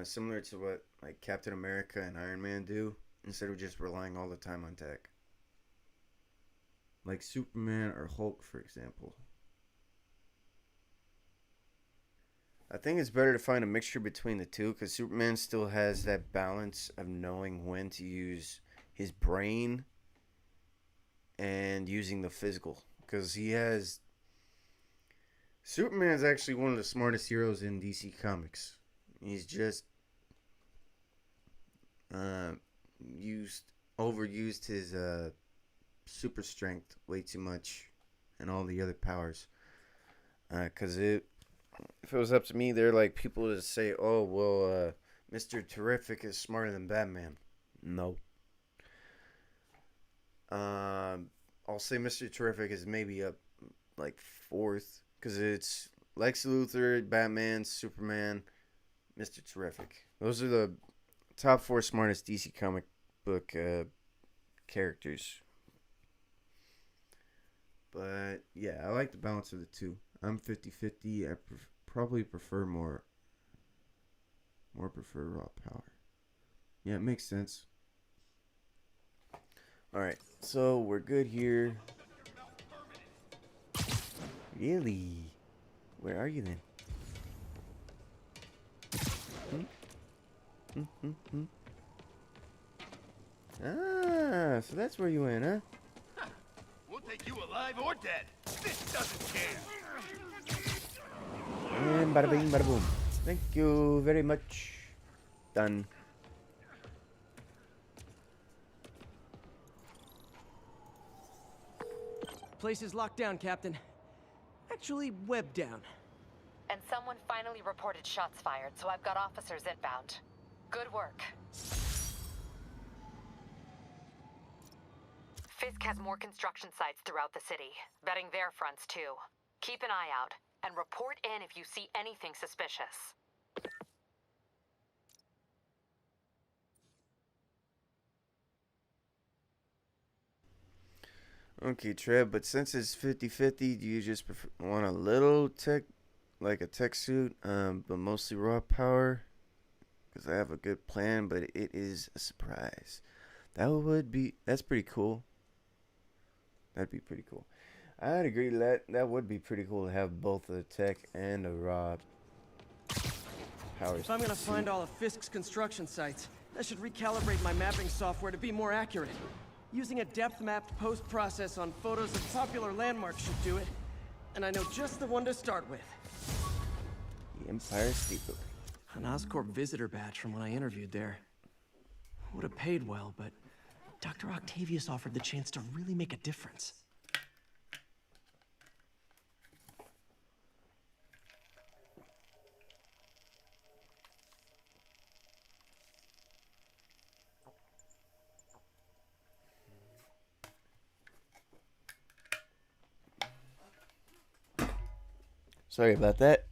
Similar to what like Captain America and Iron Man do, instead of just relying all the time on tech. Like Superman or Hulk, for example. I think it's better to find a mixture between the two, because Superman still has that balance of knowing when to use his brain and using the physical. Because he has... Superman's actually one of the smartest heroes in DC Comics. He's just overused his super strength way too much, and all the other powers. Because if it was up to me, they're like people that say, "Oh, well, Mr. Terrific is smarter than Batman." No. I'll say Mr. Terrific is maybe up like fourth, because it's Lex Luthor, Batman, Superman, Mr. Terrific. Those are the top 4 smartest DC comic book characters. But yeah, I like the balance of the two. I'm 50-50. I probably prefer more prefer raw power. Yeah, it makes sense. Alright, so we're good here. Really? Where are you then? Ah, so that's where you went, huh? We'll take you alive or dead. This doesn't care. And bada bing, bada boom. Thank you very much. Done. Place is locked down, Captain. Actually, webbed down. And someone finally reported shots fired, so I've got officers inbound. Good work. Fisk has more construction sites throughout the city, vetting their fronts too. Keep an eye out, and report in if you see anything suspicious. Okay, Trev, but since it's 50-50, do you just want a little tech, like a tech suit, but mostly raw power? Because I have a good plan, but it is a surprise. That's pretty cool. That'd be pretty cool. I'd agree that would be pretty cool to have both the tech and the raw power. If I'm gonna find all of Fisk's construction sites, I should recalibrate my mapping software to be more accurate. Using a depth-mapped post-process on photos of popular landmarks should do it. And I know just the one to start with. The Empire State Building. An Oscorp visitor badge from when I interviewed there. Would have paid well, but Dr. Octavius offered the chance to really make a difference. Sorry about that.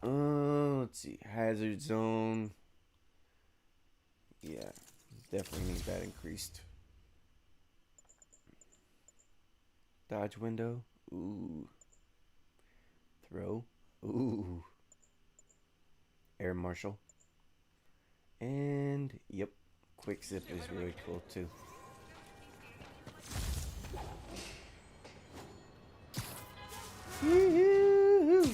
Let's see. Hazard zone. Yeah, definitely need that increased. Dodge window. Ooh. Throw. Ooh. Air marshal. And, yep. Quick zip is really cool too. Woo-hoo-hoo.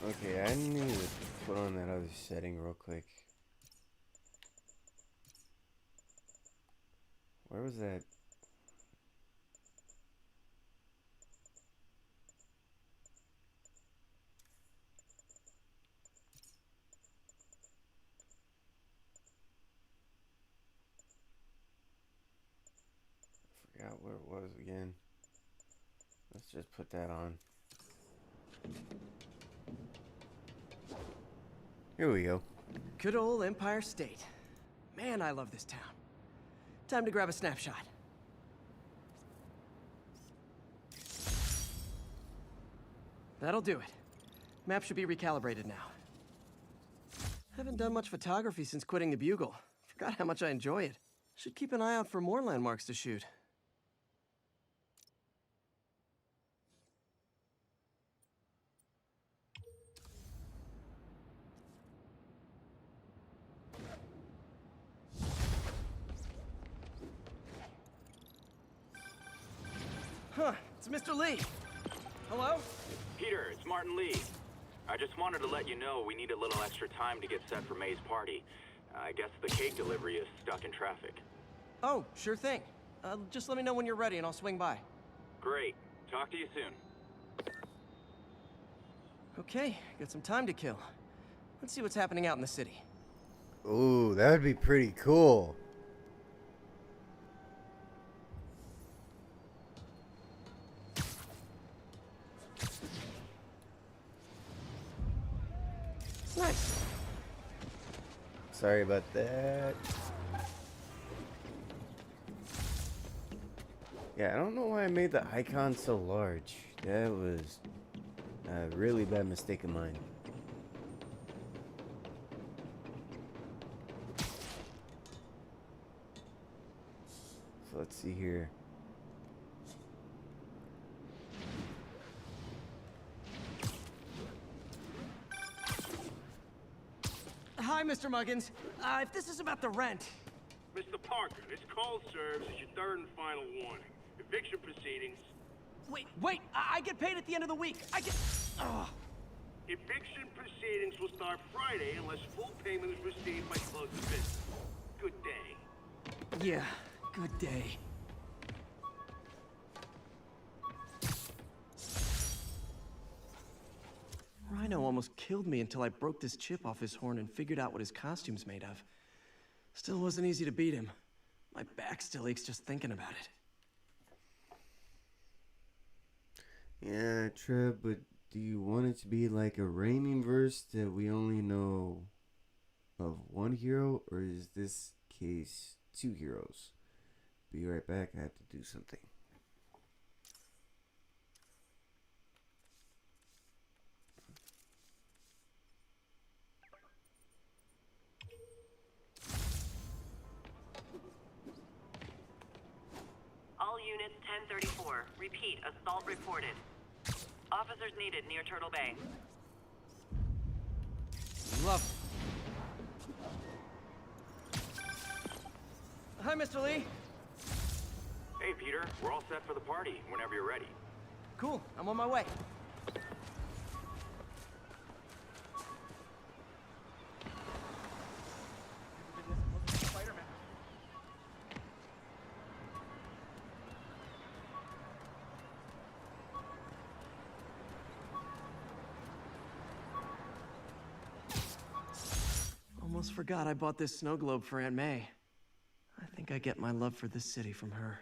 Okay, I need to put on that other setting real quick. Where was that? I forgot where it was again. Let's just put that on. Here we go. Good old Empire State. Man, I love this town. Time to grab a snapshot. That'll do it. Map should be recalibrated now. Haven't done much photography since quitting the Bugle. Forgot how much I enjoy it. Should keep an eye out for more landmarks to shoot. Huh, it's Mr. Lee. Hello? Peter, it's Martin Lee. I just wanted to let you know we need a little extra time to get set for May's party. I guess the cake delivery is stuck in traffic. Oh, sure thing. Just let me know when you're ready and I'll swing by. Great. Talk to you soon. Okay, got some time to kill. Let's see what's happening out in the city. Ooh, that would be pretty cool. Nice. Sorry about that. Yeah, I don't know why I made the icon so large. That was a really bad mistake of mine. So let's see here. Hi, Mr. Muggins. If this is about the rent... Mr. Parker, this call serves as your third and final warning. Eviction proceedings... Wait! I get paid at the end of the week! I get... Ugh. Eviction proceedings will start Friday unless full payment is received by close of business. Good day. Yeah, good day. Rhino almost killed me until I broke this chip off his horn and figured out what his costume's made of. Still wasn't easy to beat him. My back still aches just thinking about it. Yeah, Trev, but do you want it to be like a Raimi verse that we only know of one hero, or is this case two heroes? Be right back, I have to do something. All units 1034. Repeat, assault reported. Officers needed near Turtle Bay. Love. Hi, Mr. Lee. Hey, Peter. We're all set for the party whenever you're ready. Cool, I'm on my way. Almost forgot I bought this snow globe for Aunt May. I think I get my love for this city from her.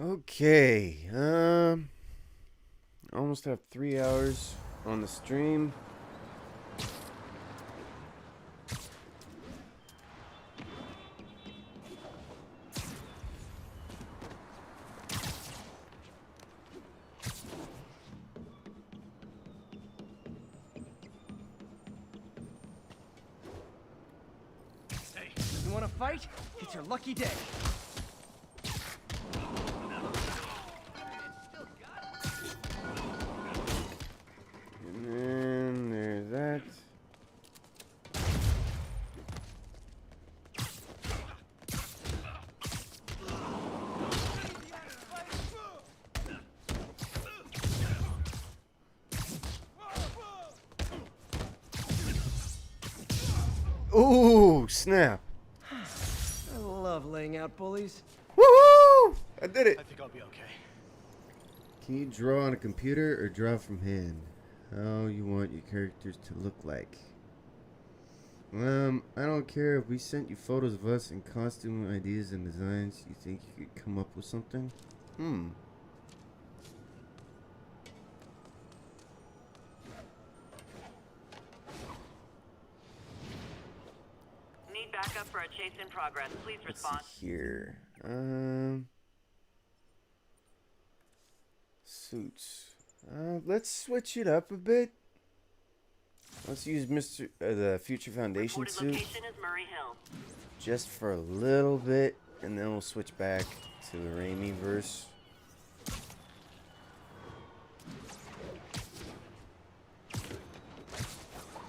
Okay, almost have 3 hours on the stream. Hey, you wanna fight? It's your lucky day. And then there's that. Ooh, snap. I love laying out bullies. Woohoo! I did it. I think I'll be okay. Can you draw on a computer or draw from hand? How you want your characters to look like? I don't care if we sent you photos of us and costume ideas and designs. You think you could come up with something? Need backup for a chase in progress. Please Let's respond. see here. Suits. Let's switch it up a bit. Let's use the Future Foundation Reported suit location is Murray Hill. just for a little bit, and then we'll switch back to the Raimi verse.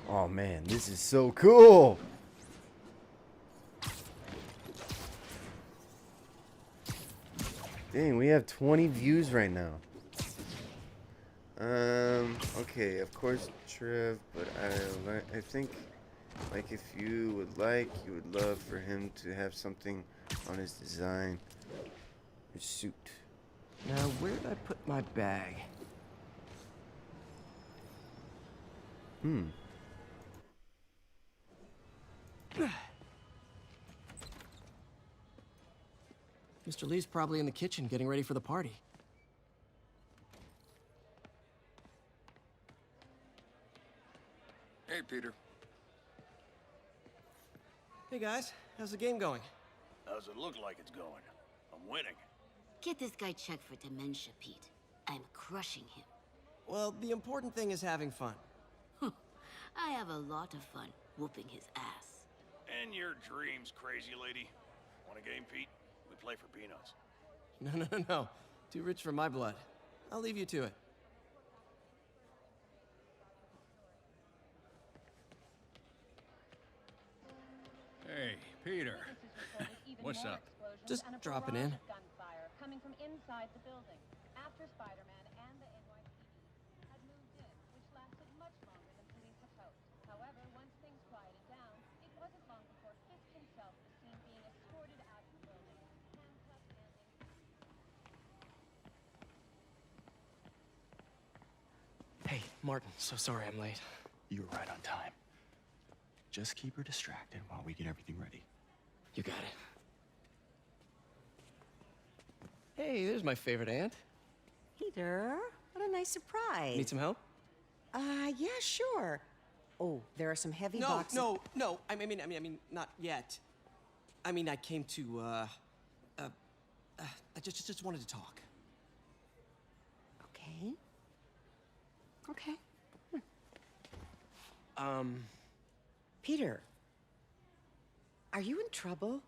Oh man, this is so cool! Dang, we have 20 views right now. Okay, of course, Trev, but I think, like, if you would like, you would love for him to have something on his design, his suit. Now, where did I put my bag? Mr. Lee's probably in the kitchen getting ready for the party. Hey, Peter. Hey guys, how's the game going? How's it look like it's going? I'm winning. Get this guy checked for dementia, Pete. I'm crushing him. Well, the important thing is having fun. I have a lot of fun whooping his ass. And your dreams, crazy lady. Want a game, Pete? We play for peanuts. No. Too rich for my blood. I'll leave you to it. Hey, Peter. What's up? Just dropping in. Gunfire coming from inside the building. After Spider-Man and the NYPD had moved in, which lasted much longer than police had hoped. However, once things quieted down, it wasn't long before Fisk himself was seen being escorted out of the building, handcuffed, Hey, Martin, so sorry I'm late. You were right on time. Just keep her distracted while we get everything ready. You got it. Hey, there's my favorite aunt. Peter, what a nice surprise. Need some help? Yeah, sure. Oh, there are some heavy boxes. No. I mean, not yet. I mean, I came to, I just wanted to talk. Okay. Okay. Peter, are you in trouble?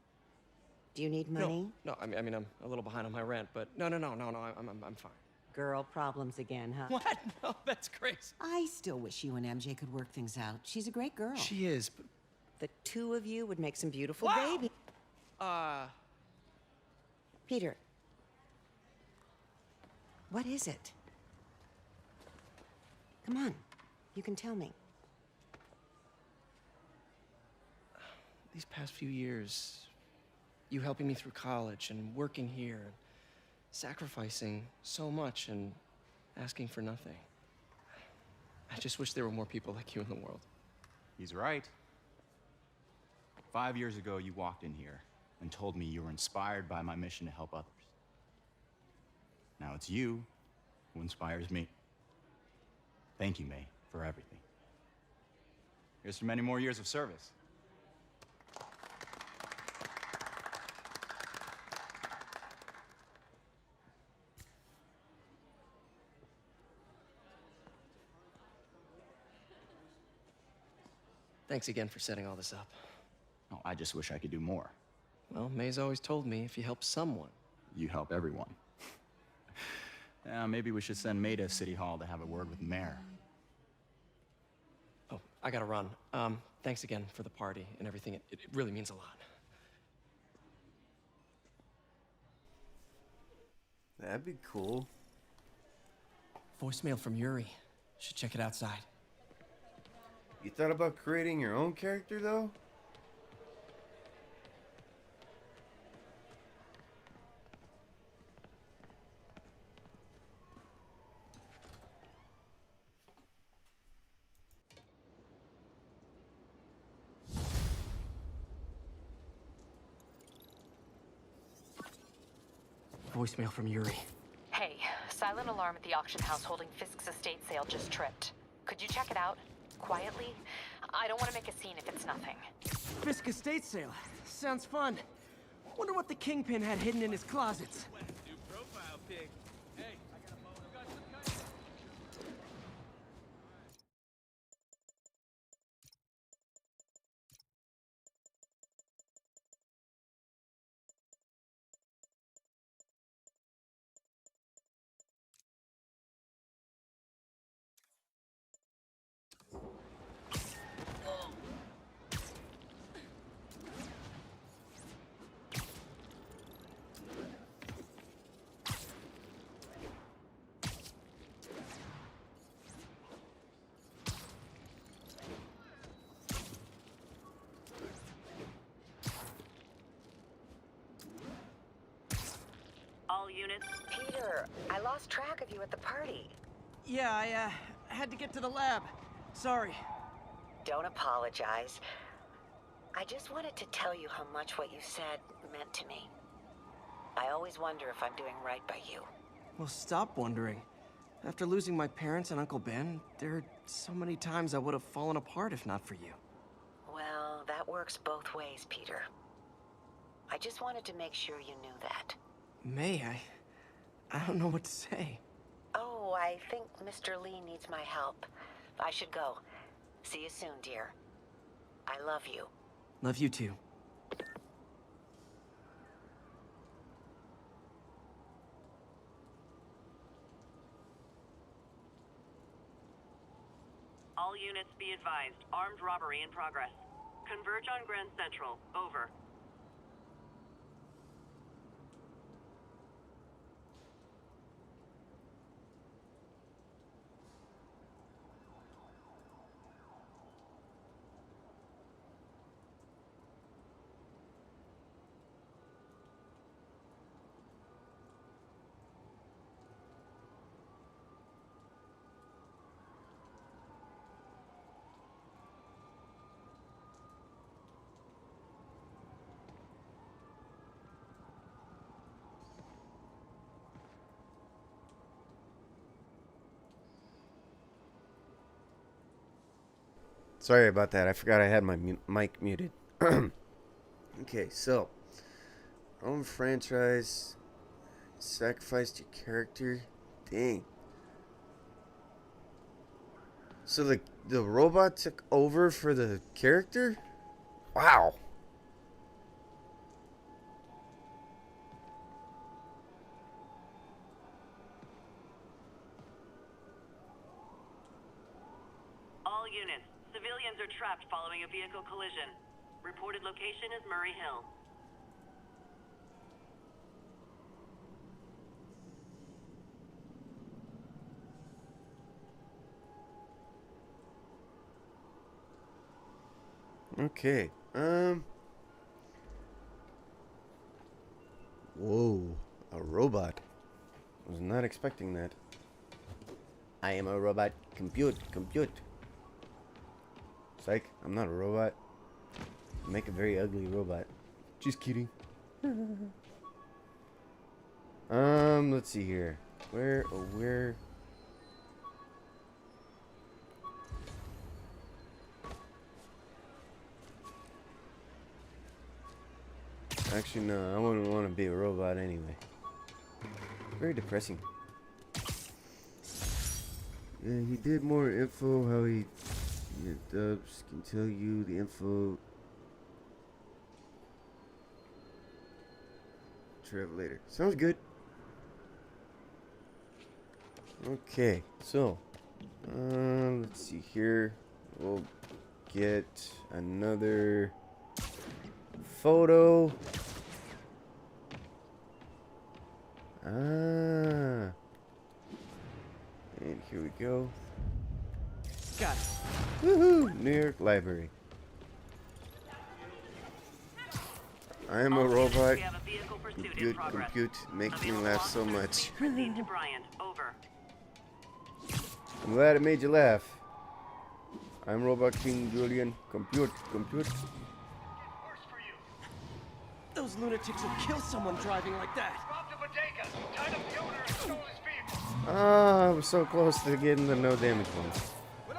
Do you need money? No, I mean, I'm a little behind on my rent, but no, I'm fine. Girl problems again, huh? What? No, that's crazy. I still wish you and MJ could work things out. She's a great girl. She is, but... The two of you would make some beautiful babies. Peter. What is it? Come on, you can tell me. These past few years, you helping me through college and working here, and sacrificing so much and asking for nothing. I just wish there were more people like you in the world. He's right. 5 years ago, you walked in here and told me you were inspired by my mission to help others. Now it's you who inspires me. Thank you, May, for everything. Here's to many more years of service. Thanks again for setting all this up. Oh, I just wish I could do more. Well, May's always told me if you help someone, you help everyone. Maybe we should send May to City Hall to have a word with the mayor. Oh, I gotta run. Thanks again for the party and everything. It really means a lot. That'd be cool. Voicemail from Yuri. Should check it outside. You thought about creating your own character, though? Voicemail from Yuri. Hey, silent alarm at the auction house holding Fisk's estate sale just tripped. Could you check it out? Quietly? I don't want to make a scene if it's nothing. Fisk estate sale. Sounds fun. Wonder what the Kingpin had hidden in his closets. New profile pic. Hey, I got a motor. You got some kind All units. Peter, I lost track of you at the party. Yeah, I had to get to the lab. Sorry. Don't apologize. I just wanted to tell you how much what you said meant to me. I always wonder if I'm doing right by you. Well, stop wondering. After losing my parents and Uncle Ben, there are so many times I would have fallen apart if not for you. Well, that works both ways, Peter. I just wanted to make sure you knew that. May, I don't know what to say. Oh, I think Mr. Lee needs my help. I should go. See you soon, dear. I love you. Love you too. All units be advised. Armed robbery in progress. Converge on Grand Central. Over. Sorry about that. I forgot I had my mic muted. Okay, so own franchise, sacrificed your character. Dang. So the robot took over for the character? Wow. All units. Civilians are trapped following a vehicle collision. Reported location is Murray Hill. Okay. Whoa, a robot. Was not expecting that. I am a robot. Compute. Psych, I'm not a robot. Make a very ugly robot. Just kidding. Let's see here. Where? Actually, no, I wouldn't want to be a robot anyway. Very depressing. Yeah, he did more info. How he dubs can tell you the info. Try it later. Sounds good. Okay, so let's see here. We'll get another photo. And here we go. Got it. Woohoo! New York Library. I am a robot. Compute. Makes me laugh so much. Proceed to Bryant. Over. I'm glad it made you laugh. I'm Robot King Julian. Compute. Those lunatics will kill someone driving like that. Ah, I was so close to getting the no damage ones. Well,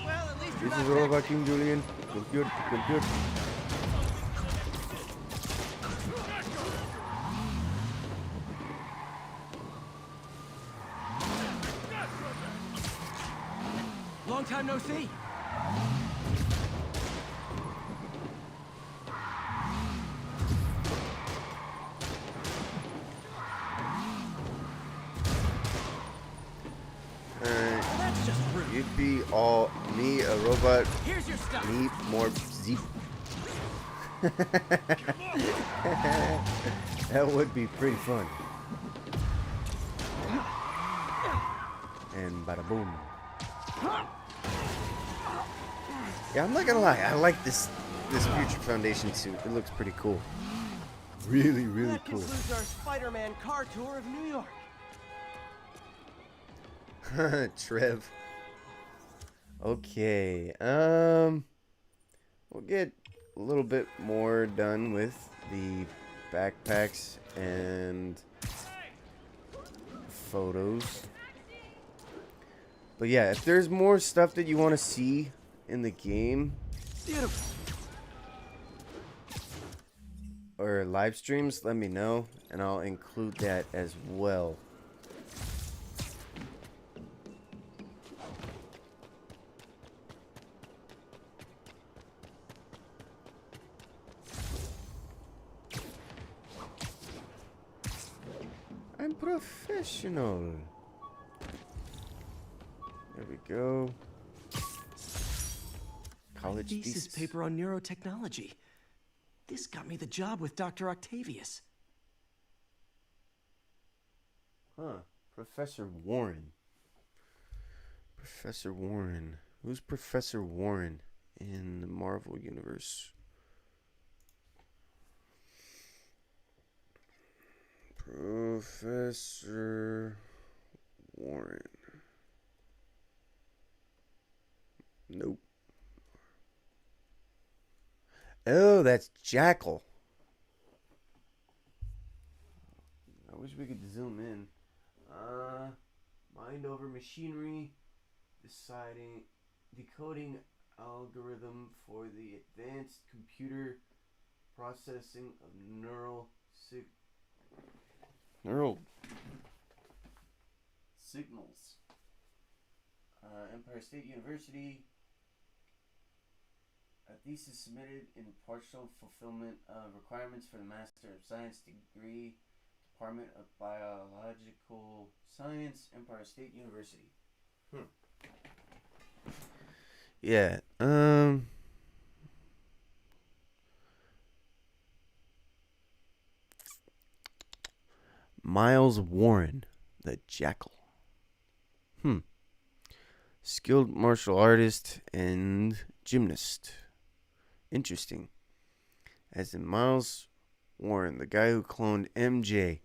at least you're This not is Robot King Julian. Compute. Long time no see. You'd be all me, a robot. Here's your stuff. Me, more Z. That would be pretty fun. And bada boom. Yeah, I'm not gonna lie. I like this Future Foundation suit. It looks pretty cool. Really That cool. concludes our Spider-Man car tour of New York. Trev. Okay. We'll get a little bit more done with the backpacks and photos. But yeah, if there's more stuff that you want to see in the game, or live streams, let me know and I'll include that as well. I'm professional. There we go. College thesis paper on neurotechnology. This got me the job with Dr. Octavius. Huh. Professor Warren. Professor Warren. Who's Professor Warren in the Marvel Universe? Professor Warren. Nope. Oh, that's Jackal. I wish we could zoom in. Mind over machinery. Decoding algorithm for the advanced computer processing of neural signals. Empire State University. A thesis submitted in partial fulfillment of requirements for the Master of Science degree, Department of Biological Science, Empire State University. Yeah. Miles Warren, the Jackal. Skilled martial artist and gymnast. Interesting. As in Miles Warren, the guy who cloned MJ.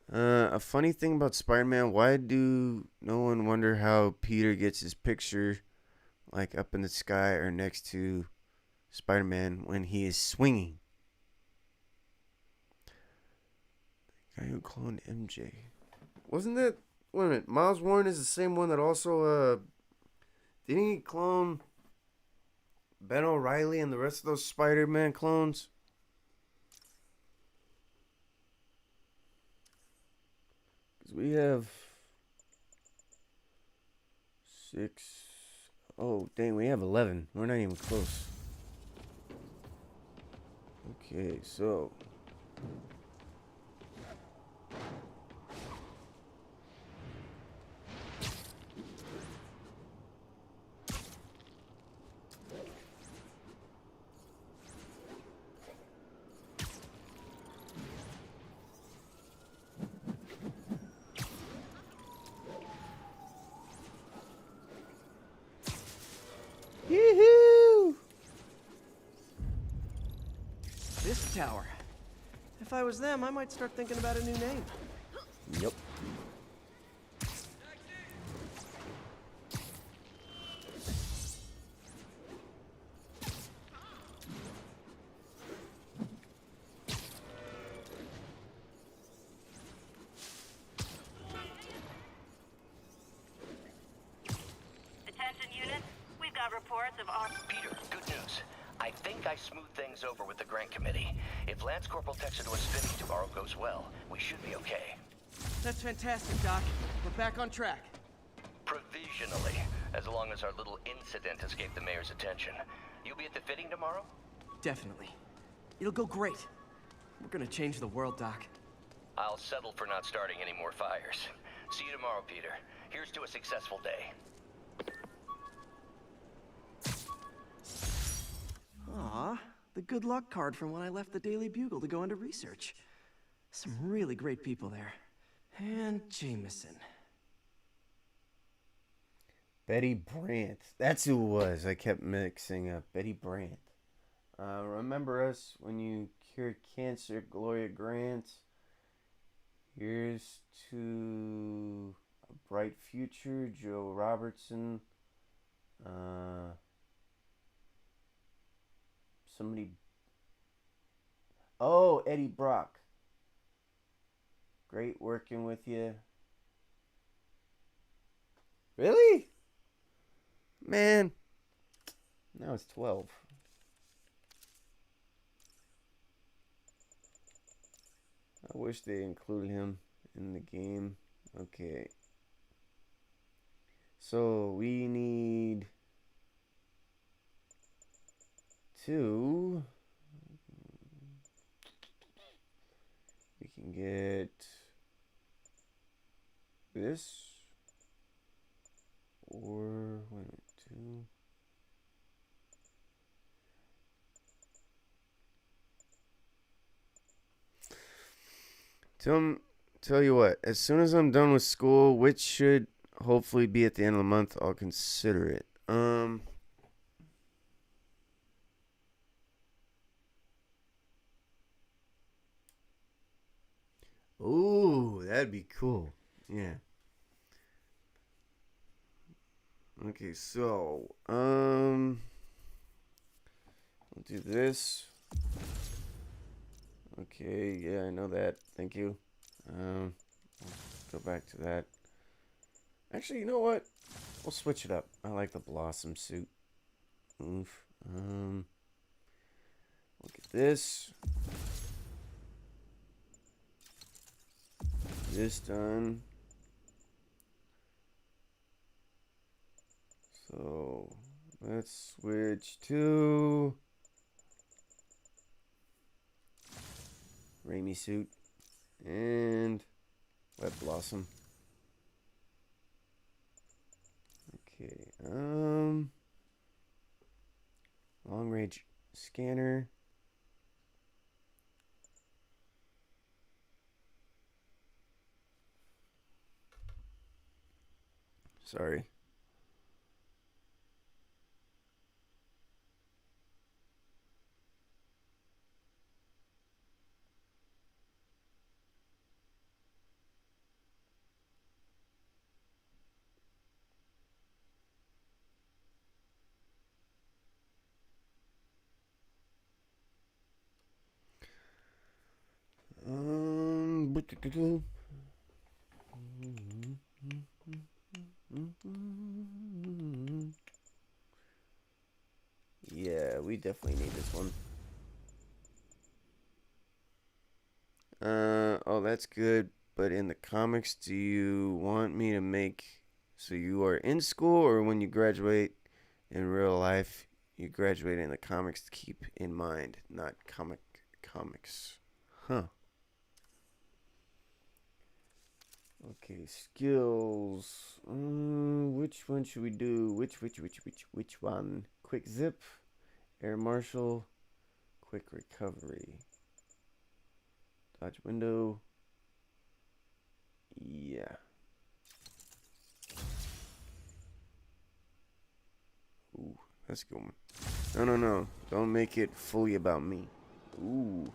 A funny thing about Spider-Man, why do no one wonder how Peter gets his picture like up in the sky or next to Spider-Man when he is swinging? The guy who cloned MJ. Wasn't that... Wait a minute. Miles Warren is the same one that also... didn't he clone Ben O'Reilly and the rest of those Spider-Man clones? Because we have 6... Oh, dang, we have 11. We're not even close. Okay, so... Yoo-hoo! This tower. If I was them, I might start thinking about a new name. Yep. Attention units, we've got reports of Peter, good news. I think I smoothed things over with the grant committee. If Lance Corporal Texidor's fitting tomorrow goes well, we should be okay. That's fantastic, Doc. We're back on track. Provisionally, as long as our little incident escaped the mayor's attention. You'll be at the fitting tomorrow? Definitely. It'll go great. We're gonna change the world, Doc. I'll settle for not starting any more fires. See you tomorrow, Peter. Here's to a successful day. Aw, the good luck card from when I left the Daily Bugle to go into research. Some really great people there. And Jameson. Betty Brant. That's who it was. I kept mixing up. Betty Brant. Remember us when you cured cancer, Gloria Grant. Here's to a bright future, Joe Robertson. Somebody. Oh, Eddie Brock. Great working with you. Really? Man. Now it's 12. I wish they included him in the game. Okay. So we need 2. We can get this 4, wait a minute, 2. Tell you what, as soon as I'm done with school, which should hopefully be at the end of the month, I'll consider it. Ooh, that'd be cool. Yeah. Okay, so, I'll do this. Okay, yeah, I know that. Thank you. I'll go back to that. Actually, you know what? We'll switch it up. I like the Blossom suit. Oof. Look at this. This done. So let's switch to Raimi suit and Web Blossom. Okay, long range scanner. Sorry. Yeah, we definitely need this one. Oh, that's good. But in the comics, do you want me to make so you are in school, or when you graduate in real life, you graduate in the comics to keep in mind, not comics? Huh. Okay, skills. Which one should we do? Which one? Quick zip, air marshal, quick recovery, dodge window. Yeah. Ooh, that's a good one. No. Don't make it fully about me. Ooh.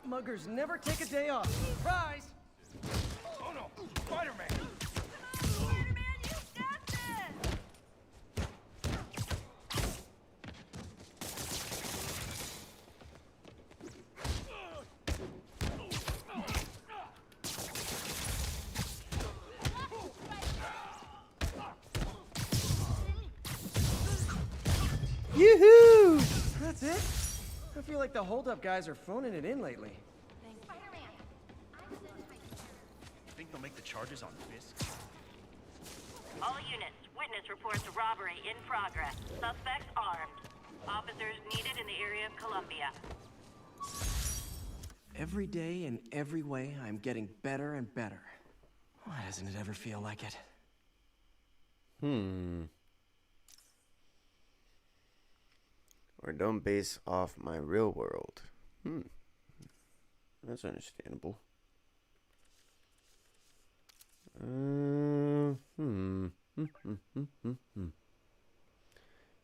Muggers never take a day off. Surprise! Oh no! Spider-Man! Yoo-hoo! That's it? I feel like the hold-up guys are phoning it in lately. Think they'll make the charges on Fisk? All units, witness reports a robbery in progress. Suspects armed. Officers needed in the area of Columbia. Every day in every way, I'm getting better and better. Why doesn't it ever feel like it? Or don't base off my real world. That's understandable.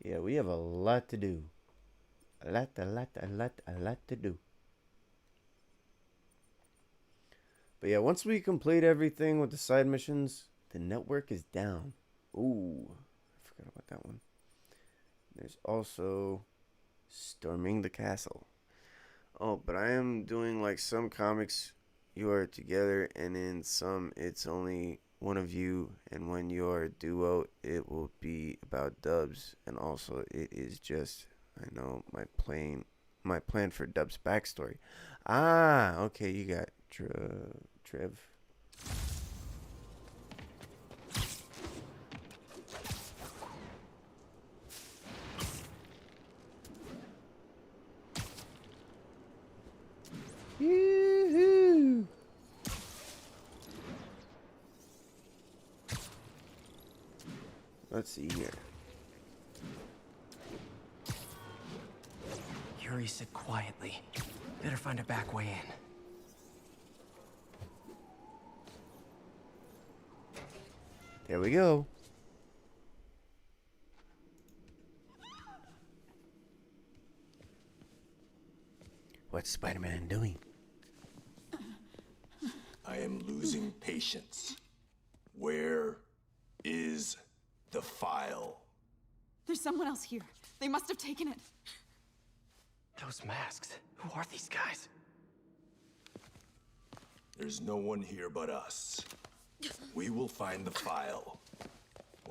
Yeah, we have a lot to do. A lot to do. But yeah, once we complete everything with the side missions, the network is down. Ooh, I forgot about that one. There's also storming the castle. Oh, but I am doing like some comics you are together, and in some it's only one of you, and when you are a duo it will be about Dubs, and also it is just, I know, my plan for Dubs' backstory. Ah, okay, you got Trev. Let's see here. Yuri, sit quietly. Better find a back way in. There we go. What's Spider-Man doing? I am losing patience. Where is the file? There's someone else here. They must have taken it. Those masks. Who are these guys? There's no one here but us. We will find the file,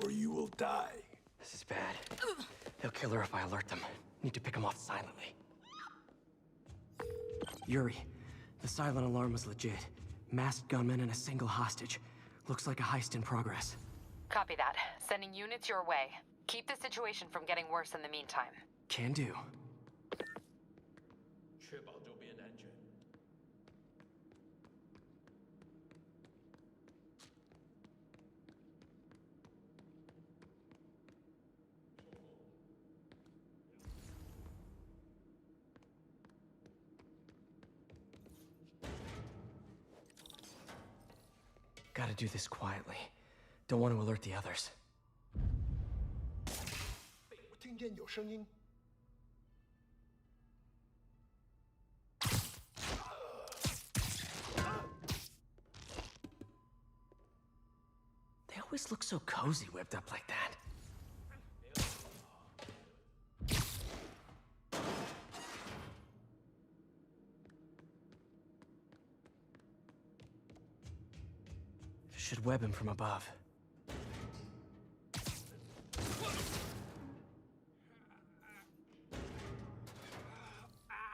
or you will die. This is bad. They'll kill her if I alert them. Need to pick them off silently. Yuri, the silent alarm was legit. Masked gunmen and a single hostage. Looks like a heist in progress. Copy that. Sending units your way. Keep the situation from getting worse in the meantime. Can do. Gotta do this quietly. Don't want to alert the others. They always look so cozy whipped up like that. Should web him from above.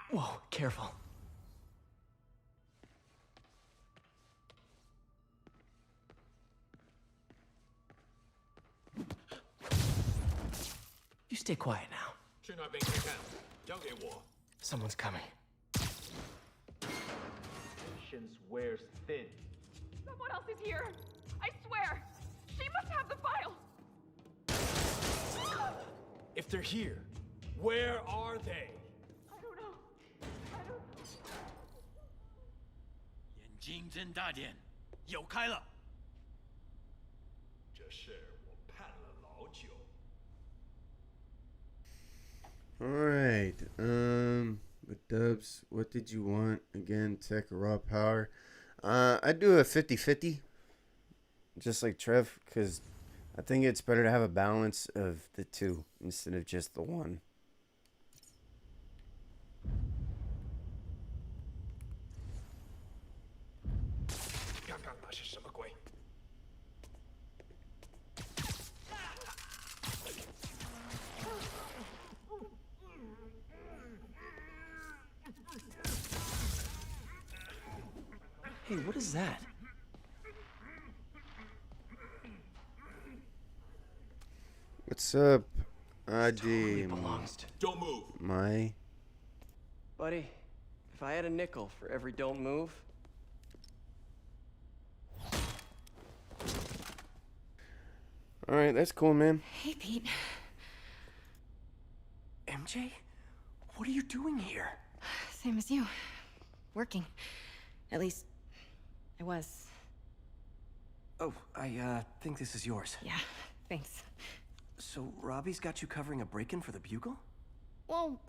Whoa, careful. You stay quiet now. Someone's coming. Patience wears thin. Someone else is here. I swear. She must have the file. If they're here, where are they? I don't know. I don't know. 眼睛睁大点，有开了。这事我盼了老久。 Alright, but Dubs, what did you want? Again, tech or raw power? I do a 50-50, just like Trev, because I think it's better to have a balance of the two instead of just the one. Hey, what is that? What's up, Totally belongs to... Don't move. My... Buddy, if I had a nickel for every don't move... Alright, that's cool, man. Hey, Pete. MJ? What are you doing here? Same as you. Working. At least, I was. Oh, I think this is yours. Yeah, thanks. So, Robbie's got you covering a break-in for the Bugle? Well,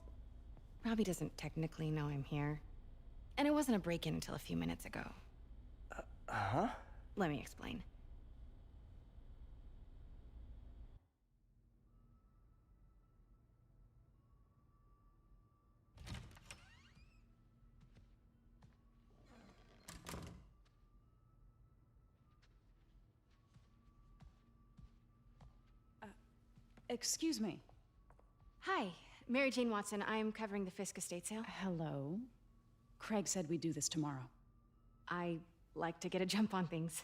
Robbie doesn't technically know I'm here. And it wasn't a break-in until a few minutes ago. Huh? Let me explain. Excuse me. Hi, Mary Jane Watson. I'm covering the Fisk estate sale. Hello. Craig said we'd do this tomorrow. I like to get a jump on things.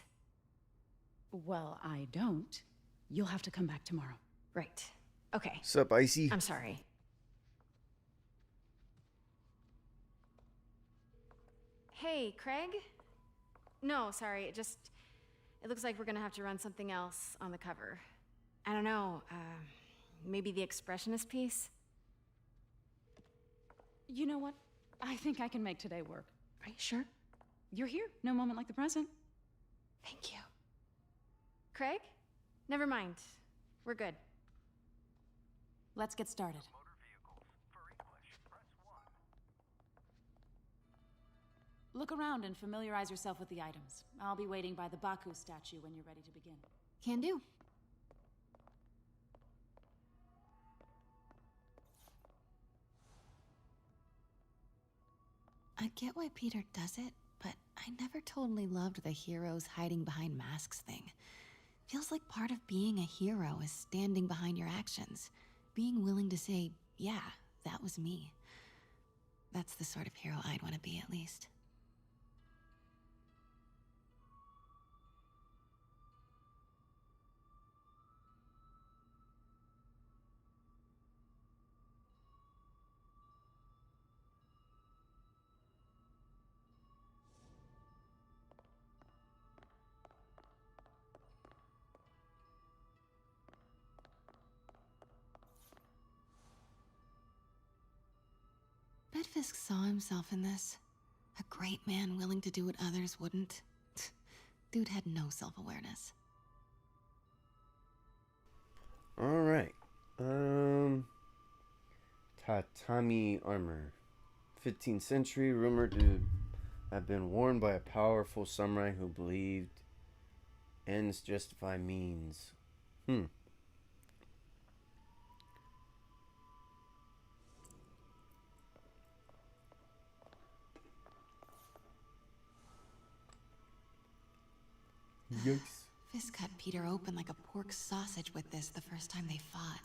Well, I don't. You'll have to come back tomorrow. Right. Okay. Sup, Icy? I'm sorry. Hey, Craig? No, sorry. It looks like we're gonna have to run something else on the cover. I don't know, maybe the expressionist piece? You know what? I think I can make today work. Are you sure? You're here. No moment like the present. Thank you. Craig? Never mind. We're good. Let's get started. Look around and familiarize yourself with the items. I'll be waiting by the Baku statue when you're ready to begin. Can do. I get why Peter does it, but I never totally loved the heroes hiding behind masks thing. Feels like part of being a hero is standing behind your actions, being willing to say, yeah, that was me. That's the sort of hero I'd want to be, at least. Bet Fisk saw himself in this. A great man willing to do what others wouldn't. Dude had no self-awareness. Alright. Tatami armor. 15th century, rumored to have been worn by a powerful samurai who believed ends justify means. Yikes. Fisk cut Peter open like a pork sausage with this the first time they fought.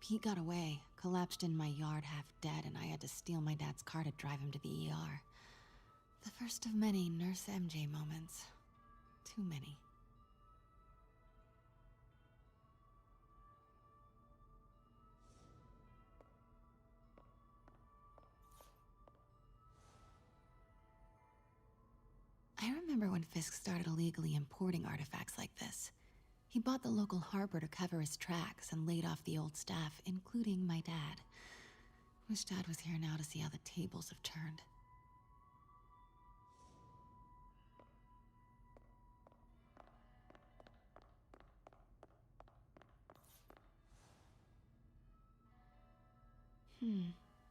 Pete got away, collapsed in my yard half dead, and I had to steal my dad's car to drive him to the ER. The first of many Nurse MJ moments. Too many. I remember when Fisk started illegally importing artifacts like this. He bought the local harbor to cover his tracks and laid off the old staff, including my dad. Wish Dad was here now to see how the tables have turned.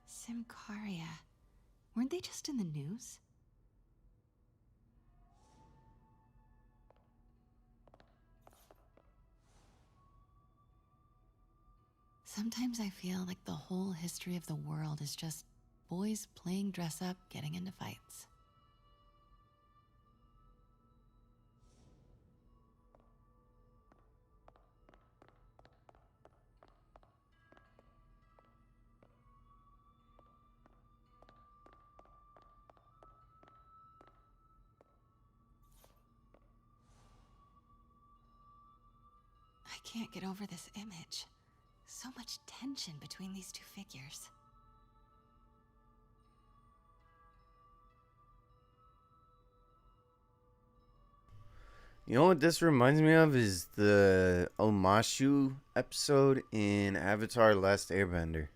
Simcaria. Weren't they just in the news? Sometimes I feel like the whole history of the world is just boys playing dress up, getting into fights. I can't get over this image. So much tension between these two figures. You know what this reminds me of is the Omashu episode in Avatar: Last Airbender.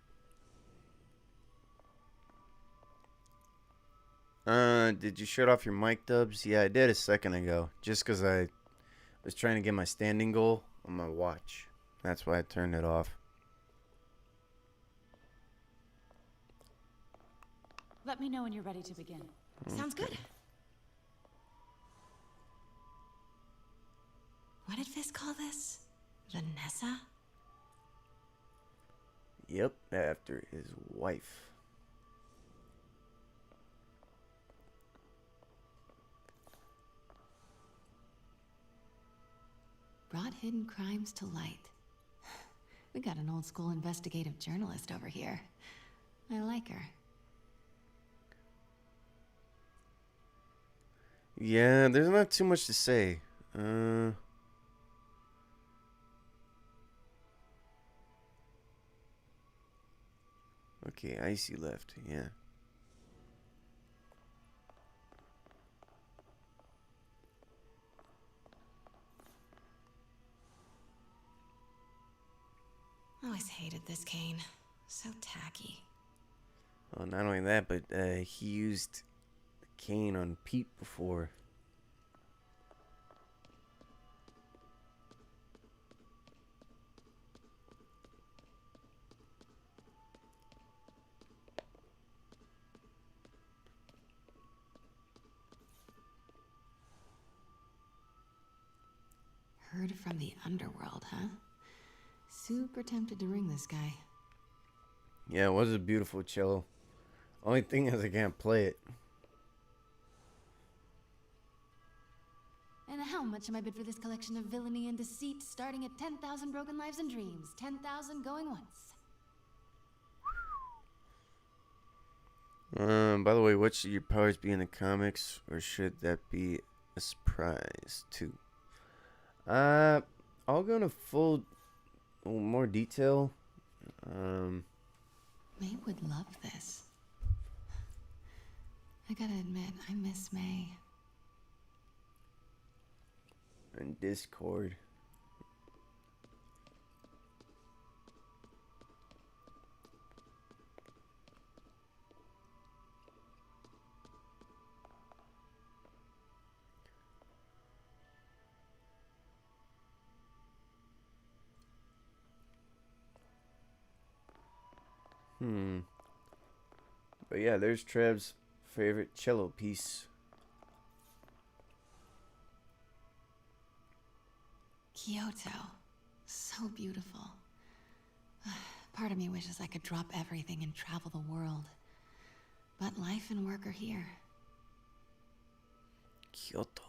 Did you shut off your mic, Dubs? Yeah, I did a second ago. Just because I was trying to get my standing goal on my watch. That's why I turned it off. Let me know when you're ready to begin. Sounds good. What did Fisk call this? Vanessa? Yep, after his wife. Brought hidden crimes to light. We got an old school investigative journalist over here. I like her. Yeah, there's not too much to say. Okay, Icy left, yeah. always hated this cane. So tacky. Well, not only that, but he used the cane on Pete before. Heard from the underworld, huh? Super tempted to ring this guy. Yeah, it was a beautiful cello. Only thing is I can't play it. And how much am I bid for this collection of villainy and deceit, starting at 10,000 broken lives and dreams, 10,000 going once? By the way, what should your powers be in the comics, or should that be a surprise too? I'll go into more detail. May would love this. I gotta admit, I miss May. And Discord. But yeah, there's Trev's favorite cello piece. Kyoto. So beautiful. Part of me wishes I could drop everything and travel the world. But life and work are here. Kyoto.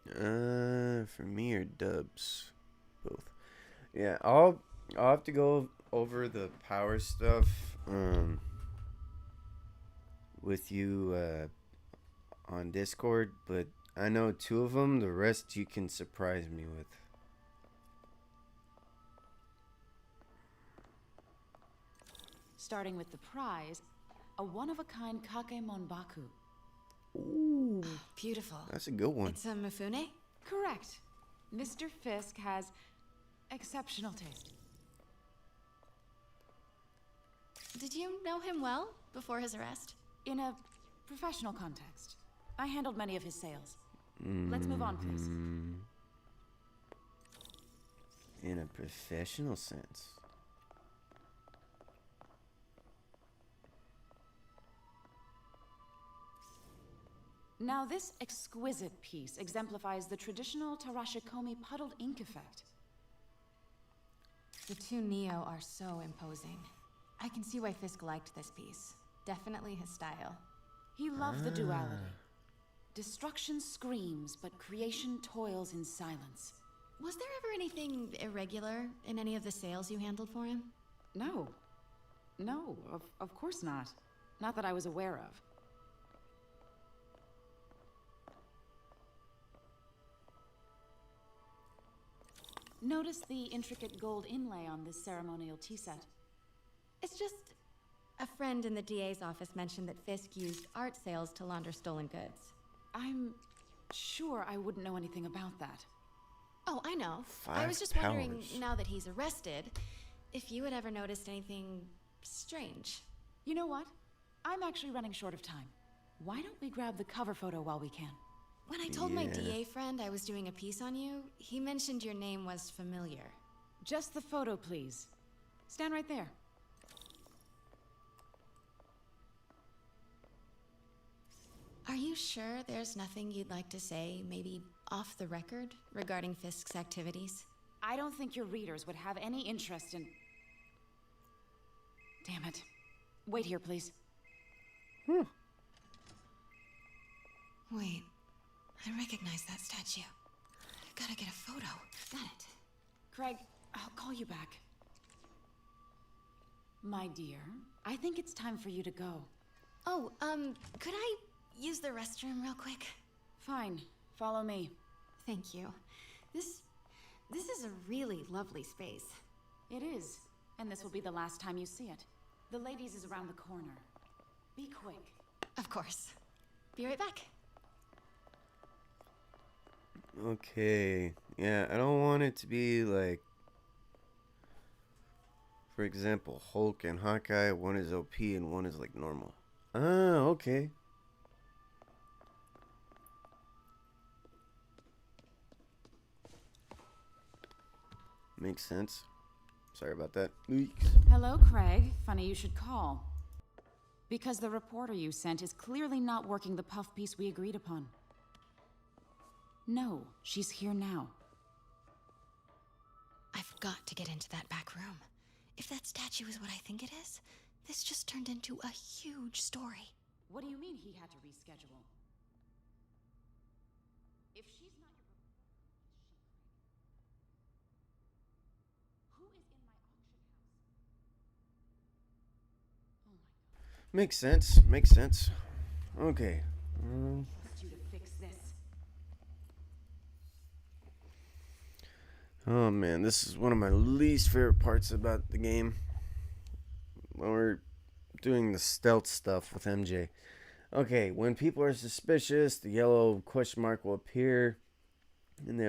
For me or Dubs? Both. Yeah, I'll have to go over the power stuff with you on Discord, but I know 2 of them. The rest you can surprise me with. Starting with the prize, a one-of-a-kind Kakemonbaku. Ooh, beautiful. That's a good one. It's a Mifune? Correct. Mr. Fisk has exceptional taste. Did you know him well before his arrest? In a professional context. I handled many of his sales. Let's move on, please. In a professional sense. Now, this exquisite piece exemplifies the traditional Tarashikomi puddled ink effect. The 2 Neo are so imposing. I can see why Fisk liked this piece. Definitely his style. He loved the duality. Destruction screams, but creation toils in silence. Was there ever anything irregular in any of the sales you handled for him? No. No, of course not. Not that I was aware of. Notice the intricate gold inlay on this ceremonial tea set. It's just... a friend in the DA's office mentioned that Fisk used art sales to launder stolen goods. I'm sure I wouldn't know anything about that. Oh, I know. 5 I was just wondering, powers. now that he's arrested, if you had ever noticed anything strange. You know what? I'm actually running short of time. Why don't we grab the cover photo while we can? When I told my DA friend I was doing a piece on you, he mentioned your name was familiar. Just the photo, please. Stand right there. Are you sure there's nothing you'd like to say, maybe off the record, regarding Fisk's activities? I don't think your readers would have any interest in... Damn it. Wait here, please. Wait. I recognize that statue. Gotta get a photo. Got it. Craig, I'll call you back. My dear, I think it's time for you to go. Oh, could I use the restroom real quick? Fine. Follow me. Thank you. This is a really lovely space. It is. And this will be the last time you see it. The ladies is around the corner. Be quick. Of course. Be right back. Okay, Yeah, I don't want it to be like, for example, Hulk and Hawkeye, one is OP and one is like normal. Ah, okay. Makes sense. Sorry about that. Leaks. Hello, Craig. Funny you should call. Because the reporter you sent is clearly not working the puff piece we agreed upon. No, she's here now. I've got to get into that back room. If that statue is what I think it is, this just turned into a huge story. What do you mean he had to reschedule? If she's not your... Who is in my auction house? Oh my god. Makes sense. Makes sense. Okay. Trust you to fix this. Oh man, this is one of my least favorite parts about the game. When we're doing the stealth stuff with MJ. Okay, when people are suspicious, the yellow question mark will appear, and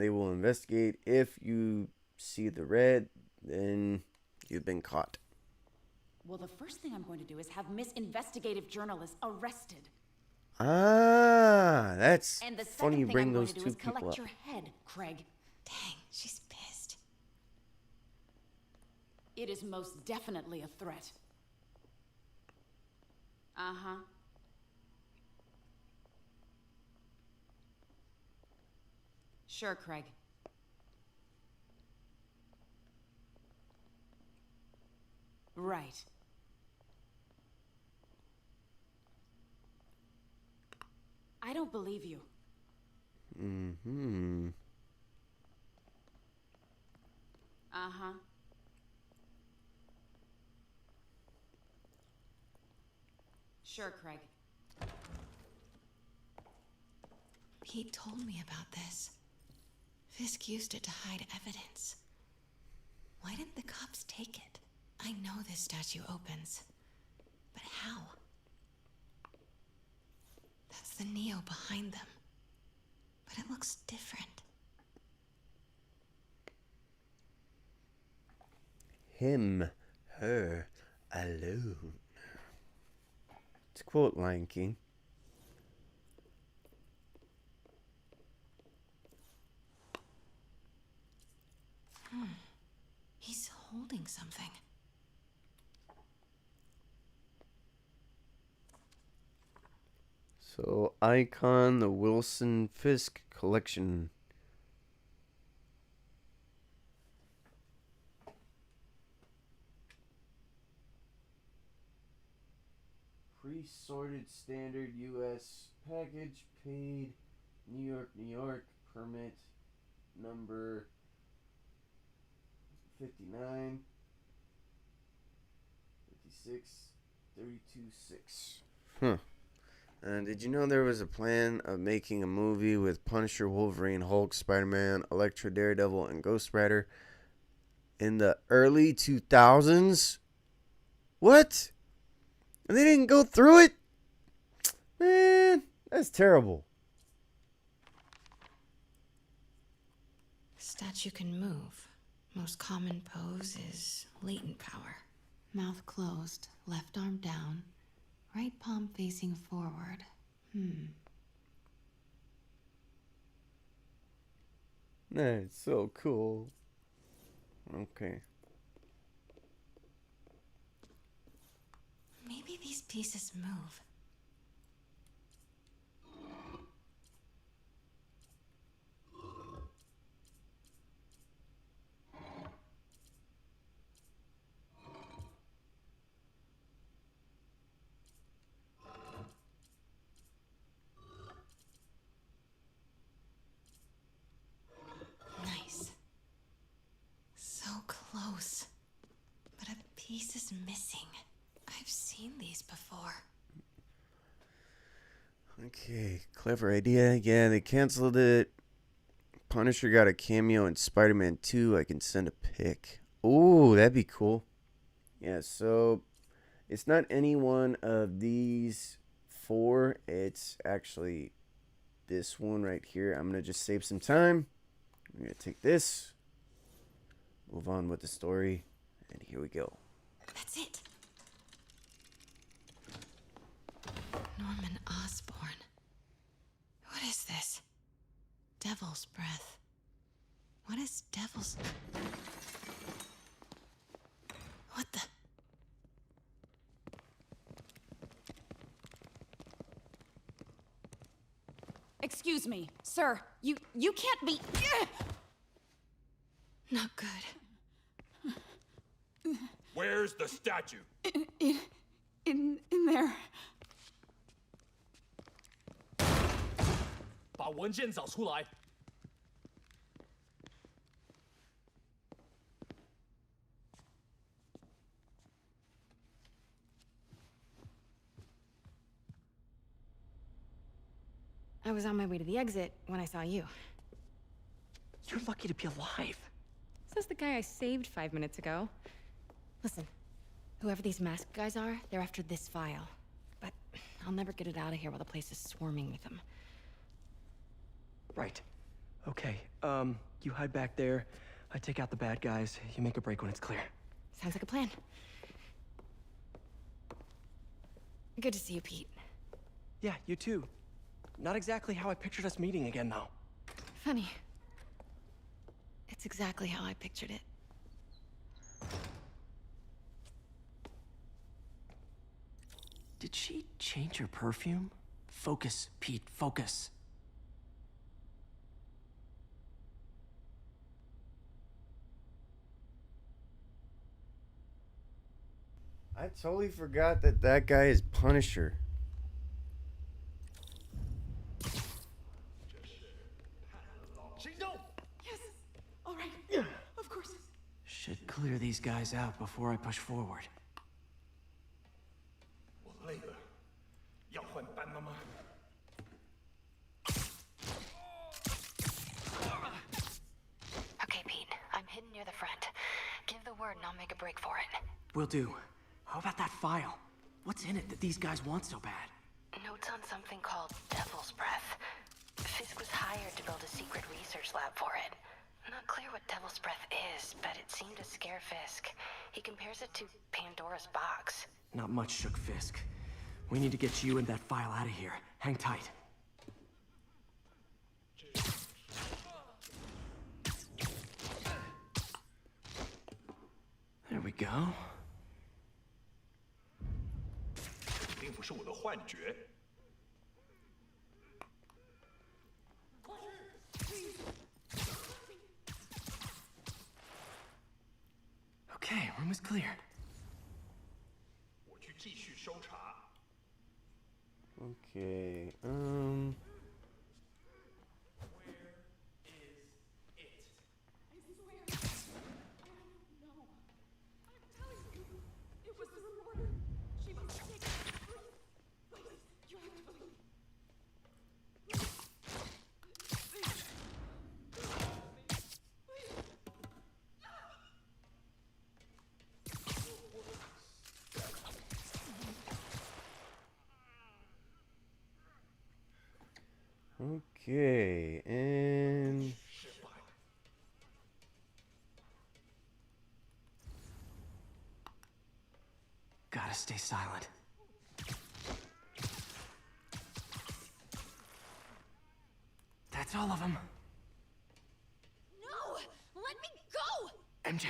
they will investigate. If you see the red, then you've been caught. Well, the first thing I'm going to do is have Miss Investigative Journalist arrested. Ah, that's And the funny. You second thing bring I'm going those to do two is people collect up. your head, Craig. Dang, she's pissed. It is most definitely a threat. Uh-huh. Sure, Craig. Right. I don't believe you. Mm-hmm. Uh-huh. Sure, Craig. Pete told me about this. Fisk used it to hide evidence. Why didn't the cops take it? I know this statue opens. But how? That's the Neo behind them. But it looks different. Him, her, alone. To quote Lion King. He's holding something. So, Icon, the Wilson Fisk collection. Pre-sorted standard U.S. package paid New York permit number 59 56 32 6. Huh. Did you know there was a plan of making a movie with Punisher, Wolverine, Hulk, Spider-Man, Elektra, Daredevil, and Ghost Rider in the early 2000s? What? And they didn't go through it? Man, that's terrible. Statue can move. Most common pose is latent power. Mouth closed, left arm down, right palm facing forward. That's so cool. Okay. Maybe these pieces move. Nice. So close. But a piece is missing. I've seen these before. Okay, clever idea. Yeah, they canceled it. Punisher got a cameo in Spider-Man 2. I can send a pic. Ooh, that'd be cool. Yeah, so it's not any one of these four. It's actually this one right here. I'm going to just save some time. We're gonna take this, move on with the story, and here we go. That's it. Norman Osborn. What is this? Devil's breath. What is devil's... What the... Excuse me, sir. You can't be... Not good. Where's the statue? In there. 把文件找出来。 I was on my way to the exit when I saw you. You're lucky to be alive. Says the guy I saved 5 minutes ago. Listen, whoever these masked guys are, they're after this file. But I'll never get it out of here while the place is swarming with them. Right. Okay, you hide back there. I take out the bad guys. You make a break when it's clear. Sounds like a plan. Good to see you, Pete. Yeah, you too. Not exactly how I pictured us meeting again, though. Funny. It's exactly how I pictured it. Did she change her perfume? Focus, Pete, focus. I totally forgot that that guy is Punisher. Yes. All right. Of course. Should clear these guys out before I push forward. 我累了，要换班了吗？ Okay, Pete. I'm hidden near the front. Give the word and I'll make a break for it. Will do. How about that file? What's in it that these guys want so bad? Notes on something called Devil's Breath. Fisk was hired to build a secret research lab for it. Not clear what Devil's Breath is, but it seemed to scare Fisk. He compares it to Pandora's box. Not much shook Fisk. We need to get you and that file out of here. Hang tight. There we go. 并不是我的幻觉。 Okay, room is clear. 我去继续搜查。 Okay, It was the reporter. She must have taken it. Please, you have to believe. okay, and Gotta stay silent. That's all of them. No! Let me go! MJ.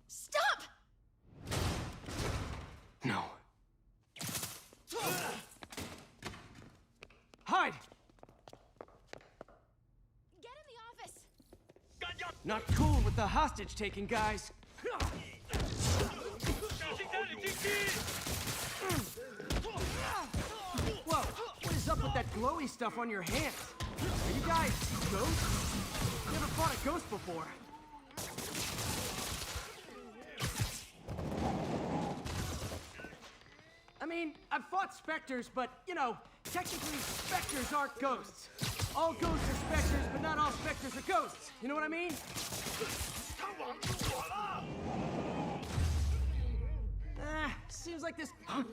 Stop! No. Hide! Get in the office! Not cool with the hostage-taking guys. Whoa, what is up with that glowy stuff on your hands? Are you guys ghosts? Never fought a ghost before. I mean, I've fought specters, but, you know, technically specters aren't ghosts. All ghosts are specters, but not all specters are ghosts. You know what I mean? like this... Huh?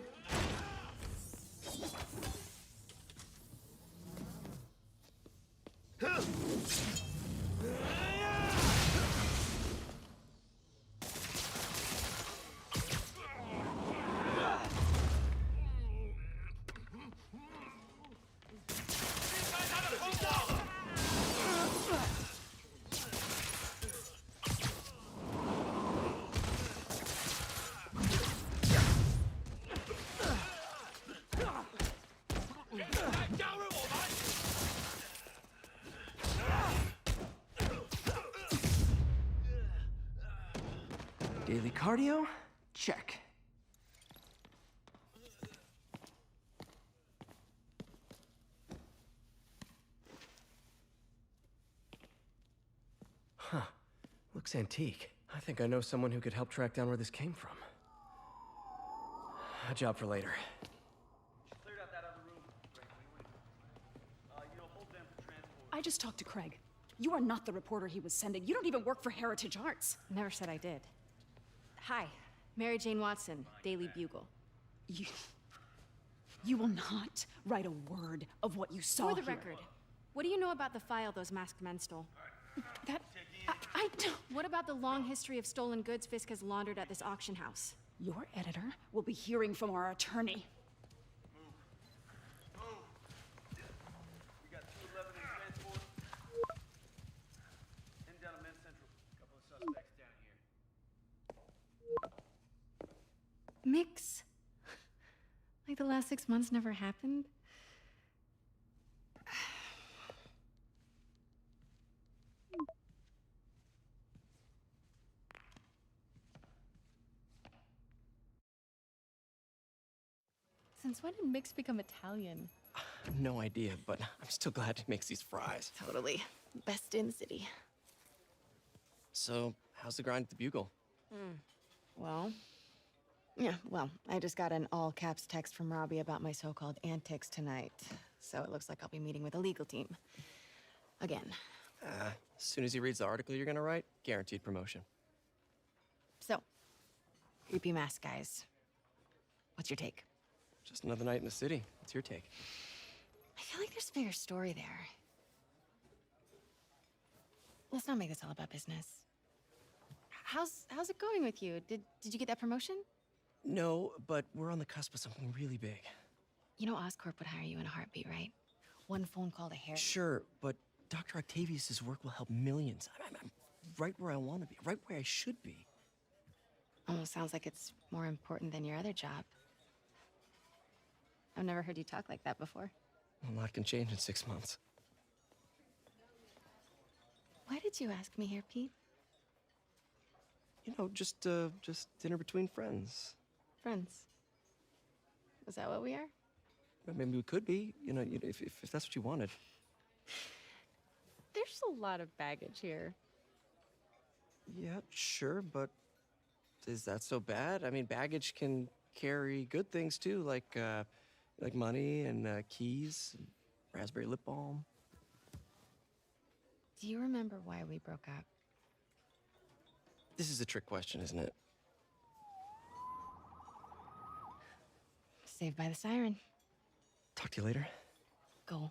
Daily cardio? Check. Huh. Looks antique. I think I know someone who could help track down where this came from. A job for later. I just talked to Craig. You are not the reporter he was sending. You don't even work for Heritage Arts. Never said I did. Hi, Mary Jane Watson, Daily Bugle. You will not write a word of what you saw For the here. record, what do you know about the file those masked men stole? I don't... What about the long history of stolen goods Fisk has laundered at this auction house? Your editor will be hearing from our attorney. We got 211 in transport. Heading down to Men's Central. Couple of suspects down here. Mix? Like the last 6 months never happened? Since when did Mix become Italian? No idea, but I'm still glad he makes these fries. Totally. Best in the city. So, how's the grind at the Bugle? Well, I just got an all-caps text from Robbie about my so-called antics tonight. So it looks like I'll be meeting with a legal team. Again. As soon as he reads the article you're gonna write, guaranteed promotion. So, creepy mask guys. What's your take? Just another night in the city. What's your take? I feel like there's a bigger story there. Let's not make this all about business. How's it going with you? Did you get that promotion? No, but we're on the cusp of something really big. You know Oscorp would hire you in a heartbeat, right? One phone call to Harry. Sure, but Dr. Octavius's work will help millions. I'm right where I want to be, right where I should be. Almost sounds like it's more important than your other job. I've never heard you talk like that before. A lot can change in 6 months. Why did you ask me here, Pete? You know, just dinner between friends. Friends. Is that what we are? Maybe we could be, if that's what you wanted. There's a lot of baggage here. Yeah, sure, but is that so bad? I mean, baggage can carry good things too, like money and keys, and raspberry lip balm. Do you remember why we broke up? This is a trick question, isn't it? Saved by the siren. Talk to you later. Go.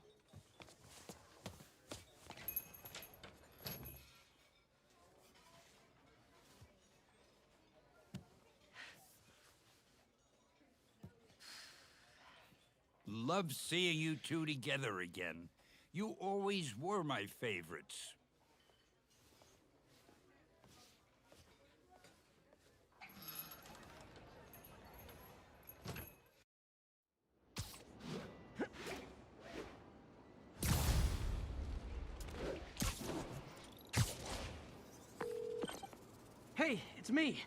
Love seeing you two together again. You always were my favorites. Hey, it's me.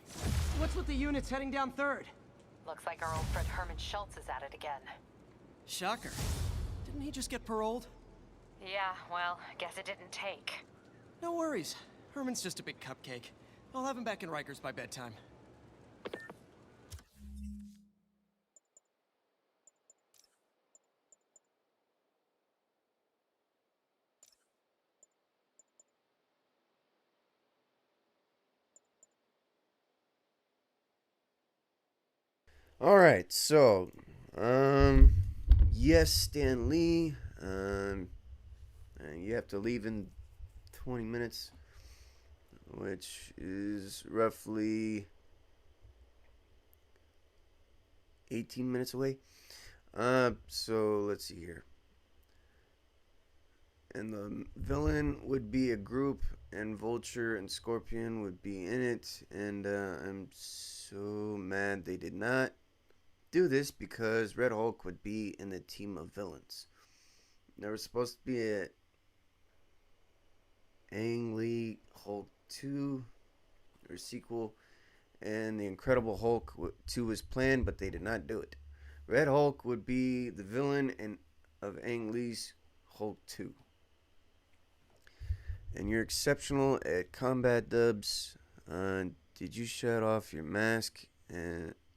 What's with the units heading down 3rd? Looks like our old friend Herman Schultz is at it again. Shocker. Didn't he just get paroled? Yeah, well, guess it didn't take. No worries. Herman's just a big cupcake. I'll have him back in Rikers by bedtime. All right, so, yes, Stan Lee. You have to leave in 20 minutes, which is roughly 18 minutes away. So let's see here. And the villain would be a group, and Vulture and Scorpion would be in it. And I'm so mad they did not do this because Red Hulk would be in the team of villains. There was supposed to be a Ang Lee Hulk 2 or sequel, and the Incredible Hulk 2 was planned, but they did not do it. Red Hulk would be the villain of Ang Lee's Hulk 2. And you're exceptional at combat dubs. Did you shut off your mask?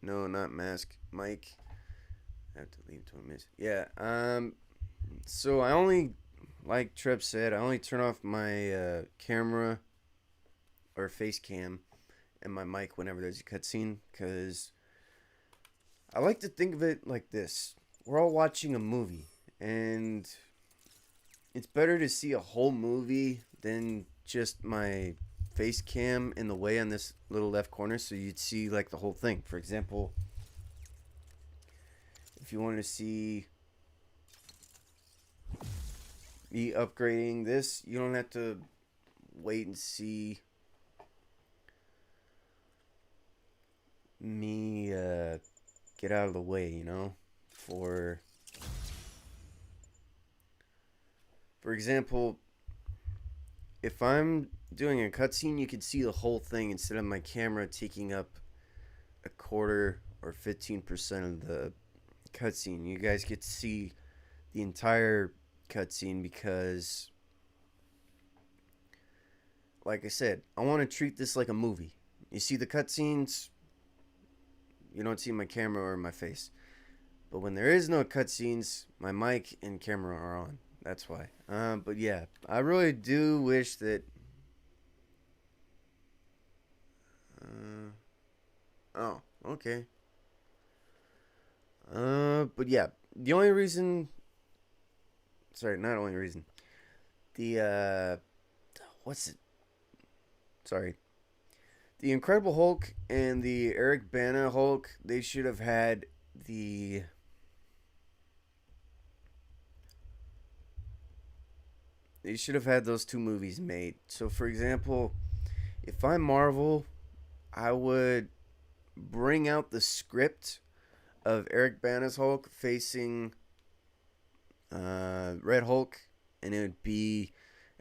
No, not mask, mic. I have to leave 20 minutes. Yeah. So I only, like Trev said, I only turn off my camera or face cam and my mic whenever there's a cutscene, because I like to think of it like this. We're all watching a movie, and it's better to see a whole movie than just my face cam in the way on this little left corner, so you'd see like the whole thing. For example, if you want to see me upgrading this, you don't have to wait and see me get out of the way, you know. For example, if I'm doing a cutscene, you can see the whole thing instead of my camera taking up a quarter or 15% of the cutscene. You guys get to see the entire cutscene because, like I said, I want to treat this like a movie. You see the cutscenes, you don't see my camera or my face. But when there is no cutscenes, my mic and camera are on. That's why. But yeah, I really do wish that. Oh, okay. But yeah, the only reason. Sorry, not only reason. The what's it? Sorry. The Incredible Hulk and the Eric Bana Hulk, they should have had the. They should have had those two movies made. So, for example, if I'm Marvel, I would bring out the script of Eric Bana's Hulk facing Red Hulk, and it would be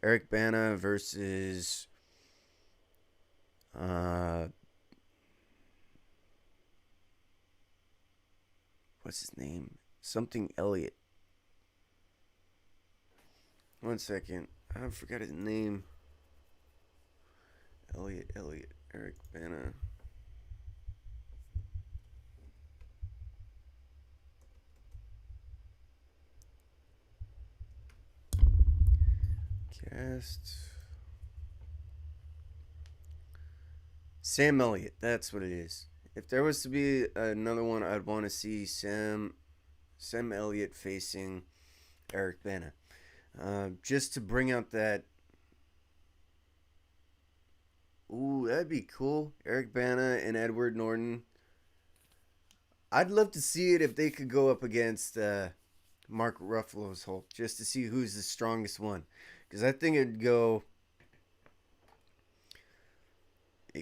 Eric Bana versus what's his name? Something Elliot. One second. I forgot his name. Elliot. Eric Bana. Cast. Sam Elliott. That's what it is. If there was to be another one, I'd want to see Sam Elliott facing Eric Bana. Just to bring out that. Ooh, that'd be cool. Eric Bana and Edward Norton. I'd love to see it if they could go up against Mark Ruffalo's Hulk, just to see who's the strongest one. Because I think it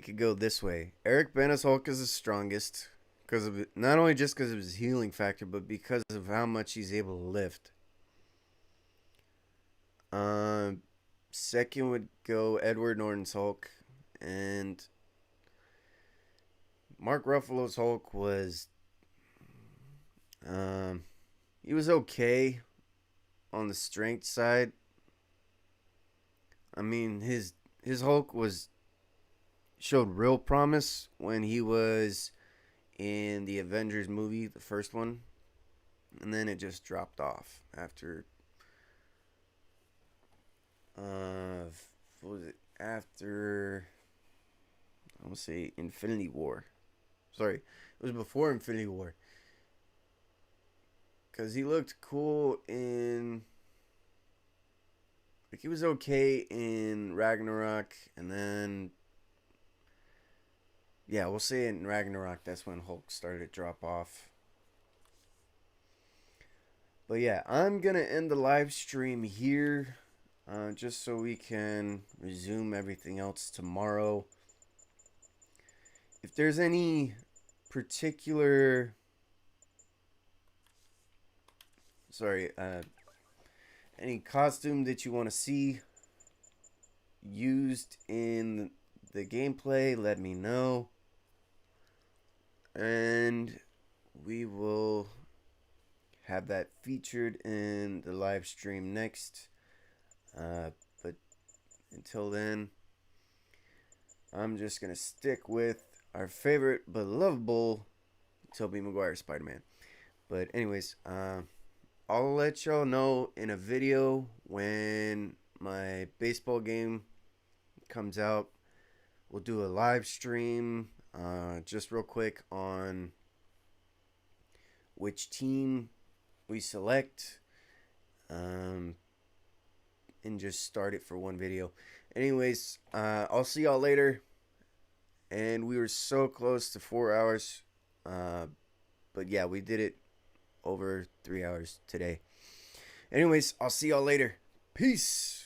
could go this way. Eric Bana's Hulk is the strongest, because of not only just because of his healing factor, but because of how much he's able to lift. Second would go Edward Norton's Hulk, and Mark Ruffalo's Hulk was, he was okay on the strength side. I mean, his Hulk showed real promise when he was in the Avengers movie, the first one, and then it just dropped off after. What was it? After, I would say, Infinity War. Sorry, it was before Infinity War. Because he looked cool in... Like, he was okay in Ragnarok, and then... Yeah, we'll say in Ragnarok, that's when Hulk started to drop off. But yeah, I'm going to end the live stream here. Just so we can resume everything else tomorrow. If there's any particular... Sorry, any costume that you want to see used in the gameplay, let me know. And we will have that featured in the live stream next. But until then, I'm just going to stick with our favorite but lovable Tobey Maguire Spider-Man. But anyways, I'll let y'all know in a video when my baseball game comes out. We'll do a live stream just real quick on which team we select, and just start it for one video. Anyways, I'll see y'all later. And we were so close to 4 hours, but yeah, we did it over 3 hours today. Anyways, I'll see y'all later. Peace.